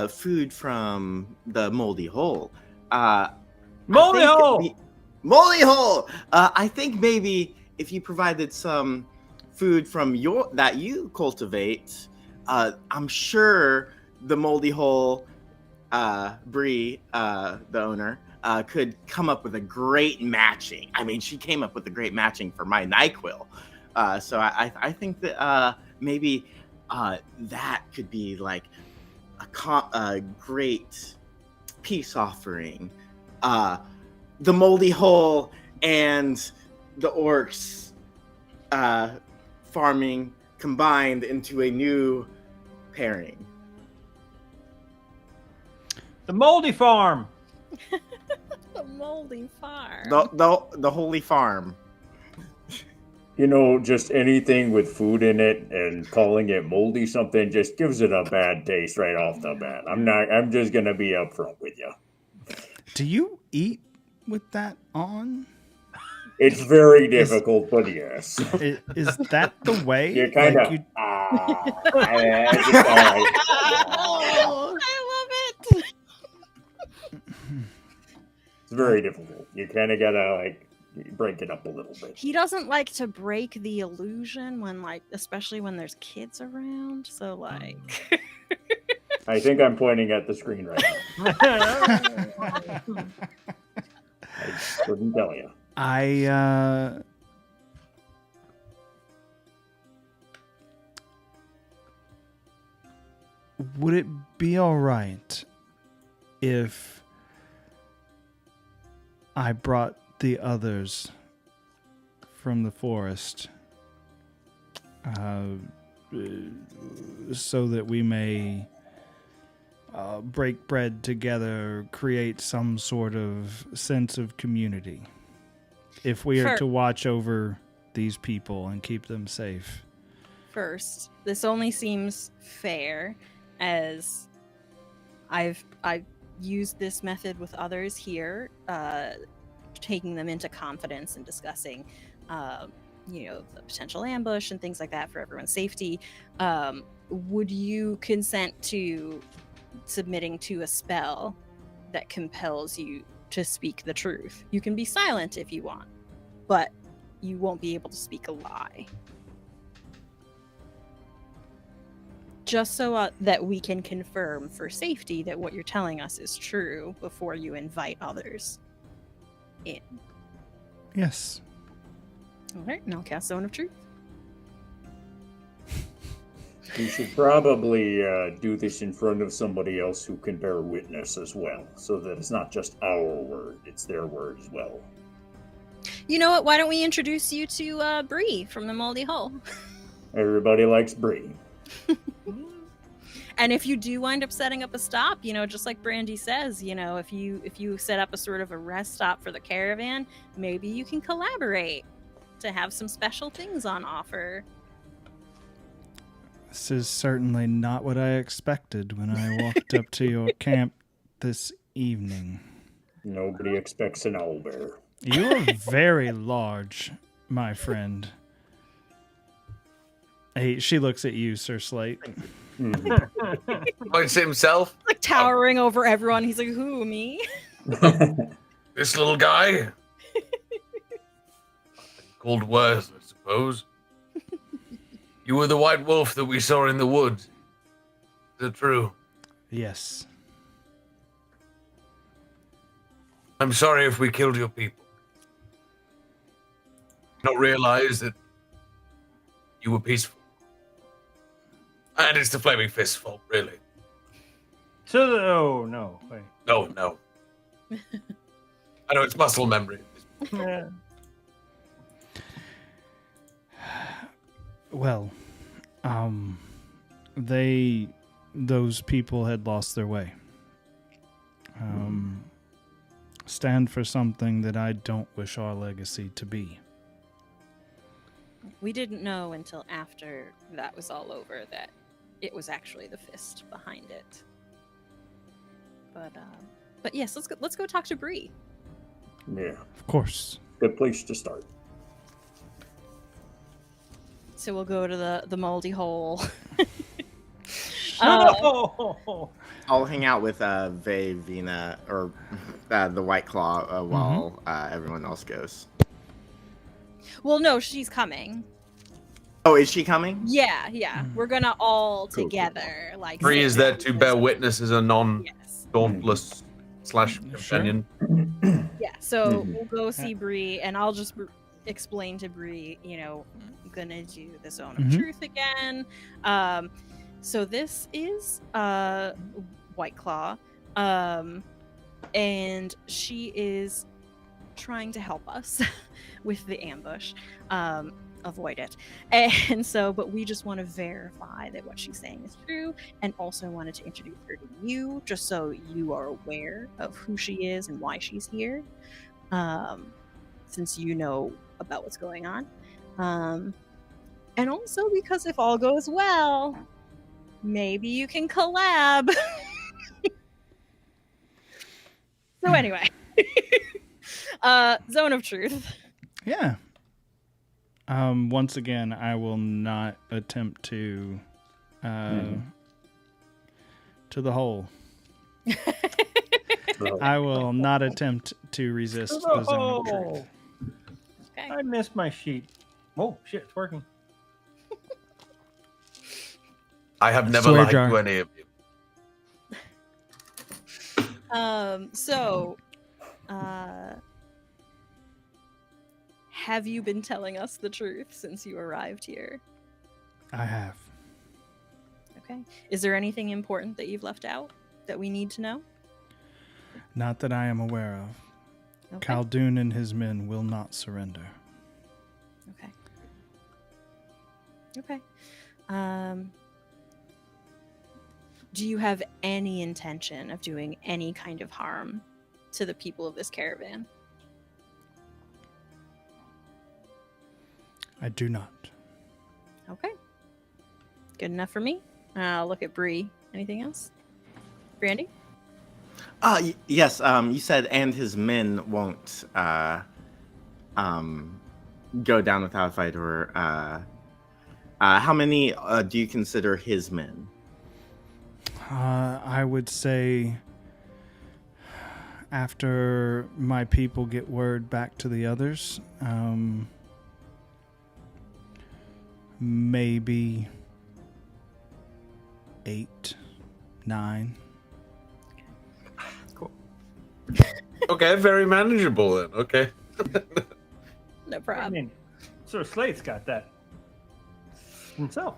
food from the Moldy Hole. Moldy Hole! Moldy Hole! I think maybe if you provided some food from that you cultivate, I'm sure the Moldy Hole, Bree, the owner, could come up with a great matching. I mean, she came up with a great matching for my NyQuil. So I think that maybe that could be like a great peace offering. The Moldy Hole and the orcs farming combined into a new pairing. The moldy farm. The moldy farm. The holy farm. You know, just anything with food in it and calling it moldy something just gives it a bad taste right off the bat. I'm just gonna be upfront with you. Do you eat with that on? It's very difficult, but yes. Is that the way? You kind of. Like Oh, I love it. It's very difficult. You kind of gotta like break it up a little bit. He doesn't like to break the illusion when, like, especially when there's kids around. So, like, I think I'm pointing at the screen right now. I couldn't tell you. Would it be all right if I brought the others from the forest so that we may break bread together, create some sort of sense of community? If we are to watch over these people and keep them safe. First, this only seems fair as I've used this method with others here, taking them into confidence and discussing, the potential ambush and things like that for everyone's safety. Would you consent to submitting to a spell that compels you to speak the truth? You can be silent if you want, but you won't be able to speak a lie. Just so that we can confirm for safety that what you're telling us is true before you invite others in. Yes. All right, and I'll cast Zone of Truth. You should probably do this in front of somebody else who can bear witness as well, so that it's not just our word, it's their word as well. You know what? Why don't we introduce you to Bree from the Moldy Hole? Everybody likes Bree. And if you do wind up setting up a stop, just like Brandy says, if you set up a sort of a rest stop for the caravan, maybe you can collaborate to have some special things on offer. This is certainly not what I expected when I walked up to your camp this evening. Nobody expects an owlbear. You're very large, my friend. Hey, she looks at you, Sir Slate. Points at himself. Like towering over everyone. He's like, who, me? This little guy? Called Worth, I suppose. You were the white wolf that we saw in the woods. Is it true? Yes. I'm sorry if we killed your people. Not realize that you were peaceful. And it's the Flaming Fist's fault, really. Oh, no. Wait. No. I know it's muscle memory. Yeah. Well, those people had lost their way. Stand for something that I don't wish our legacy to be. We didn't know until after that was all over that it was actually the fist behind it. But yes, let's go talk to Bree. Yeah, Of course. good place to start. So we'll go to the Moldy Hole. No! I'll hang out with Vey, Vina, or the White Claw while everyone else goes. Well, no, she's coming. Oh, is she coming? Yeah. We're gonna all together, like. Bree sit is there down to and bear visit. witness as a non-dauntless / companion. Yeah, so we'll go see Bree, and I'll just explain to Bree, I'm gonna do the Zone of Truth again. So this is White Claw, and she is trying to help us with the ambush. avoid it. And so, but we just want to verify that what she's saying is true, and also wanted to introduce her to you, just so you are aware of who she is and why she's here, since you know about what's going on. And also because if all goes well, maybe you can collab. So anyway, Zone of Truth. Yeah. Once again, I will not attempt to the hole. I will not attempt to resist the Zone of Truth. Okay. I missed my sheet. Oh shit, it's working. I have never Swear lied jar. to any of you. Have you been telling us the truth since you arrived here? I have. Okay. Is there anything important that you've left out that we need to know? Not that I am aware of. Okay. Khaldun and his men will not surrender. Okay. Okay. Do you have any intention of doing any kind of harm to the people of this caravan? I do not. Okay. Good enough for me. I'll look at Bree. Anything else? Brandy? Yes. You said, and his men won't go down without a fight, or how many do you consider his men? I would say after my people get word back to the others, maybe 8, 9. Cool. Okay, very manageable then. Okay. No I problem. mean, Sir Slate's got that himself.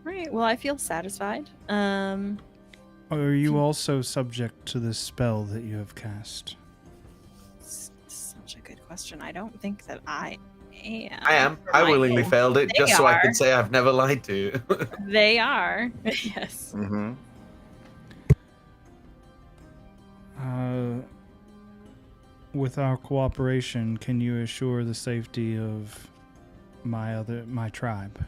Right. Well, I feel satisfied. Are you also subject to this spell that you have cast? Such a good question. I don't think that I am. I am. For I my willingly name. failed it They just so I are. could say I've never lied to you. They are. Yes. Mm-hmm. With our cooperation, can you assure the safety of my tribe?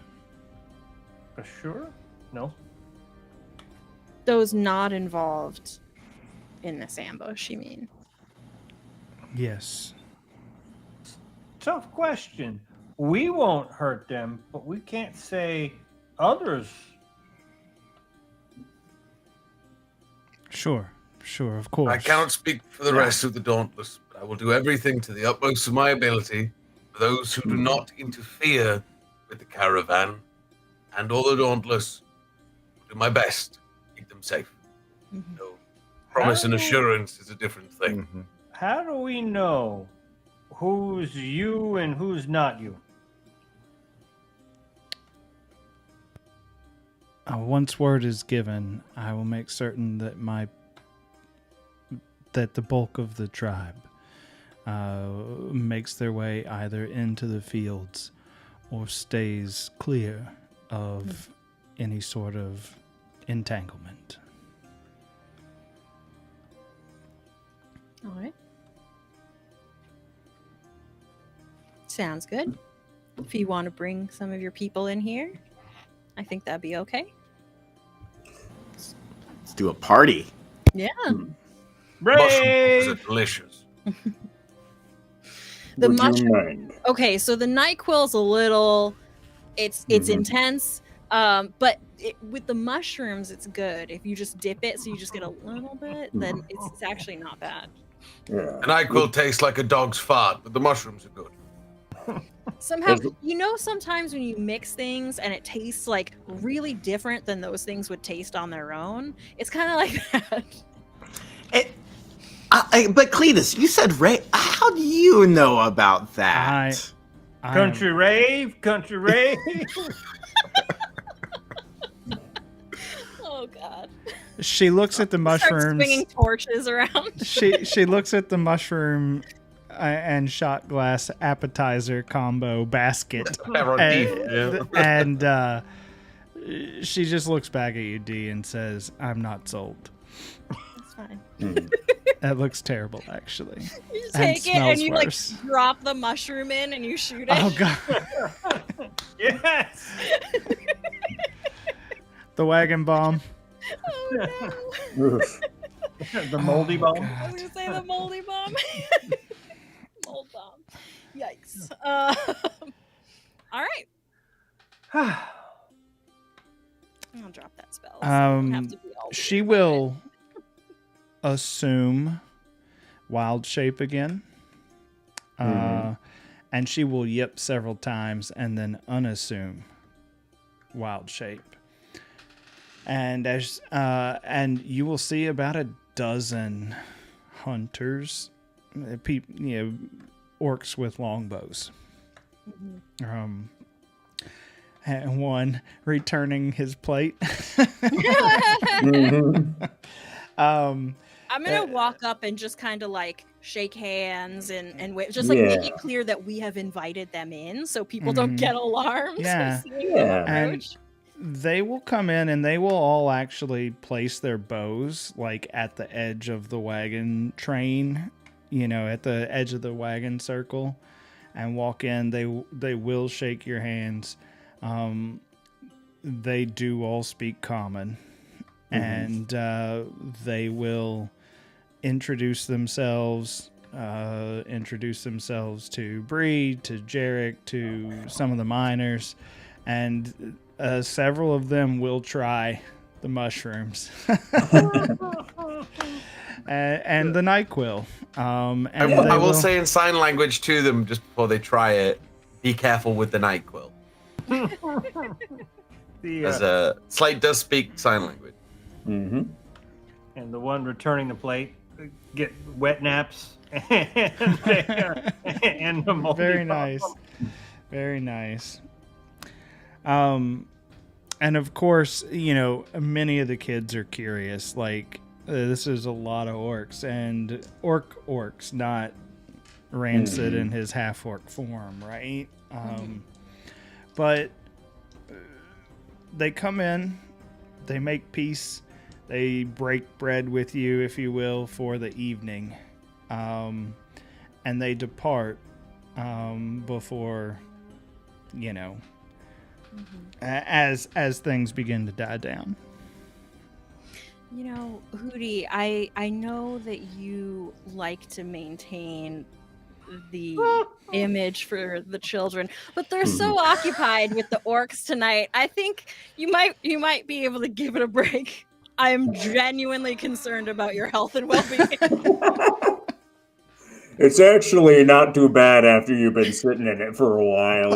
Sure? No. Those not involved in this ambush, you mean? Yes. Tough question. We won't hurt them, but we can't say others. Sure, of course. I cannot speak for the rest of the Dauntless, but I will do everything to the utmost of my ability for those who do not interfere with the caravan and all the Dauntless. Do my best to keep them safe. Mhm. No, promise and How- assurance is a different thing. Mm-hmm. How do we know who's you and who's not you? Once word is given, I will make certain that the bulk of the tribe makes their way either into the fields or stays clear of any sort of entanglement. All right. Sounds good. If you want to bring some of your people in here, I think that'd be okay. Let's do a party. Yeah. Mushrooms Brave! are delicious. The Would mushroom. you mind? Okay, so the NyQuil's a little, it's Mhm. intense, but with the mushrooms, it's good. If you just dip it, so you just get a little bit, then it's actually not bad. Yeah. An NyQuil tastes like a dog's fart, but the mushrooms are good. Somehow, Does- you know, sometimes when you mix things and it tastes like really different than those things would taste on their own, it's kind of like that. But Cletus, you said Ray. How do you know about that? Country rave, country rave. Oh God! She looks at the Start mushrooms. swinging torches around. She looks at the mushroom and shot glass appetizer combo basket. Aperitif, yeah. And she just looks back at you, D, and says, "I'm not sold." That's fine. That looks terrible, actually. You just And take it and smells you worse. like drop the mushroom in and you shoot it. Oh god. Yes. The wagon bomb. Oh no. The moldy bomb. I was gonna say the moldy bomb. Mold bomb. Yikes. All right. I'll drop that spell. So I don't have to be all She weird about will assume wild shape again. And she will yip several times and then unassume wild shape. And and you will see about a dozen hunters, orcs with longbows. And one returning his plate. I'm gonna walk up and just kind of like shake hands and wait, just like make it clear that we have invited them in, so people don't get alarmed. Yeah. And they will come in and they will all actually place their bows like at the edge of the wagon train, at the edge of the wagon circle, and walk in. They will shake your hands. They do all speak common, and they will introduce themselves to Bree, to Jerich, to some of the miners, and several of them will try the mushrooms and the NyQuil. I will say in sign language to them just before they try it, be careful with the NyQuil. As Slate does speak sign language. And the one returning the plate get wet naps and the moldy Very bomb. nice. Very nice. And of course, many of the kids are curious. Like, this is a lot of orcs, and orcs, not Rancid in his half-orc form, right? But they come in, they make peace, they break bread with you, if you will, for the evening, and they depart before, as things begin to die down. Hootie, I know that you like to maintain the image for the children, but they're so occupied with the orcs tonight. I think you might be able to give it a break. I am genuinely concerned about your health and well-being. It's actually not too bad after you've been sitting in it for a while.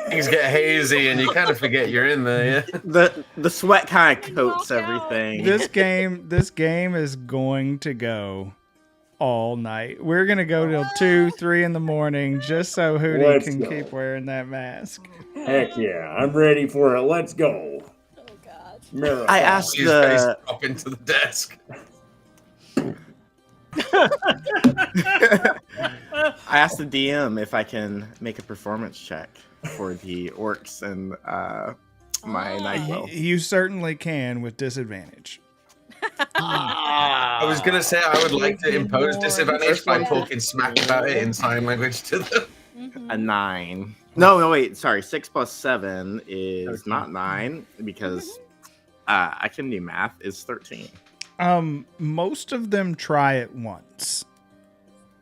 Things get hazy and you kind of forget you're in there. Yeah? The sweat kind of coats everything. This game is going to go all night. We're gonna go till 2-3 in the morning just so Hootie can keep wearing that mask. Heck yeah, I'm ready for it. Let's go. Oh God! Miracle. I asked His face up into the desk. I asked the DM if I can make a performance check for the orcs and my NyQuil. You certainly can with disadvantage. I was gonna say I would like to impose disadvantage by talking smack about it in sign language to them. A 9. No, wait. Sorry. 6 plus 7 is not 9 because I can do math. Is 13. Most of them try it once.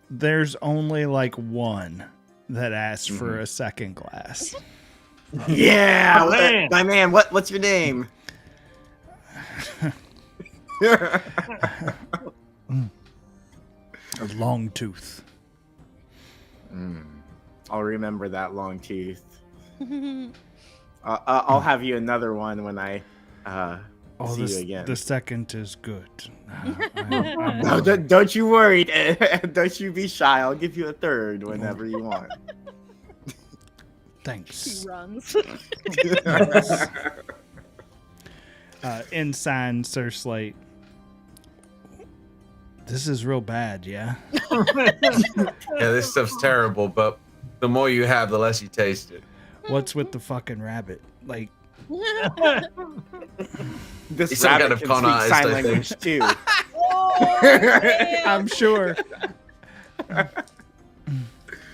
There's only like one that asks for a second glass. Yeah, my man. What's your name? A long tooth. I'll remember that long tooth. I'll have you another one when I see you again. The second is good. No, don't you worry. Don't you be shy. I'll give you a third whenever you want. Thanks. He runs. Ensign Sir Slate. This is real bad, yeah? Yeah, this stuff's terrible, but the more you have, the less you taste it. What's with the fucking rabbit? Like, This He's some kind rabbit of can con speak artist, sign I language too. I'm sure.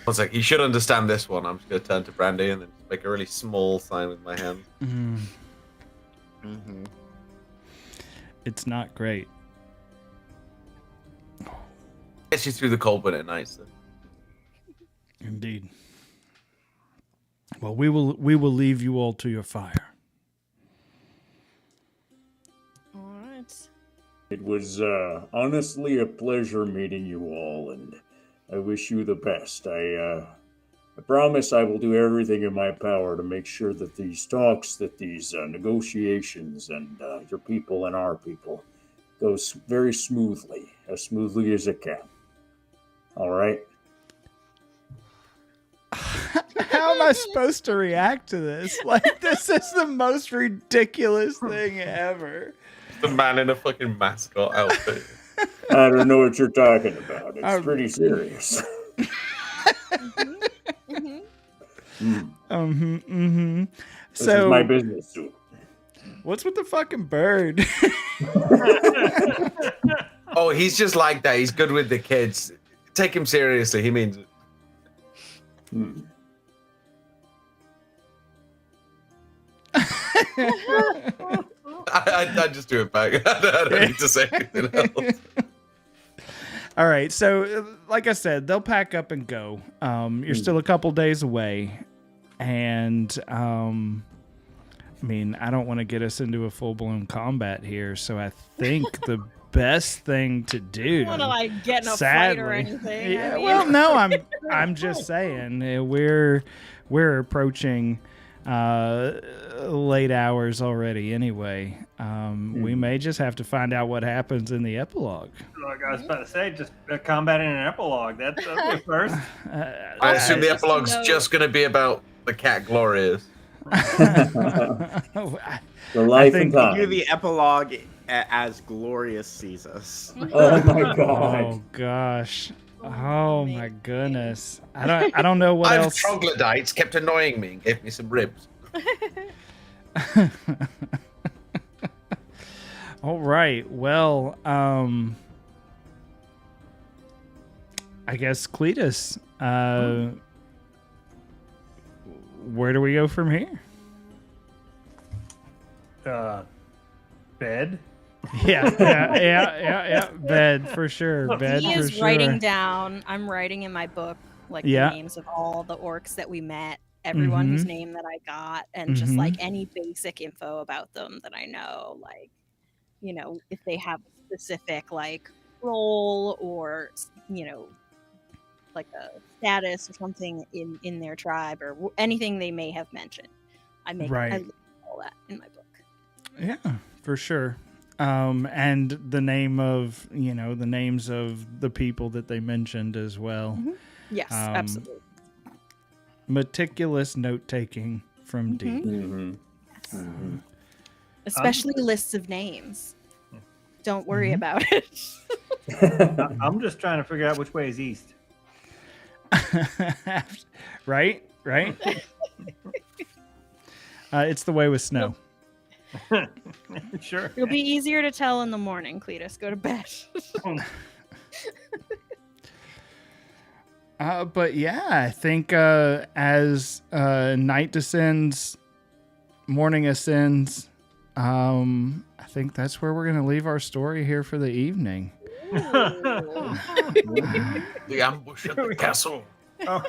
One sec, you should understand this one. I'm just going to turn to Brandy and then make a really small sign with my hand. Mm-hmm. It's not great. Gets you through the cold winter nights. Then. Indeed. Well, we will leave you all to your fire. All right. It was honestly a pleasure meeting you all, and I wish you the best. I promise I will do everything in my power to make sure that these talks, that these negotiations, and your people and our people goes very smoothly, as smoothly as it can. All right? How am I supposed to react to this? Like, this is the most ridiculous thing ever. The man in a fucking mascot outfit. I don't know what you're talking about. It's pretty serious. This is my business suit. What's with the fucking bird? Oh, he's just like that. He's good with the kids. Take him seriously. He means it. I just do it back. I don't need to say anything else. All right, so like I said, they'll pack up and go. You're still a couple days away, and I mean, I don't want to get us into a full-blown combat here, so I think the best thing to do. I don't want to like get in a fight or anything. Yeah, I mean. well, no, I'm just saying we're approaching late hours already anyway. We may just have to find out what happens in the epilogue. Like I was about to say, just combating an epilogue. That's the first. I assume the epilogue's just going to be about the cat Glorious. The life and Do time. the epilogue as Glorious sees us. Oh my god. Oh gosh. Oh my goodness. I don't know what I've else. troglodytes kept annoying me and gave me some ribs. All right. Well, I guess Cletus, where do we go from here? Bed. Yeah. Bed for sure. Bed He for is sure. writing down. I'm writing in my book like Yeah. the names of all the orcs that we met, everyone whose name that I got, and just like any basic info about them that I know, like, you know, if they have a specific like role or, you know, like a status or something in their tribe or anything they may have mentioned. I list all that in my book. Yeah, for sure. And the name of, you know, the names of the people that they mentioned as well. Yes, absolutely. Meticulous note taking from D. Especially lists of names. Don't worry about it. I'm just trying to figure out which way is east. Right? It's the way with snow. Sure. It'll be easier to tell in the morning, Cletus. Go to bed. But yeah, I think as night descends, morning ascends, I think that's where we're going to leave our story here for the evening. The ambush at the castle. Are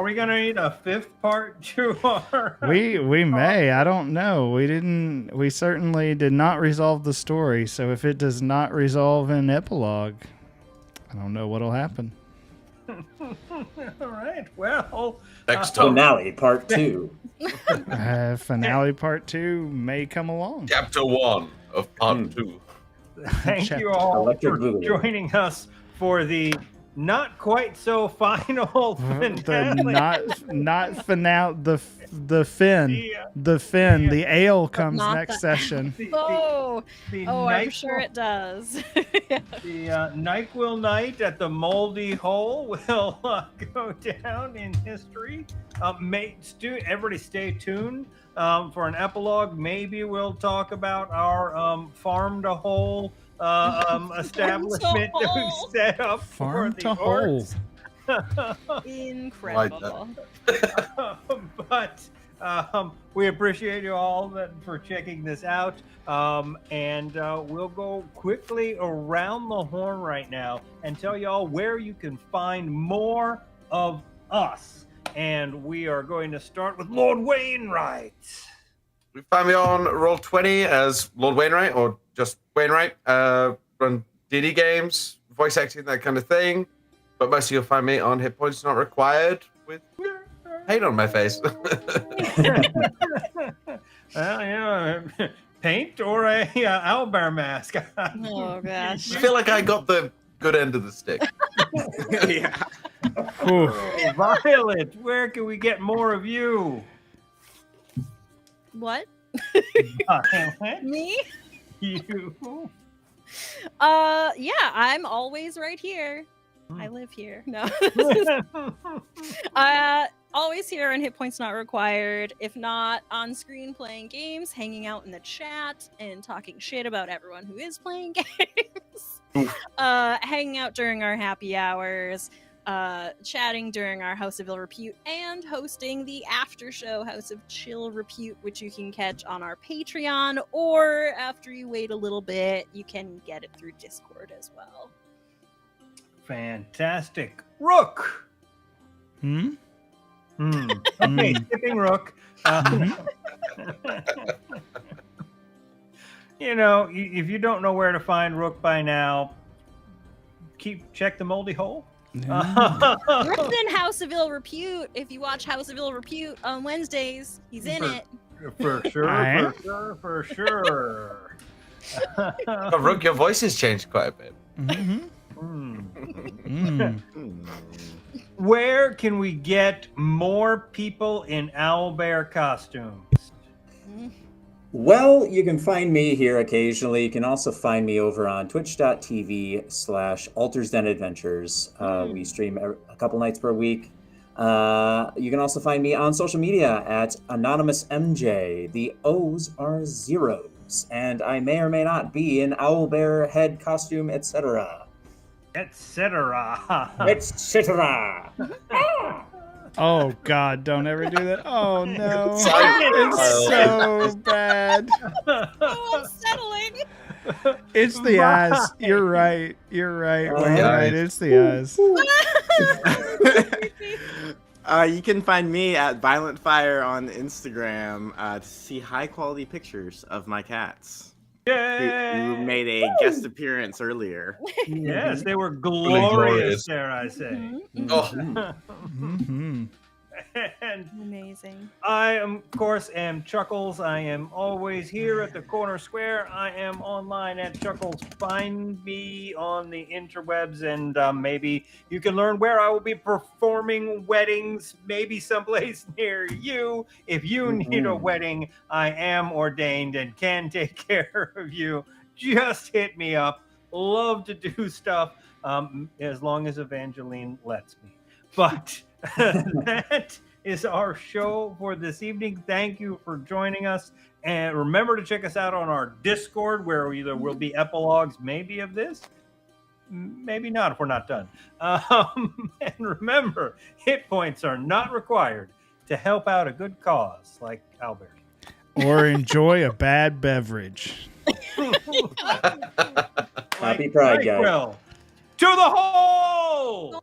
we going to need a fifth part to our... We may. I don't know. We certainly did not resolve the story. So if it does not resolve in epilogue, I don't know what'll happen. All right. Well, Next time. Finale part 2. Finale part 2 may come along. Chapter 1 of part 2. thank you all Electric for Boogaloo. joining us for the not quite so final finale. not finale. The fin. The ale comes Not next the- session. Oh, The I'm sure NyQuil- it does. The NyQuil night at the Moldy Hole will go down in history. Everybody stay tuned for an epilogue. Maybe we'll talk about our farm to hole establishment that we've hole. set up Farm for the to hole. orcs. Incredible. But we appreciate you all for checking this out. And we'll go quickly around the horn right now and tell y'all where you can find more of us. And we are going to start with Lord Wainwright. You find me on Roll20 as Lord Wainwright or just Wainwright. Run D&D games, voice acting, that kind of thing. But mostly you'll find me on Hit Points Not Required with paint on my face. Well, paint or a owlbear mask. Oh gosh. I feel like I got the good end of the stick. Yeah. Ooh. Violet, where can we get more of you? What? Violet, Me? you. Yeah, I'm always right here. I live here. No. Always here on Hit Points Not Required. If not on screen playing games, hanging out in the chat and talking shit about everyone who is playing games. Hanging out during our happy hours. Chatting during our House of Ill Repute, and hosting the after show House of Chill Repute, which you can catch on our Patreon, or after you wait a little bit, you can get it through Discord as well. Fantastic. Rook. Okay, skipping Rook. You know, if you don't know where to find Rook by now, check the Moldy Hole. Rook's in House of Ill Repute. If you watch House of Ill Repute on Wednesdays, he's in it. For sure, for sure. But Rook, your voice has changed quite a bit. Where can we get more people in owlbear costumes? Well, you can find me here occasionally. You can also find me over on twitch.tv/Alters Den Adventures. We stream a couple nights per week. You can also find me on social media at AnonymousMJ. The O's are zeros. And I may or may not be in owlbear head costume, etc. Etc. Etc. Oh God! Don't ever do that. Oh no! It's It's so bad. So unsettling. It's the eyes. You're right. You're right. Right. It's the eyes. You can find me at Violent Fire on Instagram to see high quality pictures of my cats. Who made a guest appearance earlier. Yes, they were glorious. glorious, dare I say. Oh, And Amazing. I, of course, am Chuckles. I am always here at the corner square. I am online at Chuckles. Find me on the interwebs, and maybe you can learn where I will be performing weddings, maybe someplace near you. If you need a wedding, I am ordained and can take care of you. Just hit me up. Love to do stuff as long as Evangeline lets me. But that is our show for this evening. Thank you for joining us. And remember to check us out on our Discord, where either will be epilogues, maybe of this, maybe not if we're not done. And remember, hit points are not required to help out a good cause like Albert. Or enjoy a bad beverage. Happy Pride, guys. Well, to the hole!